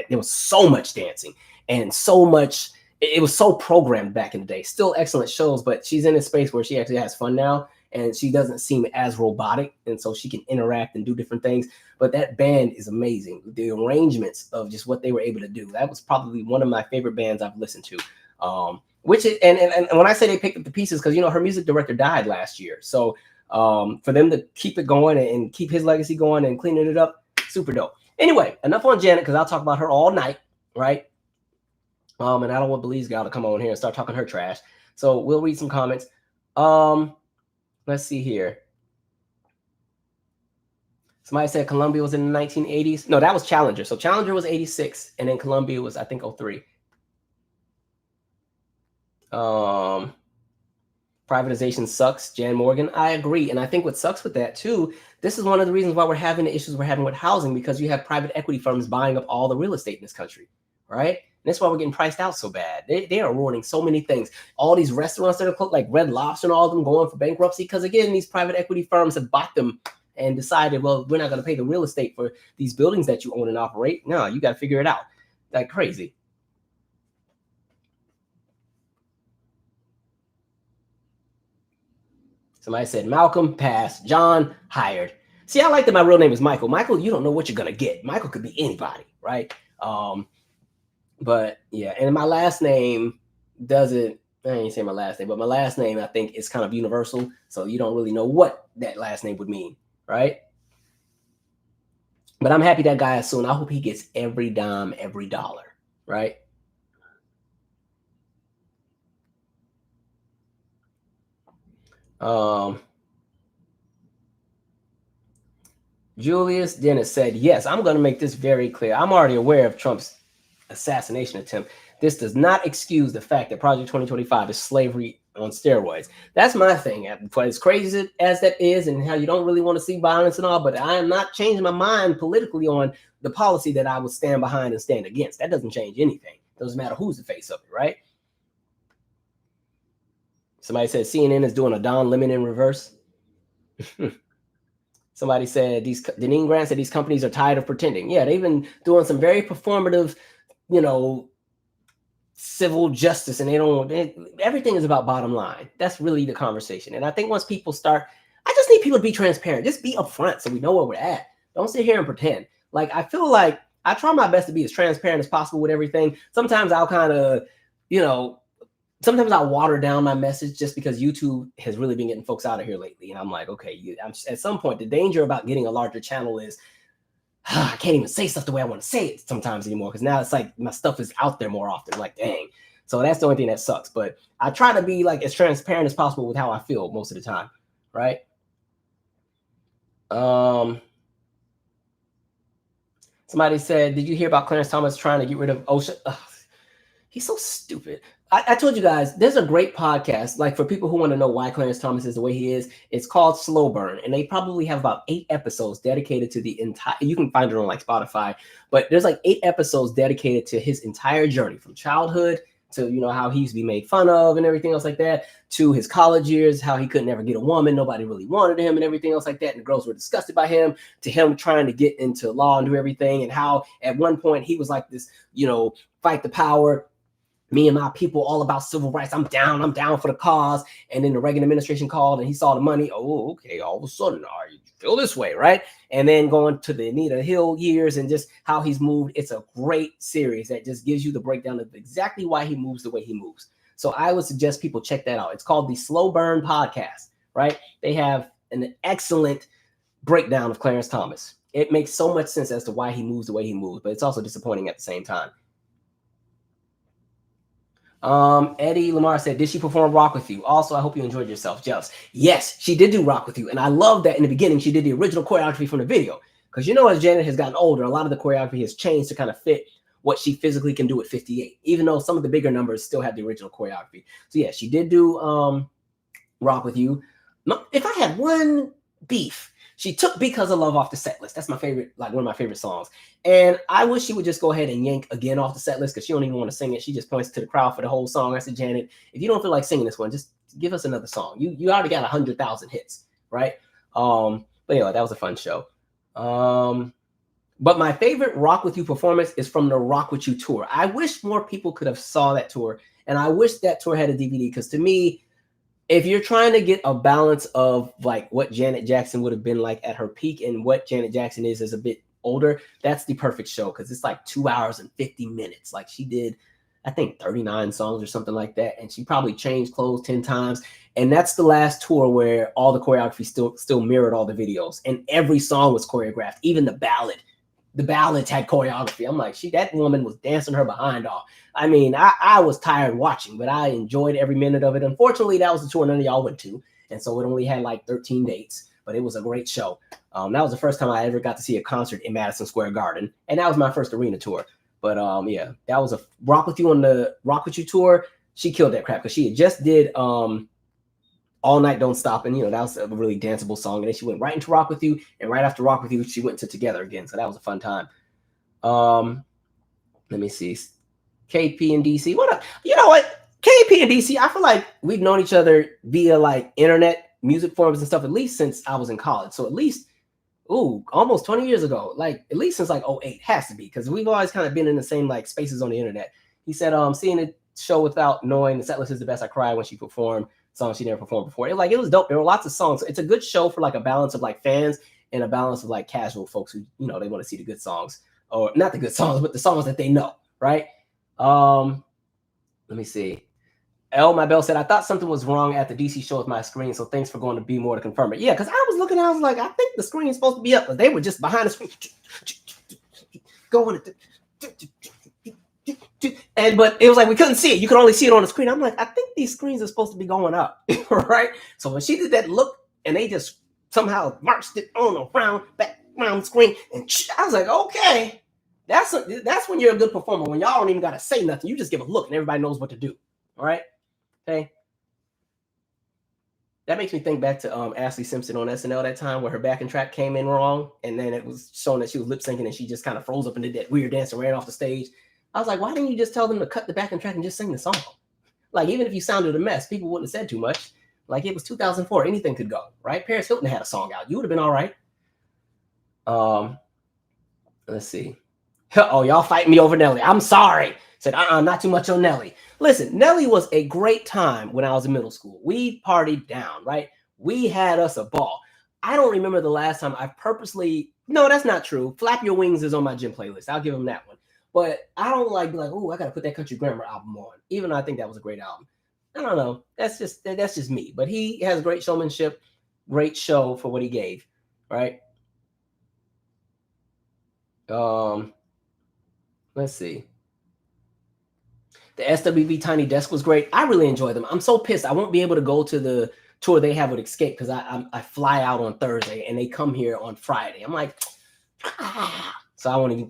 there was so much dancing and so much, it was so programmed back in the day. Still excellent shows, but she's in a space where she actually has fun now and she doesn't seem as robotic. And so she can interact and do different things. But that band is amazing. The arrangements of just what they were able to do. That was probably one of my favorite bands I've listened to. And when I say they picked up the pieces, because, you know, her music director died last year. So for them to keep it going and keep his legacy going and cleaning it up, super dope. Anyway, enough on Janet, because I'll talk about her all night, right? And I don't want Belize Gal to come on here and start talking her trash. So we'll read some comments. Let's see here. Somebody said Columbia was in the 1980s. No, that was Challenger. So Challenger was 86, and then Columbia was, I think, 03. Privatization sucks, Jan Morgan. I agree. And I think what sucks with that too, this is one of the reasons why we're having the issues we're having with housing, because you have private equity firms buying up all the real estate in this country, right? And that's why we're getting priced out so bad. They are ruining so many things. All these restaurants that are closed, like Red Lobster and all of them, going for bankruptcy because, again, these private equity firms have bought them and decided, well, we're not going to pay the real estate for these buildings that you own and operate. No, you got to figure it out. Like crazy. Somebody said Malcolm, passed. John, hired. See, I like that my real name is Michael. Michael, you don't know what you're going to get. Michael could be anybody, right? But yeah, and my last name doesn't, I ain't say my last name, but my last name, I think, is kind of universal. So you don't really know what that last name would mean, right? But I'm happy that guy is soon. I hope he gets every dime, every dollar, right? Julius Dennis said, yes, I'm going to make this very clear. I'm already aware of Trump's assassination attempt. This does not excuse the fact that Project 2025 is slavery on steroids. That's my thing. For as crazy as that is, and how you don't really want to see violence and all, but I am not changing my mind politically on the policy that I would stand behind and stand against. That doesn't change anything. It doesn't matter who's the face of it, right? Somebody said CNN is doing a Don Lemon in reverse. Somebody said Deneen Grant said these companies are tired of pretending. Yeah, they've been doing some very performative, civil justice, and everything is about bottom line. That's really the conversation. And I think once people start, I just need people to be transparent. Just be upfront so we know where we're at. Don't sit here and pretend. Like, I feel like I try my best to be as transparent as possible with everything. Sometimes I'll kind of, sometimes I'll water down my message just because YouTube has really been getting folks out of here lately. And I'm like, okay, at some point, the danger about getting a larger channel is I can't even say stuff the way I want to say it sometimes anymore, because now it's like my stuff is out there more often. Like, dang. So that's the only thing that sucks. But I try to be like as transparent as possible with how I feel most of the time, right? Somebody said, did you hear about Clarence Thomas trying to get rid of Usher? Ugh, he's so stupid. I told you guys, there's a great podcast, like for people who want to know why Clarence Thomas is the way he is. It's called Slow Burn, and they probably have about 8 episodes dedicated to the entire, you can find it on like Spotify, but there's like 8 episodes dedicated to his entire journey from childhood to, how he used to be made fun of and everything else like that, to his college years, how he could never get a woman, nobody really wanted him and everything else like that, and the girls were disgusted by him, to him trying to get into law and do everything, and how at one point he was like this, fight the power, me and my people, all about civil rights. I'm down for the cause. And then the Reagan administration called and he saw the money. Oh, okay. All of a sudden, you feel this way, right? And then going to the Anita Hill years and just how he's moved. It's a great series that just gives you the breakdown of exactly why he moves the way he moves. So I would suggest people check that out. It's called the Slow Burn Podcast, right? They have an excellent breakdown of Clarence Thomas. It makes so much sense as to why he moves the way he moves, but it's also disappointing at the same time. Eddie Lamar said, did she perform Rock With You? Also, I hope you enjoyed yourself. Jealous. Yes, she did do Rock With You. And I love that in the beginning, she did the original choreography from the video. Because as Janet has gotten older, a lot of the choreography has changed to kind of fit what she physically can do at 58, even though some of the bigger numbers still have the original choreography. So yeah, she did do Rock With You. If I had one beef, she took Because of Love off the set list. That's my favorite, like one of my favorite songs. And I wish she would just go ahead and yank Again off the set list, because she don't even want to sing it. She just points to the crowd for the whole song. I said, Janet, if you don't feel like singing this one, just give us another song. You already got 100,000 hits, right? But anyway, that was a fun show. But my favorite Rock With You performance is from the Rock With You tour. I wish more people could have saw that tour, and I wish that tour had a DVD, because to me, if you're trying to get a balance of like what Janet Jackson would have been like at her peak and what Janet Jackson is as a bit older, that's the perfect show, because it's like 2 hours and 50 minutes. Like she did, I think 39 songs or something like that, and she probably changed clothes 10 times. And that's the last tour where all the choreography still mirrored all the videos, and every song was choreographed, even the ballad. The ballads had choreography. I'm like, that woman was dancing her behind off. I mean, I was tired watching, but I enjoyed every minute of it. Unfortunately, that was the tour none of y'all went to, and so it only had like 13 dates, but it was a great show. That was the first time I ever got to see a concert in Madison Square Garden, and that was my first arena tour. But yeah, that was a Rock With You on the Rock With You tour. She killed that crap, because she had just did All Night Don't Stop, and that was a really danceable song. And then she went right into Rock With You, and right after Rock With You, she went to Together Again. So that was a fun time. Let me see. KP and DC. What up? You know what? KP and DC, I feel like we've known each other via like internet music forums and stuff, at least since I was in college. So at least, almost 20 years ago, like at least since like 08, has to be, because we've always kind of been in the same like spaces on the internet. He said, seeing a show without knowing the set list is the best. I cried when she performed songs she never performed before. It was dope. There were lots of songs. It's a good show for like a balance of like fans and a balance of like casual folks who, they want to see the good songs, or not the good songs, but the songs that they know, right? Let me see. My Bell said, I thought something was wrong at the DC show with my screen, so thanks for going to Be More to confirm it. Yeah, because I was looking, I was like, I think the screen is supposed to be up, but they were just behind the screen going. But it was like we couldn't see it. You could only see it on the screen. I'm like, I think these screens are supposed to be going up, right? So when she did that look, and they just somehow marched it on around background screen, and I was like, okay, that's when you're a good performer. When y'all don't even gotta say nothing, you just give a look, and everybody knows what to do. All right, okay. That makes me think back to Ashley Simpson on SNL that time where her backing track came in wrong, and then it was showing that she was lip syncing and she just kind of froze up and did that weird dance and ran off the stage. I was like, why didn't you just tell them to cut the backing track and just sing the song? Like, even if you sounded a mess, people wouldn't have said too much. Like, it was 2004, anything could go, right? Paris Hilton had a song out. You would have been all right. Let's see. Oh, y'all fighting me over Nelly. I'm sorry. Said, not too much on Nelly. Listen, Nelly was a great time when I was in middle school. We partied down, right? We had us a ball. I don't remember the last time I purposely, no, that's not true. Flap Your Wings is on my gym playlist. I'll give him that one. But I don't be like, oh, I got to put that Country Grammar album on, even though I think that was a great album. I don't know. That's just me. But he has great showmanship, great show for what he gave, right? Let's see. The SWV Tiny Desk was great. I really enjoy them. I'm so pissed I won't be able to go to the tour they have with Escape because I fly out on Thursday and they come here on Friday. I'm like, so I won't even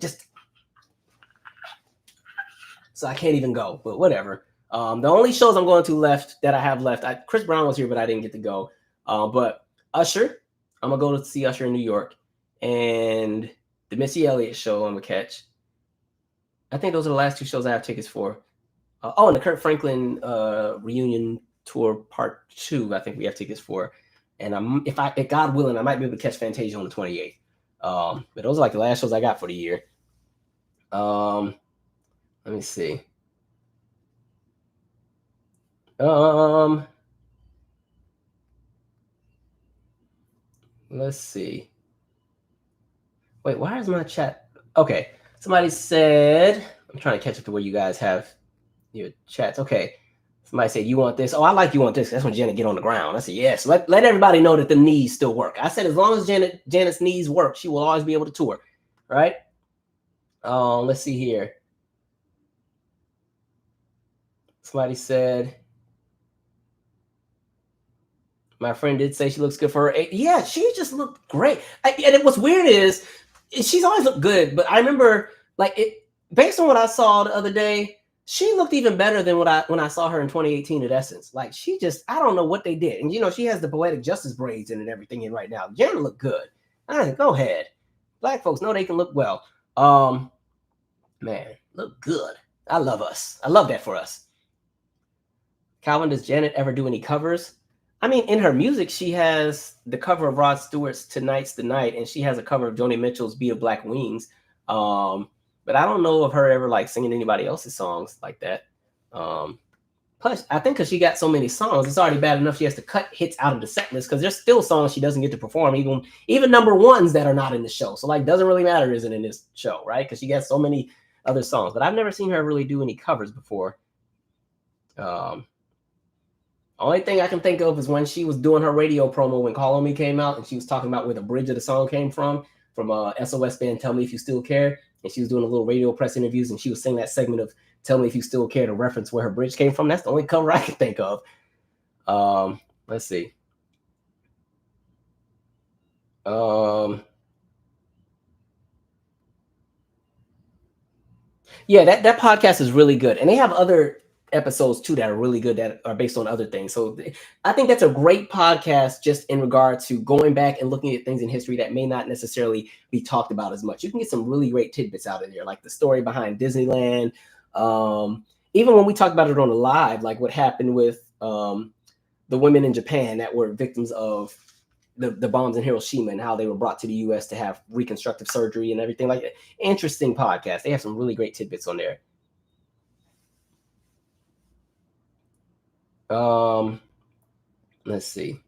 so I can't even go, but whatever. The only shows I'm going to left that I have left, Chris Brown was here, but I didn't get to go. But Usher, I'm going to go to see Usher in New York, and the Missy Elliott show I'm going to catch. I think those are the last two shows I have tickets for. And the Kurt Franklin reunion tour part 2, I think we have tickets for. And if God willing, I might be able to catch Fantasia on the 28th. But those are like the last shows I got for the year. Let me see. Let's see. Wait, why is my chat? Okay. Somebody said, I'm trying to catch up to where you guys have your chats. Okay. Somebody said, you want this? Oh, I like you want this. That's when Janet get on the ground. I said, yes. Let everybody know that the knees still work. I said, as long as Janet's knees work, she will always be able to tour. Right? Let's see here. Somebody said, my friend did say she looks good for her age. Yeah, she just looked great. And what's weird is she's always looked good, but I remember based on what I saw the other day, she looked even better than when I saw her in 2018 at Essence. Like, she just, I don't know what they did. And she has the Poetic Justice braids in and everything in right now. Janet looked good. I said, go ahead. Black folks know they can look well. Man, look good. I love us. I love that for us. Calvin, does Janet ever do any covers? I mean, in her music, she has the cover of Rod Stewart's Tonight's the Night, and she has a cover of Joni Mitchell's Be of Black Wings. But I don't know of her ever singing anybody else's songs like that. Plus, I think because she got so many songs, it's already bad enough she has to cut hits out of the set list because there's still songs she doesn't get to perform, even number ones that are not in the show. So doesn't really matter isn't in this show, right? Because she got so many other songs. But I've never seen her really do any covers before. Only thing I can think of is when she was doing her radio promo when Call On Me came out, and she was talking about where the bridge of the song came from SOS band Tell Me If You Still Care. And she was doing a little radio press interviews, and she was singing that segment of Tell Me If You Still Care to reference where her bridge came from. That's the only cover I can think of. Let's see. Yeah, that podcast is really good. And they have other episodes too that are really good that are based on other things. So I think that's a great podcast just in regard to going back and looking at things in history that may not necessarily be talked about as much. You can get some really great tidbits out of there, like the story behind Disneyland. Even when we talked about it on the live, like what happened with the women in Japan that were victims of the bombs in Hiroshima and how they were brought to the U.S. to have reconstructive surgery and everything like that. Interesting podcast. They have some really great tidbits on there. Let's see.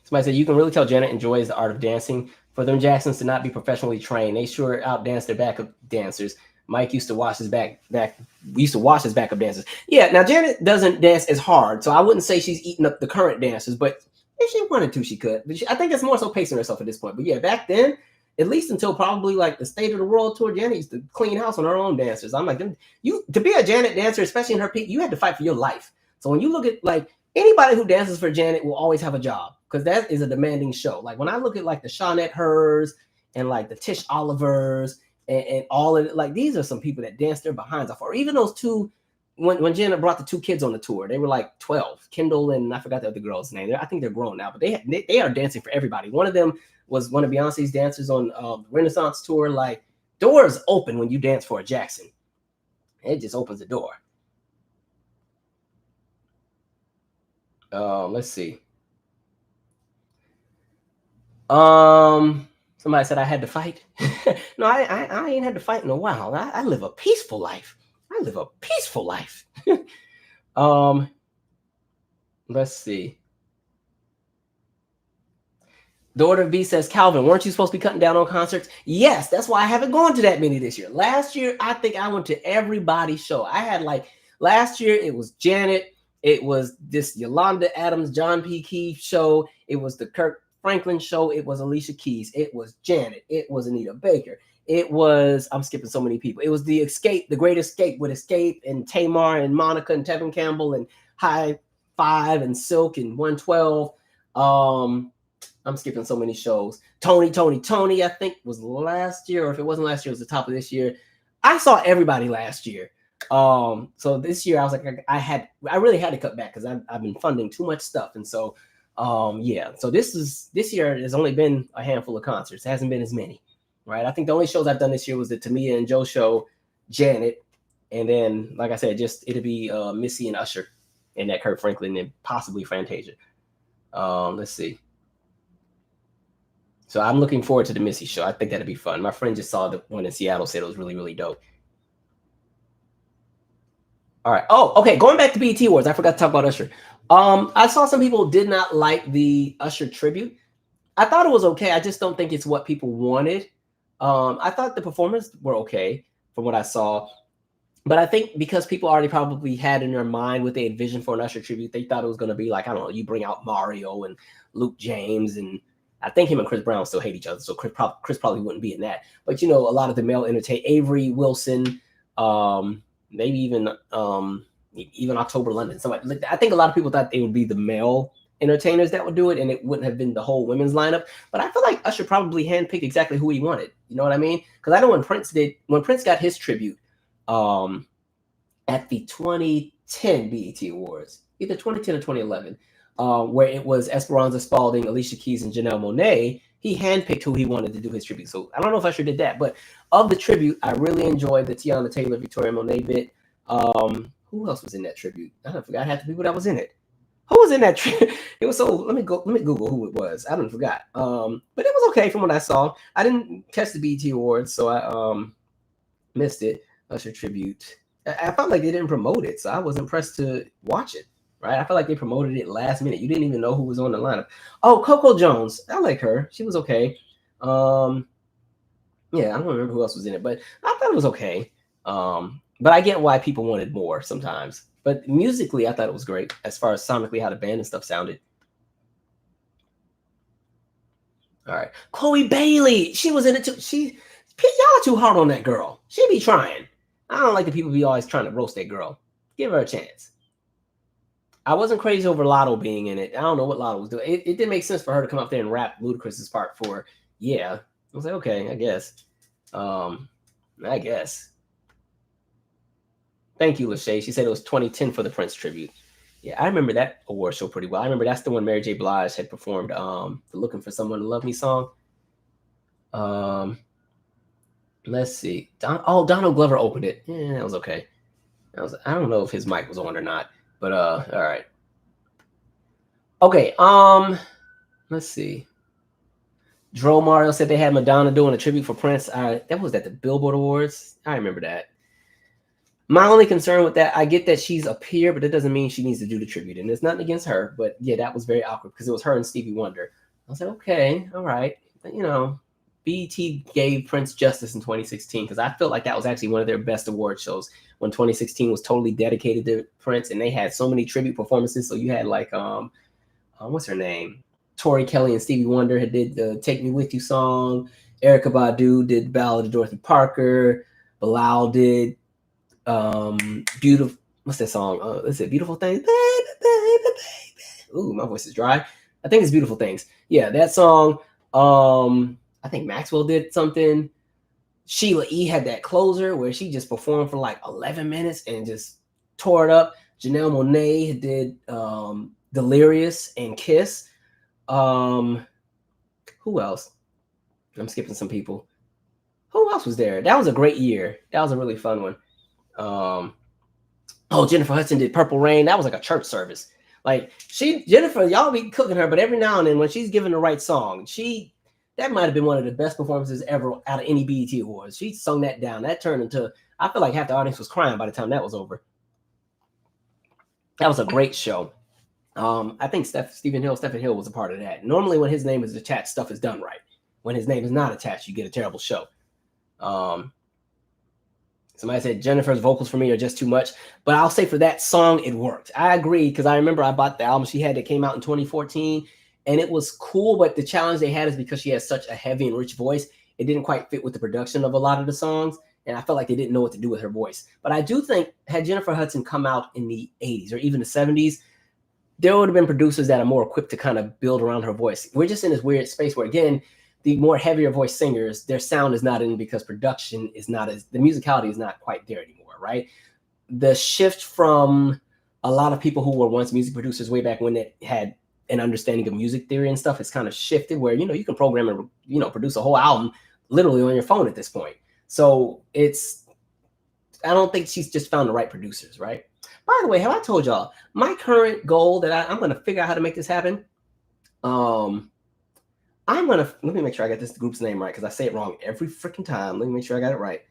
Somebody said, you can really tell Janet enjoys the art of dancing. For them Jacksons to not be professionally trained, they sure outdance their backup dancers. Mike used to watch his backup dancers. Yeah, now Janet doesn't dance as hard, so I wouldn't say she's eating up the current dancers, but if she wanted to, she could. But I think it's more so pacing herself at this point. But yeah, back then, at least until probably the State of the World tour, Janet used to clean house on her own dancers. I'm like, to be a Janet dancer, especially in her peak, you had to fight for your life. So when you look at anybody who dances for Janet will always have a job because that is a demanding show. When I look at the Shawnette Hers and the Tish Olivers and all of it. Like, these are some people that danced their behinds off. Or even those two, when Janet brought the two kids on the tour, they were like 12, Kendall and I forgot the other girl's name. I think they're grown now, but they are dancing for everybody. One of them was one of Beyonce's dancers on the Renaissance tour. Like, doors open when you dance for a Jackson. It just opens the door. Let's see. Somebody said I had to fight. No, I ain't had to fight in a while. I live a peaceful life. Let's see. Daughter B says, Calvin, weren't you supposed to be cutting down on concerts? Yes, that's why I haven't gone to that many this year. Last year, I think I went to everybody's show. I had last year, it was Janet. It was this Yolanda Adams, John P. Keefe show. It was the Kirk Franklin show. It was Alicia Keys. It was Janet. It was Anita Baker. It was, I'm skipping so many people. It was The Escape, The Great Escape with Escape and Tamar and Monica and Tevin Campbell and High Five and Silk and 112. I'm skipping so many shows. Toni, I think was last year, or if it wasn't last year, it was the top of this year. I saw everybody last year. So this year I was like, I really had to cut back because I've been funding too much stuff. And so, yeah. So this year has only been a handful of concerts. It hasn't been as many, right? I think the only shows I've done this year was the Tamia and Joe show, Janet, and then, like I said, it'll be Missy and Usher and that Kirk Franklin and possibly Fantasia. Let's see. So I'm looking forward to the Missy show. I think that'll be fun. My friend just saw the one in Seattle, said it was really, really dope. All right. Oh, okay. Going back to BET Awards, I forgot to talk about Usher. I saw some people did not like the Usher tribute. I thought it was okay. I just don't think it's what people wanted. I thought the performers were okay from what I saw. But I think because people already probably had in their mind what they envisioned for an Usher tribute, they thought it was going to be like, I don't know, you bring out Mario and Luke James, and I think him and Chris Brown still hate each other, so Chris probably wouldn't be in that. But, a lot of the male entertainers, Avery Wilson, maybe even October London. So I think a lot of people thought they would be the male entertainers that would do it, and it wouldn't have been the whole women's lineup. But I feel like Usher probably handpicked exactly who he wanted. You know what I mean? Because I know when Prince got his tribute at the 2010 BET Awards, either 2010 or 2011, where it was Esperanza Spalding, Alicia Keys, and Janelle Monáe, he handpicked who he wanted to do his tribute. So I don't know if Usher did that, but of the tribute, I really enjoyed the Tiana Taylor, Victoria Monet bit. Who else was in that tribute? I forgot half the people that was in it. Who was in that tribute? It was so. Let me Google who it was. I forgot. But it was okay from what I saw. I didn't catch the BET Awards, so I missed it. Usher tribute. I felt like they didn't promote it, so I was impressed to watch it. Right? I felt like they promoted it last minute. You didn't even know who was on the lineup. Oh, Coco Jones. I like her. She was okay. Yeah, I don't remember who else was in it, but I thought it was okay. But I get why people wanted more sometimes. But musically, I thought it was great as far as sonically how the band and stuff sounded. All right. Chloe Bailey. She was in it too. Y'all are too hard on that girl. She be trying. I don't like the people be always trying to roast that girl. Give her a chance. I wasn't crazy over Lotto being in it. I don't know what Lotto was doing. It didn't make sense for her to come up there and rap Ludacris's part for, yeah. I was like, okay, I guess. I guess. Thank you, Lachey. She said it was 2010 for the Prince tribute. Yeah, I remember that award show pretty well. I remember that's the one Mary J. Blige had performed the Looking for Someone to Love Me song. Let's see. Donald Glover opened it. Yeah, that was okay. I don't know if his mic was on or not, but all right. Okay, let's see. Dro Mario said they had Madonna doing a tribute for Prince. That was at the Billboard Awards. I remember that. My only concern with that, I get that she's a peer, but that doesn't mean she needs to do the tribute. And it's nothing against her, but yeah, that was very awkward because it was her and Stevie Wonder. I was like, okay, all right. But, BET gave Prince justice in 2016 because I felt like that was actually one of their best award shows when 2016 was totally dedicated to Prince, and they had so many tribute performances. So you had like, what's her name? Tori Kelly and Stevie Wonder did the Take Me With You song. Erykah Badu did Ballad of Dorothy Parker. Bilal did Beautiful. What's that song? Is it Beautiful Things? Baby, baby, baby. Ooh, my voice is dry. I think it's Beautiful Things. Yeah, that song. I think Maxwell did something. Sheila E. had that closer where she just performed for like 11 minutes and just tore it up. Janelle Monáe did Delirious and Kiss. Who else? I'm skipping some people. Who else was there? That was a great year. That was a really fun one. Jennifer Hudson did Purple Rain. That was like a church service. Like Jennifer, y'all be cooking her, but every now and then when she's given the right song, that might have been one of the best performances ever out of any BET Awards. She sung that down. That turned into, I feel like half the audience was crying by the time that was over. That was a great show. I think Stephen Hill was a part of that. Normally when his name is attached, stuff is done right. When his name is not attached, you get a terrible show. Somebody said Jennifer's vocals for me are just too much, but I'll say for that song, it worked. I agree, because I remember I bought the album she had that came out in 2014, and it was cool, but the challenge they had is because she has such a heavy and rich voice, it didn't quite fit with the production of a lot of the songs, and I felt like they didn't know what to do with her voice. But I do think, had Jennifer Hudson come out in the 80s or even the 70s, there would have been producers that are more equipped to kind of build around her voice. We're just in this weird space where, again, the more heavier voice singers, their sound is not in because production is not the musicality is not quite there anymore, right? The shift from a lot of people who were once music producers way back when they had an understanding of music theory and stuff has kind of shifted where, you can program and, produce a whole album literally on your phone at this point. So I don't think she's just found the right producers, right? By the way, have I told y'all my current goal that I'm going to figure out how to make this happen? Let me make sure I got this group's name right because I say it wrong every freaking time. Let me make sure I got it right.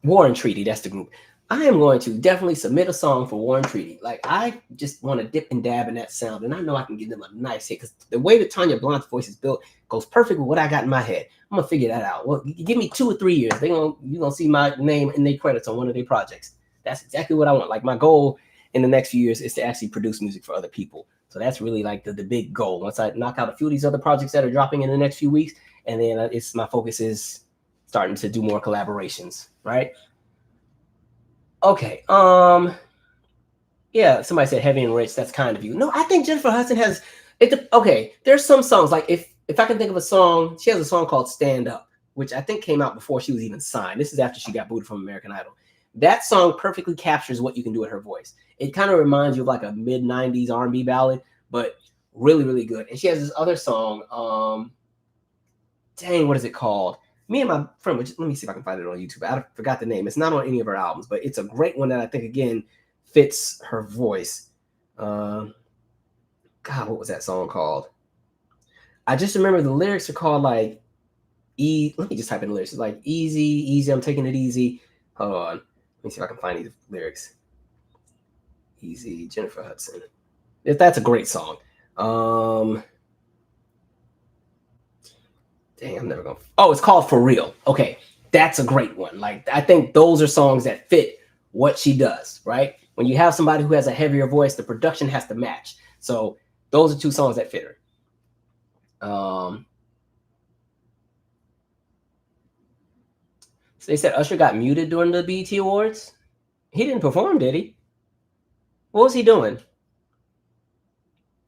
War and Treaty, that's the group. I am going to definitely submit a song for War and Treaty. Like, I just want to dip and dab in that sound, and I know I can give them a nice hit because the way that Tanya Blunt's voice is built goes perfect with what I got in my head. I'm gonna figure that out. Well, give me 2 or 3 years. You're gonna see my name in their credits on one of their projects. That's exactly what I want. Like, my goal in the next few years is to actually produce music for other people. So that's really like the big goal. Once I knock out a few of these other projects that are dropping in the next few weeks, and then my focus is starting to do more collaborations, right? Okay. Yeah, somebody said heavy and rich. That's kind of you. No, I think Jennifer Hudson has it. Okay, there's some songs like if I can think of a song, she has a song called "Stand Up," which I think came out before she was even signed. This is after she got booted from American Idol. That song perfectly captures what you can do with her voice. It kind of reminds you of like a mid-90s R&B ballad, but really, really good. And she has this other song. What is it called? Me and my friend, let me see if I can find it on YouTube. I forgot the name. It's not on any of her albums, but it's a great one that I think, again, fits her voice. God, what was that song called? I just remember the lyrics are called like, let me just type in the lyrics. It's like, easy, I'm taking it easy. Hold on. Let me see if I can find these lyrics. Easy, Jennifer Hudson. That's a great song. Dang, I'm never going to. Oh, it's called For Real. Okay, that's a great one. Like, I think those are songs that fit what she does, right? When you have somebody who has a heavier voice, the production has to match. So those are 2 songs that fit her. So they said Usher got muted during the BET Awards. He didn't perform, did he? What was he doing?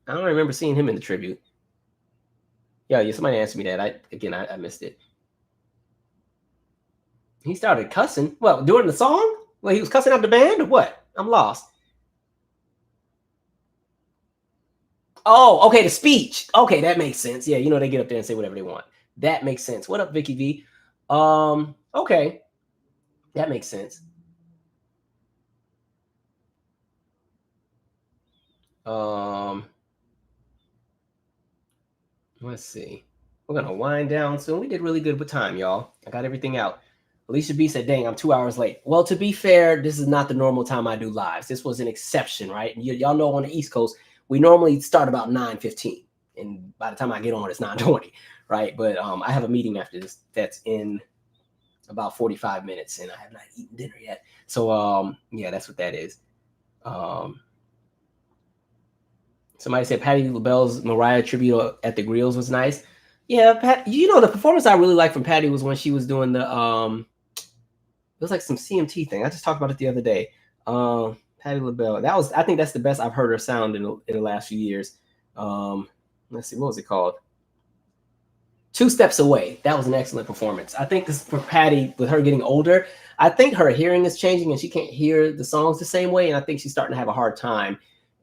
I don't remember seeing him in the tribute. Yeah, somebody answered me that. I missed it. He started cussing. Well, during the song? Well, he was cussing out the band or what? I'm lost. Oh, okay, the speech. Okay, that makes sense. Yeah, they get up there and say whatever they want. That makes sense. What up, Vicky V? Okay. That makes sense. Let's see. We're gonna wind down soon. We did really good with time, y'all. I got everything out. Alicia B said, dang, I'm 2 hours late. Well, to be fair, this is not the normal time I do lives. This was an exception, right? And y'all know on the East Coast, we normally start about 9:15. And by the time I get on, it's 9:20, right? But I have a meeting after this that's in about 45 minutes, and I have not eaten dinner yet. So, yeah, that's what that is. Somebody said Patti LaBelle's Mariah tribute at the Grills was nice. Yeah, the performance I really liked from Patti was when she was doing the it was like some CMT thing. I just talked about it the other day. Patti LaBelle. I think that's the best I've heard her sound in the last few years. Let's see, what was it called? Two Steps Away. That was an excellent performance. I think this for Patty, with her getting older, I think her hearing is changing and she can't hear the songs the same way. And I think she's starting to have a hard time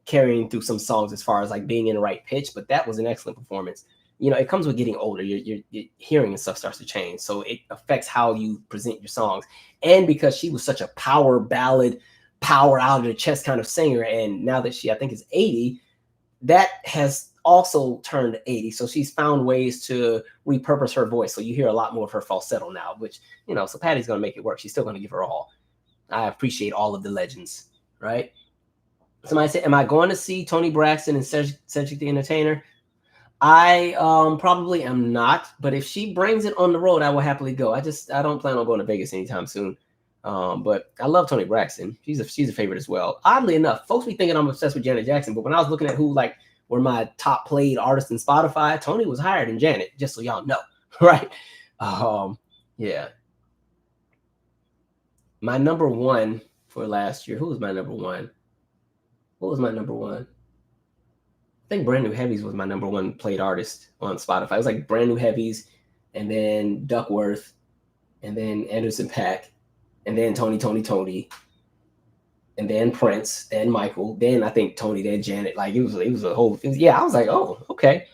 carrying through some songs as far as like being in the right pitch. But that was an excellent performance. You know, it comes with getting older. Your hearing and stuff starts to change. So it affects how you present your songs. And because she was such a power ballad, power out of the chest kind of singer. And now that she, I think, is 80, that has also turned 80. So she's found ways to repurpose her voice. So you hear a lot more of her falsetto now, which, you know, so Patty's going to make it work. She's still going to give her all. I appreciate all of the legends, right? Somebody said, am I going to see Toni Braxton and Cedric the Entertainer? I probably am not, but if she brings it on the road, I will happily go. I don't plan on going to Vegas anytime soon. But I love Toni Braxton. She's a favorite as well. Oddly enough, folks be thinking I'm obsessed with Janet Jackson, but when I was looking at who like were my top played artists in Spotify, Toni was higher than Janet, just so y'all know, right? Yeah. My number one for last year, who was my number one? What was my number one? I think Brand New Heavies was my number one played artist on Spotify. It was like Brand New Heavies, and then Duckworth, and then Anderson .Paak, and then Tony, and then Prince, then Michael, then I think Toni, then Janet. Like it was a whole. I was like, oh, okay.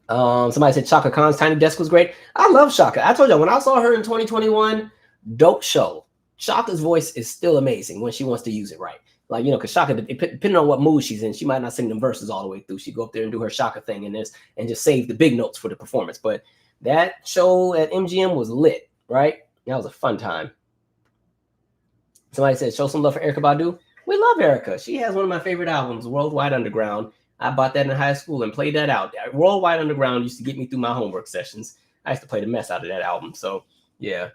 Somebody said Chaka Khan's Tiny Desk was great. I love Chaka. I told you when I saw her in 2021, dope show. Chaka's voice is still amazing when she wants to use it right. Like, you know, because Chaka, depending on what mood she's in, she might not sing them verses all the way through. She go up there and do her Chaka thing and just save the big notes for the performance. But that show at MGM was lit, right? That was a fun time. Somebody said, show some love for Erykah Badu. We love Erykah. She has one of my favorite albums, Worldwide Underground. I bought that in high school and played that out. Worldwide Underground used to get me through my homework sessions. I used to play the mess out of that album. So, yeah.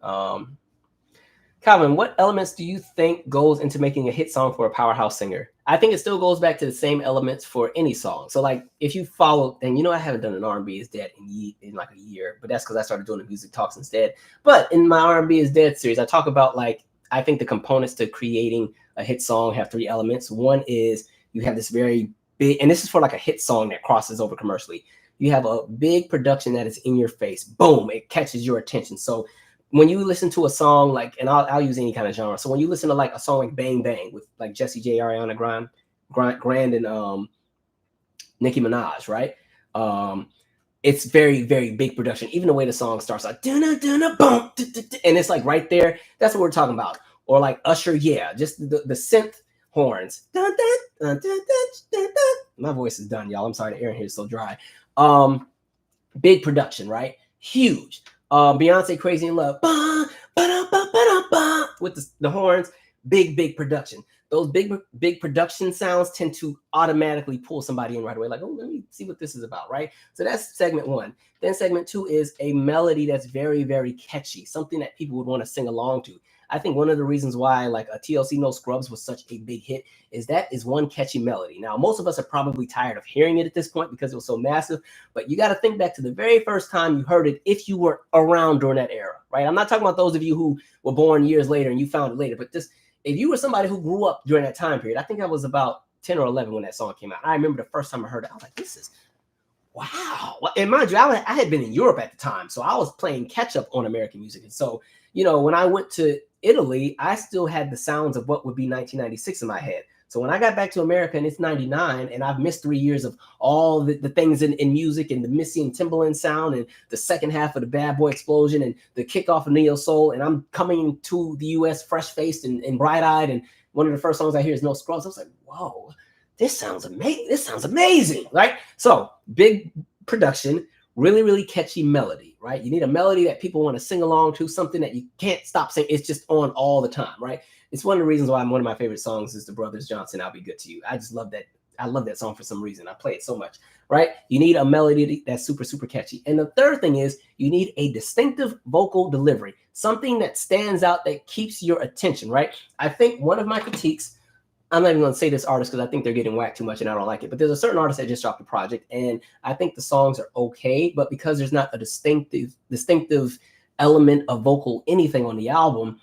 Calvin, what elements do you think goes into making a hit song for a powerhouse singer? I think it still goes back to the same elements for any song. So like if you follow, and you know I haven't done an R&B is Dead in like a year, but that's because I started doing the Music Talks instead. But in my R&B is Dead series, I talk about like, I think the components to creating a hit song have three elements. One is you have this very big, and this is for like a hit song that crosses over commercially. You have a big production that is in your face. Boom, it catches your attention. So when you listen to a song like, and I'll use any kind of genre. So when you listen to like a song like Bang Bang with like Jessie J, Ariana Grande, and Nicki Minaj, right? It's very, very big production. Even the way the song starts, like boom, and it's like right there. That's what we're talking about. Or like Usher, yeah, just the synth horns. My voice is done, y'all. I'm sorry, the air in here is so dry. Big production, right? Huge. Beyonce, Crazy in Love, with the horns, big production. Those big production sounds tend to automatically pull somebody in right away. Like, oh, let me see what this is about, right? So that's segment one. Then segment two is a melody that's very, very catchy, something that people would want to sing along to. I think one of the reasons why like a TLC No Scrubs was such a big hit is that is one catchy melody. Now, most of us are probably tired of hearing it at this point because it was so massive, but you got to think back to the very first time you heard it if you were around during that era, right? I'm not talking about those of you who were born years later and you found it later, but just if you were somebody who grew up during that time period, I think I was about 10 or 11 when that song came out. I remember the first time I heard it, I was like, this is, wow. And mind you, I had been in Europe at the time, so I was playing catch up on American music. And so, you know, when I went to Italy, I still had the sounds of what would be 1996 in my head. So when I got back to America and it's 99 and I've missed 3 years of all the things in music and the Missy and Timbaland sound and the second half of the Bad Boy Explosion and the kickoff of Neo Soul, and I'm coming to the US fresh-faced and bright-eyed, and one of the first songs I hear is No Scrubs. I was like, whoa, this sounds amazing. This sounds amazing, right? So big production, really, really catchy melody, right? You need a melody that people want to sing along to, something that you can't stop singing. It's just on all the time, right? It's one of the reasons why one of my favorite songs is the Brothers Johnson, I'll Be Good to You. I just love that. I love that song for some reason. I play it so much, right? You need a melody that's super, super catchy. And the third thing is you need a distinctive vocal delivery, something that stands out, that keeps your attention, right? I think one of my critiques, I'm not even going to say this artist because I think they're getting whacked too much and I don't like it, but there's a certain artist that just dropped a project and I think the songs are okay, but because there's not a distinctive element of vocal anything on the album,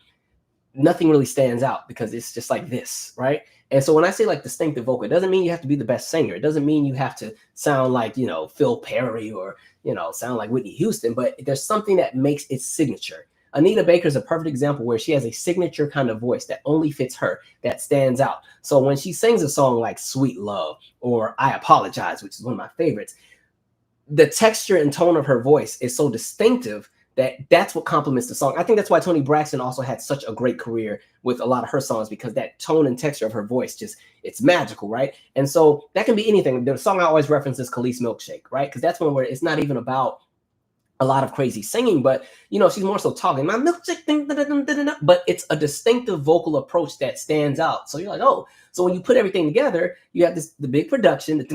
nothing really stands out because it's just like this, right? And so when I say like distinctive vocal, it doesn't mean you have to be the best singer. It doesn't mean you have to sound like, you know, Phil Perry or, you know, sound like Whitney Houston, but there's something that makes its signature. Anita Baker is a perfect example where she has a signature kind of voice that only fits her, that stands out. So when she sings a song like Sweet Love or I Apologize, which is one of my favorites, the texture and tone of her voice is so distinctive that's what complements the song. I think that's why Toni Braxton also had such a great career with a lot of her songs, because that tone and texture of her voice just, it's magical, right? And so that can be anything. The song I always reference is Khalees Milkshake, right? Because that's one where it's not even about a lot of crazy singing, but you know, she's more so talking, my milkshake thing, but it's a distinctive vocal approach that stands out. So you're like, oh, so when you put everything together, you have the big production.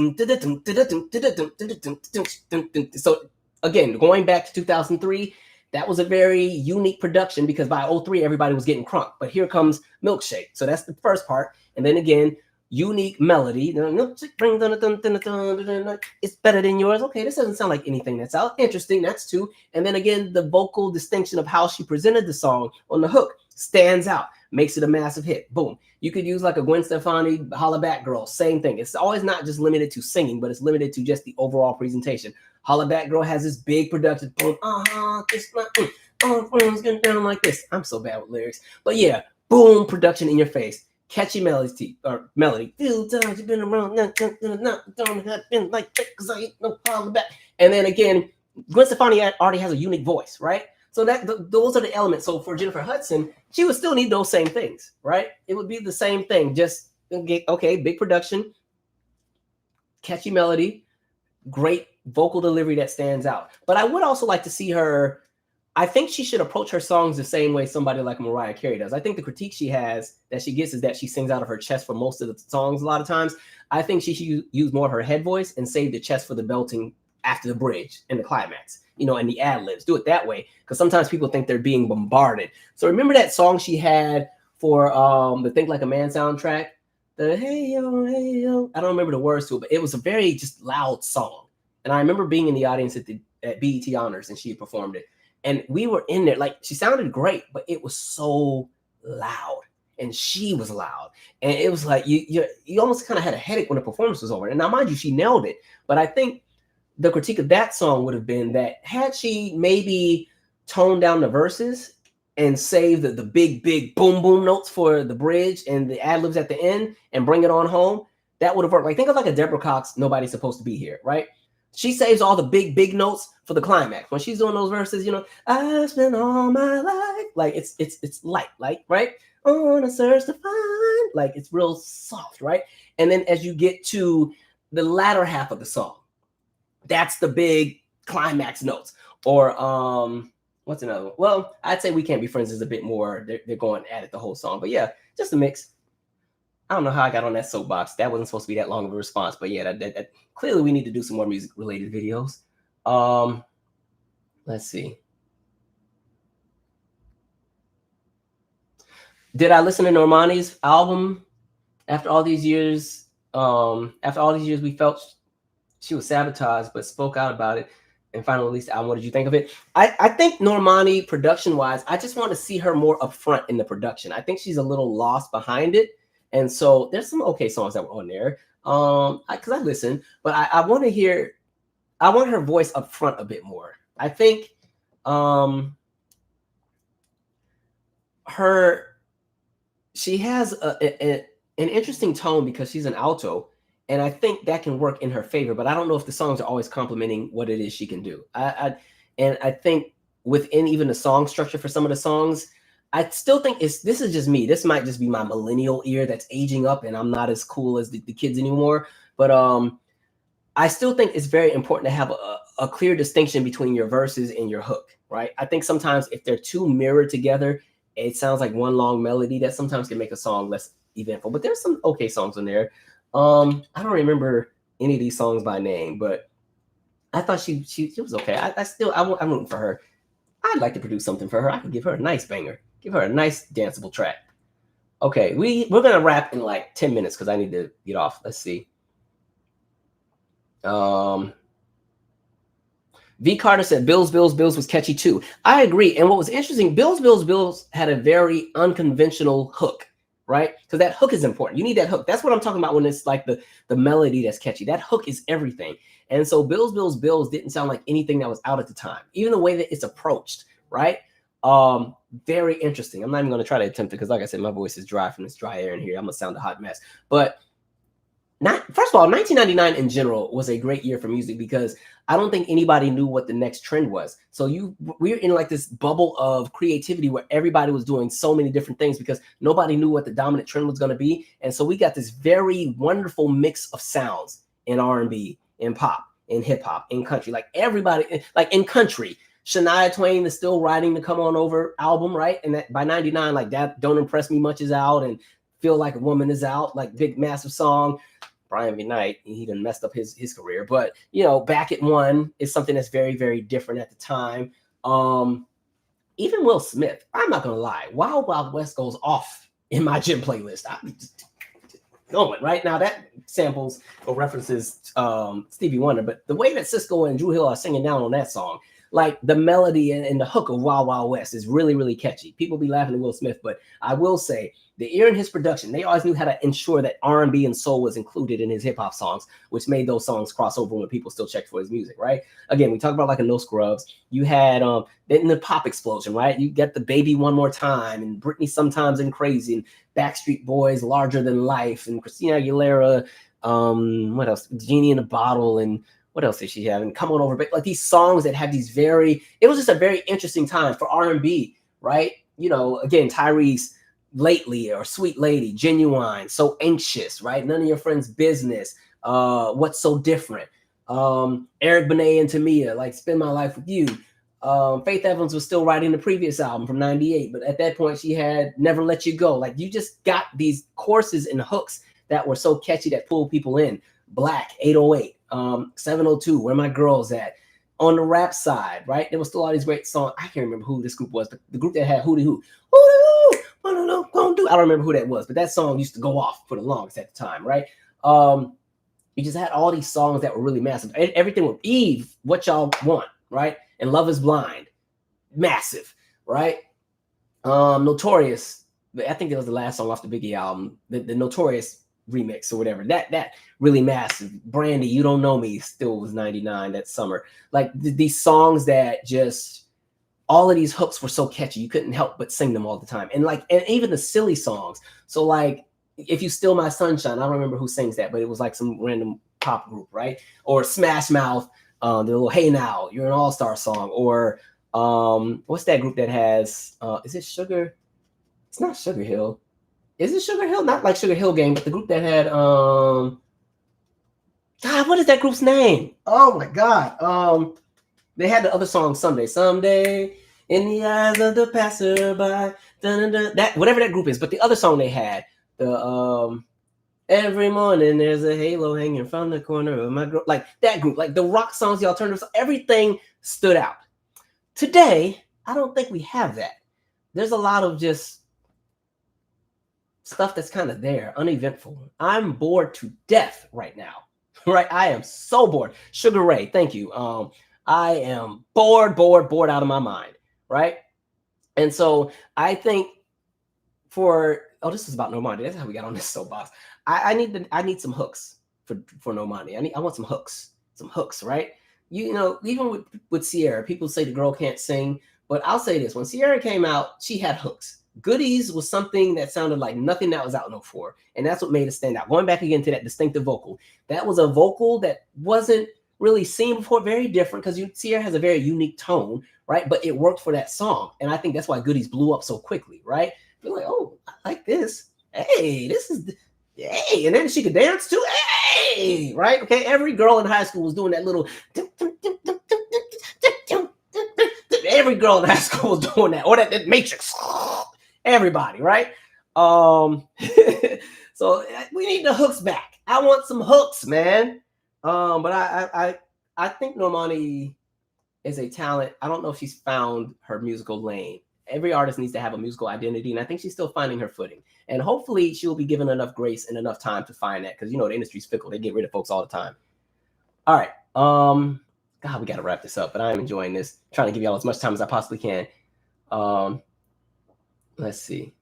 So again, going back to 2003, that was a very unique production because by 2003, everybody was getting crunk. But here comes Milkshake. So that's the first part. And then again, unique melody. It's better than yours. Okay, this doesn't sound like anything that's out. Interesting, that's two. And then again, the vocal distinction of how she presented the song on the hook stands out, makes it a massive hit. Boom. You could use like a Gwen Stefani, Holla Back Girl, same thing. It's always not just limited to singing, but it's limited to just the overall presentation. Holla Back Girl has this big production. Boom, this friends getting down like this. I'm so bad with lyrics. But yeah, boom, production in your face. Catchy melody or melody. Few times you've been around, don't have been like that because I ain't no holla back. And then again, Gwen Stefani already has a unique voice, right? So those are the elements. So for Jennifer Hudson, she would still need those same things, right? It would be the same thing. Just okay, big production, catchy melody, great vocal delivery that stands out. But I would also like to see her. I think she should approach her songs the same way somebody like Mariah Carey does. I think the critique she has that she gets is that she sings out of her chest for most of the songs a lot of times. I think she should use more of her head voice and save the chest for the belting after the bridge and the climax, you know, and the ad-libs. Do it that way, because sometimes people think they're being bombarded. So remember that song she had for the Think Like a Man soundtrack? The hey yo, I don't remember the words to it, but it was a very just loud song. And I remember being in the audience at BET Honors and she had performed it. And we were in there, like she sounded great, but it was so loud and she was loud. And it was like, you almost kind of had a headache when the performance was over. And now mind you, she nailed it. But I think the critique of that song would have been that had she maybe toned down the verses and saved the big boom boom notes for the bridge and the ad-libs at the end and bring it on home, that would have worked. Like think of like a Deborah Cox, Nobody's Supposed to Be Here, right? She saves all the big notes for the climax. When she's doing those verses, you know, I spent all my life. Like it's light, like, right? On a search to find. Like it's real soft, right? And then as you get to the latter half of the song, that's the big climax notes. Or what's another one? Well, I'd say We Can't Be Friends is a bit more, they're going at it the whole song. But yeah, just a mix. I don't know how I got on that soapbox. That wasn't supposed to be that long of a response, but yeah, that clearly we need to do some more music related videos. Let's see. Did I listen to Normani's album after all these years? After all these years, we felt she was sabotaged, but spoke out about it and finally released the album. What did you think of it? I think Normani, production wise, I just want to see her more upfront in the production. I think she's a little lost behind it. And so there's some okay songs that were on there because I listened, but I want to hear, I want her voice up front a bit more. I think she has an interesting tone because she's an alto, and I think that can work in her favor, but I don't know if the songs are always complimenting what it is she can do. And I think within even the song structure for some of the songs, I still think this is just me. This might just be my millennial ear that's aging up and I'm not as cool as the kids anymore. But I still think it's very important to have a clear distinction between your verses and your hook, right? I think sometimes if they're too mirrored together, it sounds like one long melody that sometimes can make a song less eventful. But there's some okay songs on there. I don't remember any of these songs by name, but I thought she was okay. I'm rooting for her. I'd like to produce something for her. I could give her a nice banger. Give her a nice danceable track. Okay, we're gonna wrap in like 10 minutes because I need to get off. Let's see. V. Carter said Bills, Bills, Bills was catchy too. I agree. And what was interesting, Bills, Bills, Bills had a very unconventional hook, right? Because that hook is important. You need that hook. That's what I'm talking about when it's like the melody that's catchy. That hook is everything. And so Bills, Bills, Bills didn't sound like anything that was out at the time. Even the way that it's approached, right? Very interesting. I'm not even going to try to attempt it because, like I said, my voice is dry from this dry air in here. I'm going to sound a hot mess. But first of all, 1999 in general was a great year for music because I don't think anybody knew what the next trend was. So we're in like this bubble of creativity where everybody was doing so many different things because nobody knew what the dominant trend was going to be. And so we got this very wonderful mix of sounds in R&B, in pop, in hip hop, in country. Like everybody, like in country, Shania Twain is still writing the Come On Over album, right? And that by 99, like that Don't Impress Me Much is out and Feel Like a Woman is out, like big massive song. Brian McKnight, he done messed up his career, but you know, Back at One is something that's very, very different at the time. Even Will Smith, I'm not gonna lie, Wild Wild West goes off in my gym playlist. I'm just going right now. That samples or references Stevie Wonder, but the way that Sisqó and Drew Hill are singing down on that song, like the melody and the hook of Wild Wild West is really, really catchy. People be laughing at Will Smith, but I will say the ear in his production, they always knew how to ensure that R&B and soul was included in his hip hop songs, which made those songs cross over when people still checked for his music, right? Again, we talk about like a No Scrubs. You had in the pop explosion, right? You get the Baby One More Time and Britney Sometimes and Crazy and Backstreet Boys Larger Than Life and Christina Aguilera. What else? Genie in a Bottle and what else did she have? And Come On Over, but like these songs that have these it was just a very interesting time for R&B, right? You know, again, Tyrese, Lately or Sweet Lady, Genuine, So Anxious, right? None of Your Friends' Business, What's So Different, Eric Benet and Tamia, like Spend My Life With You. Faith Evans was still writing the previous album from 98, but at that point she had Never Let You Go. Like you just got these courses and hooks that were so catchy that pulled people in. Black, 808, 702, Where My Girls At. On the rap side, right? There was still all these great songs. I can't remember who this group was, but the group that had Hootie Hoo. I don't remember who that was, but that song used to go off for the longest at the time, right? You just had all these songs that were really massive. Everything with Eve, What Y'all Want, right? And Love Is Blind, massive, right? Notorious, I think it was the last song off the Biggie album, the Notorious remix or whatever. That really massive. Brandy, You Don't Know Me, still was 99 that summer. Like these songs that just all of these hooks were so catchy, you couldn't help but sing them all the time. And even the silly songs. So like, If You Steal My Sunshine, I don't remember who sings that, but it was like some random pop group, right? Or Smash Mouth, the little Hey Now, You're an All-Star song. Or what's that group that has, is it Sugar? It's not Sugar Hill. Is it Sugar Hill? Not like Sugar Hill Gang, but the group that had, God, what is that group's name? Oh my God. They had the other song, Someday, in the eyes of the passerby, that whatever that group is. But the other song they had, the Every Morning There's a Halo Hanging from the Corner of My Girl, like that group, like the rock songs, the alternative, everything stood out. Today, I don't think we have that. There's a lot of just stuff that's kind of there, uneventful. I'm bored to death right now, right? I am so bored. Sugar Ray, thank you. I am bored out of my mind, right? And so I think this is about Normani. That's how we got on this soapbox. I need some hooks for Normani. I want some hooks, right? You know, even with Sierra, people say the girl can't sing, but I'll say this: when Sierra came out, she had hooks. Goodies was something that sounded like nothing that was out no for, and that's what made it stand out. Going back again to that distinctive vocal, that was a vocal that wasn't really seen before, very different, because Sierra has a very unique tone, right? But it worked for that song, and I think that's why Goodies blew up so quickly, right? You're like, oh, I like this. Hey, hey, and then she could dance too. Hey, right? Okay, every girl in high school was doing that little. Every girl in high school was doing that, or that Matrix. Everybody, right? So we need the hooks back. I want some hooks, man. But I think Normani is a talent. I don't know if she's found her musical lane. Every artist needs to have a musical identity, and I think she's still finding her footing. And hopefully she'll be given enough grace and enough time to find that, because you know the industry's fickle. They get rid of folks all the time. All right. God, we got to wrap this up, but I'm enjoying this. Trying to give y'all as much time as I possibly can. Let's see.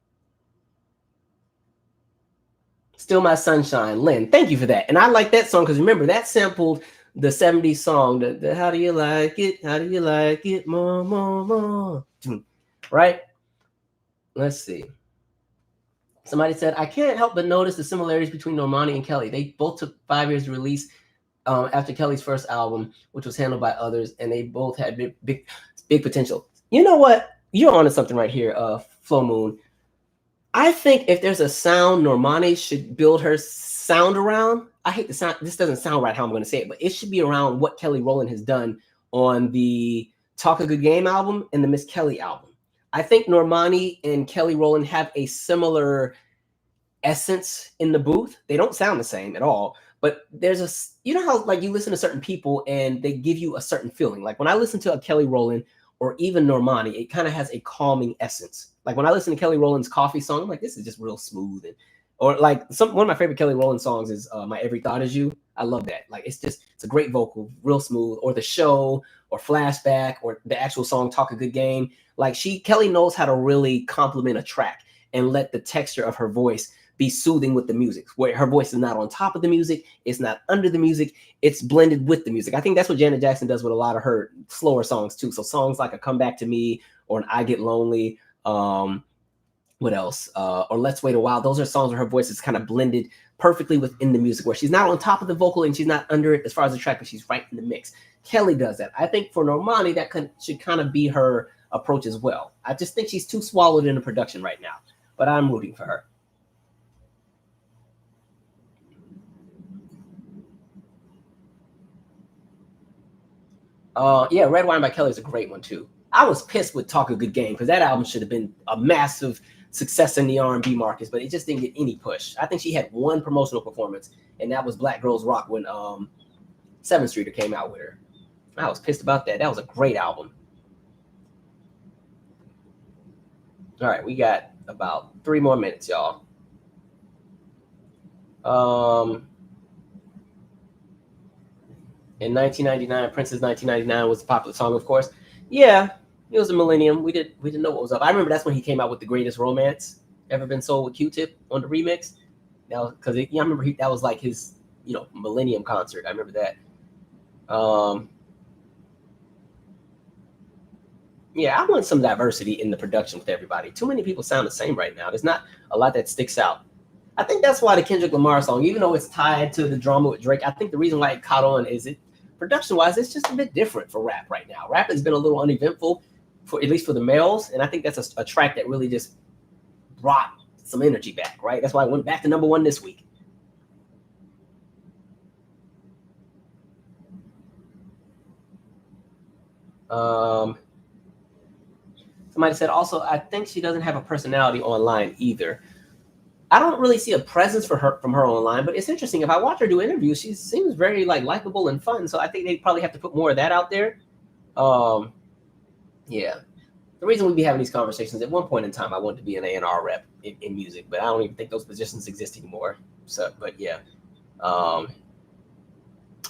Still My Sunshine, Lynn. Thank you for that. And I like that song because remember, that sampled the 70s song, the How Do You Like It? How Do You Like It? More, more, more. Right? Let's see. Somebody said, I can't help but notice the similarities between Normani and Kelly. They both took 5 years to release after Kelly's first album, which was handled by others, and they both had big potential. You know what? You're onto something right here, Flo Moon. I think if there's a sound Normani should build her sound around, I hate the sound. This doesn't sound right how I'm going to say it, but it should be around what Kelly Rowland has done on the Talk a Good Game album and the Miss Kelly album. I think Normani and Kelly Rowland have a similar essence in the booth. They don't sound the same at all, but there's a, you know how like you listen to certain people and they give you a certain feeling. Like when I listen to a Kelly Rowland or even Normani, it kind of has a calming essence. Like when I listen to Kelly Rowland's Coffee song, I'm like, this is just real smooth. And, or like one of my favorite Kelly Rowland songs is My Every Thought Is You. I love that. Like it's a great vocal, real smooth. Or The Show, or Flashback, or the actual song Talk a Good Game. Like Kelly knows how to really compliment a track and let the texture of her voice be soothing with the music, where her voice is not on top of the music, it's not under the music, it's blended with the music. I think that's what Janet Jackson does with a lot of her slower songs too. So songs like A Come Back to Me or An I Get Lonely, what else? Or Let's Wait a While. Those are songs where her voice is kind of blended perfectly within the music, where she's not on top of the vocal and she's not under it as far as the track, but she's right in the mix. Kelly does that. I think for Normani, that should kind of be her approach as well. I just think she's too swallowed in the production right now, but I'm rooting for her. Yeah, Red Wine by Kelly is a great one too. I was pissed with Talk a Good Game because that album should have been a massive success in the R&B markets, but it just didn't get any push. I think she had one promotional performance, and that was Black Girls Rock when 7th Streeter came out with her. I was pissed about that. That was a great album. All right, we got about 3 more minutes, y'all. In 1999, Prince's 1999 was a popular song, of course. Yeah, it was a millennium. We didn't know what was up. I remember that's when he came out with The Greatest Romance Ever Been Sold with Q-Tip on the remix. That was because I remember that was like his millennium concert. I remember that. Yeah, I want some diversity in the production with everybody. Too many people sound the same right now. There's not a lot that sticks out. I think that's why the Kendrick Lamar song, even though it's tied to the drama with Drake, I think the reason why it caught on is production-wise, it's just a bit different for rap right now. Rap has been a little uneventful, at least for the males, and I think that's a track that really just brought some energy back, right? That's why it went back to #1 this week. Somebody said also, I think she doesn't have a personality online either. I don't really see a presence from her online, but it's interesting. If I watch her do interviews, she seems very likable and fun. So I think they probably have to put more of that out there. Yeah. The reason we be having these conversations, at one point in time, I wanted to be an A&R rep in music, but I don't even think those positions exist anymore. So, but yeah.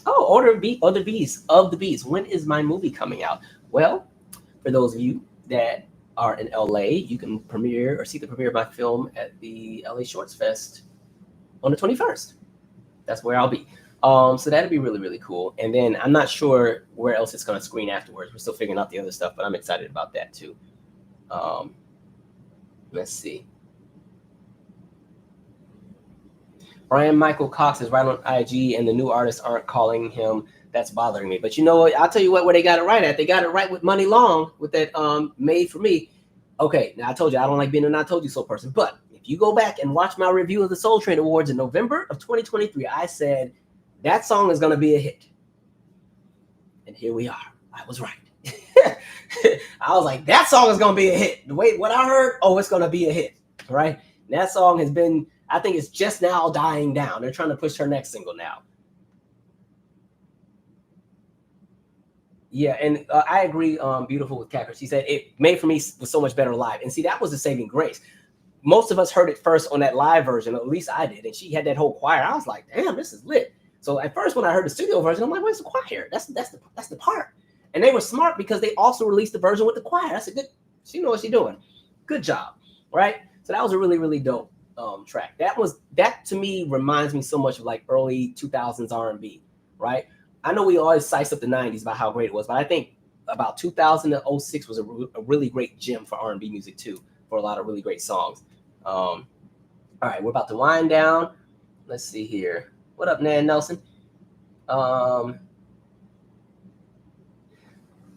Order of the Beast. When is my movie coming out? Well, for those of you that are in LA, you can premiere or see the premiere of my film at the LA Shorts Fest on the 21st. That's where I'll be. So that'd be really, really cool. And then I'm not sure where else it's going to screen afterwards. We're still figuring out the other stuff, but I'm excited about that too. Let's see. Brian Michael Cox is right on IG, and the new artists aren't calling him. That's bothering me. But you know what? I'll tell you what, where they got it right at. They got it right with Money Long with that Made for Me. Okay, now I told you I don't like being a not told you so person. But if you go back and watch my review of the Soul Train Awards in November of 2023, I said that song is going to be a hit. And here we are. I was right. I was like, that song is going to be a hit. Wait, what I heard? Oh, it's going to be a hit. Right? And that song has been, I think it's just now dying down. They're trying to push her next single now. Yeah, and I agree, Beautiful with Catcher. She said it Made for Me was so much better live. And see, that was the saving grace. Most of us heard it first on that live version, at least I did. And she had that whole choir. I was like, damn, this is lit. So at first, when I heard the studio version, I'm like, where's the choir? That's the part. And they were smart because they also released the version with the choir. That's a good. She knows what she's doing. Good job, right? So that was a really, really dope track. That to me reminds me so much of like early 2000s R&B, right? I know we always size up the 90s about how great it was, but I think about 2006 was a really great gem for R&B music too, for a lot of really great songs. All right, we're about to wind down. Let's see here. What up, Nan Nelson?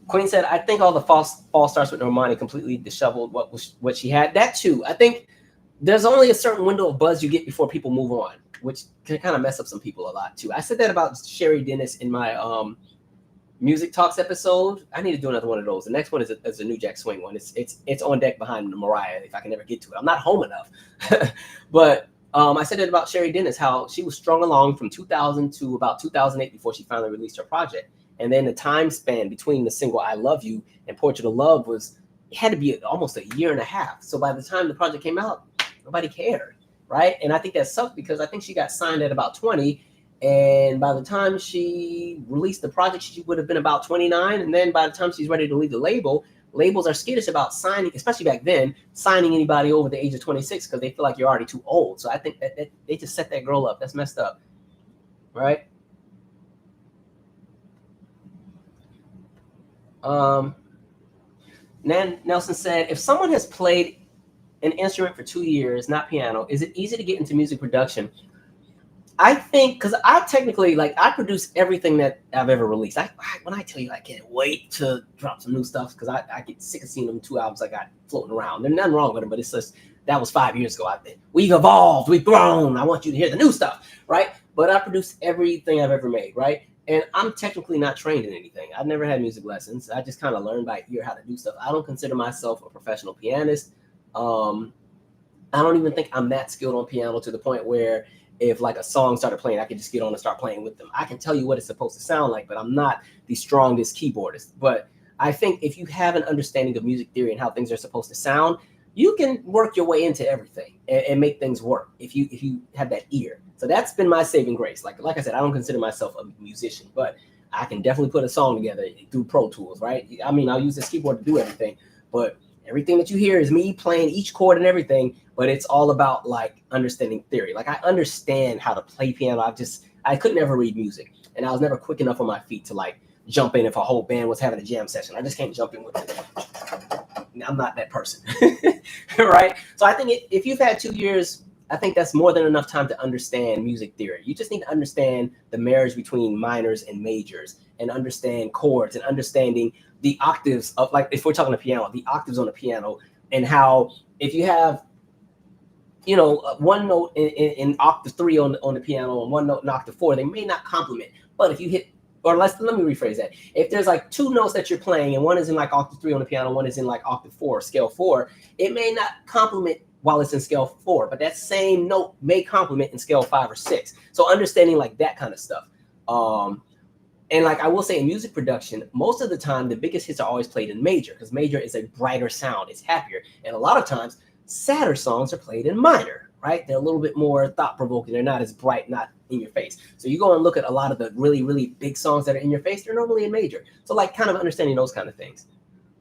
Queen said, I think all the fall starts with Normani completely disheveled what she had. That too. I think there's only a certain window of buzz you get before people move on, which can kind of mess up some people a lot too. I said that about Sherry Dennis in my Music Talks episode. I need to do another one of those. The next one is a New Jack Swing one. It's on deck behind Mariah if I can ever get to it. I'm not home enough. But I said it about Sherry Dennis, how she was strung along from 2000 to about 2008 before she finally released her project. And then the time span between the single I Love You and Portrait of Love had to be almost a year and a half. So by the time the project came out, nobody cared, right? And I think that sucked because I think she got signed at about 20. And by the time she released the project, she would have been about 29. And then by the time she's ready to leave the label, labels are skittish about signing, especially back then, signing anybody over the age of 26 because they feel like you're already too old. So I think that they just set that girl up. That's messed up, right? Nan Nelson said, if someone has played an instrument for 2 years, not piano, is it easy to get into music production? I think, because I technically, I produce everything that I've ever released. When I tell you I can't wait to drop some new stuff, because I get sick of seeing them 2 albums I got floating around. There's nothing wrong with them, but it's just, that was 5 years ago. We've evolved, we've grown. I want you to hear the new stuff, right? But I produce everything I've ever made, right? And I'm technically not trained in anything. I've never had music lessons. I just kind of learned by ear how to do stuff. I don't consider myself a professional pianist. I don't even think I'm that skilled on piano to the point where if a song started playing, I could just get on and start playing with them. I can tell you what it's supposed to sound like, but I'm not the strongest keyboardist. But I think if you have an understanding of music theory and how things are supposed to sound, you can work your way into everything and make things work if you have that ear. So that's been my saving grace. Like I said, I don't consider myself a musician, but I can definitely put a song together through Pro Tools, right? I mean, I'll use this keyboard to do everything, but everything that you hear is me playing each chord and everything, but it's all about understanding theory. I understand how to play piano. I could never read music, and I was never quick enough on my feet to jump in if a whole band was having a jam session. I just can't jump in with it. I'm not that person, right? So I think if you've had 2 years, I think that's more than enough time to understand music theory. You just need to understand the marriage between minors and majors and understand chords and understanding the octaves of, if we're talking a piano, the octaves on the piano, and how if you have, one note in octave 3 on the piano and one note in octave 4, they may not complement. But if you hit, or let me rephrase that. If there's 2 notes that you're playing and one is in octave 3 on the piano, one is in octave 4, scale 4, it may not complement while it's in scale 4, but that same note may complement in scale 5 or 6. So understanding that kind of stuff. And I will say in music production, most of the time, the biggest hits are always played in major because major is a brighter sound. It's happier. And a lot of times, sadder songs are played in minor, right? They're a little bit more thought-provoking. They're not as bright, not in your face. So you go and look at a lot of the really, really big songs that are in your face, they're normally in major. So kind of understanding those kind of things.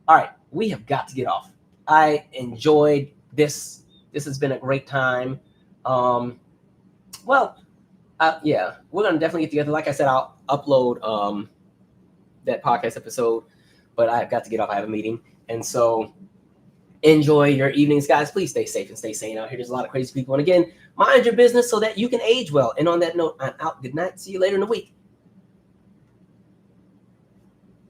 All right, we have got to get off. I enjoyed this. This has been a great time. Yeah, we're going to definitely get together. Like I said, I'll upload that podcast episode, but I've got to get off. I have a meeting. And so enjoy your evenings, guys. Please stay safe and stay sane out here. There's a lot of crazy people. And again, mind your business so that you can age well. And on that note, I'm out. Good night. See you later in the week.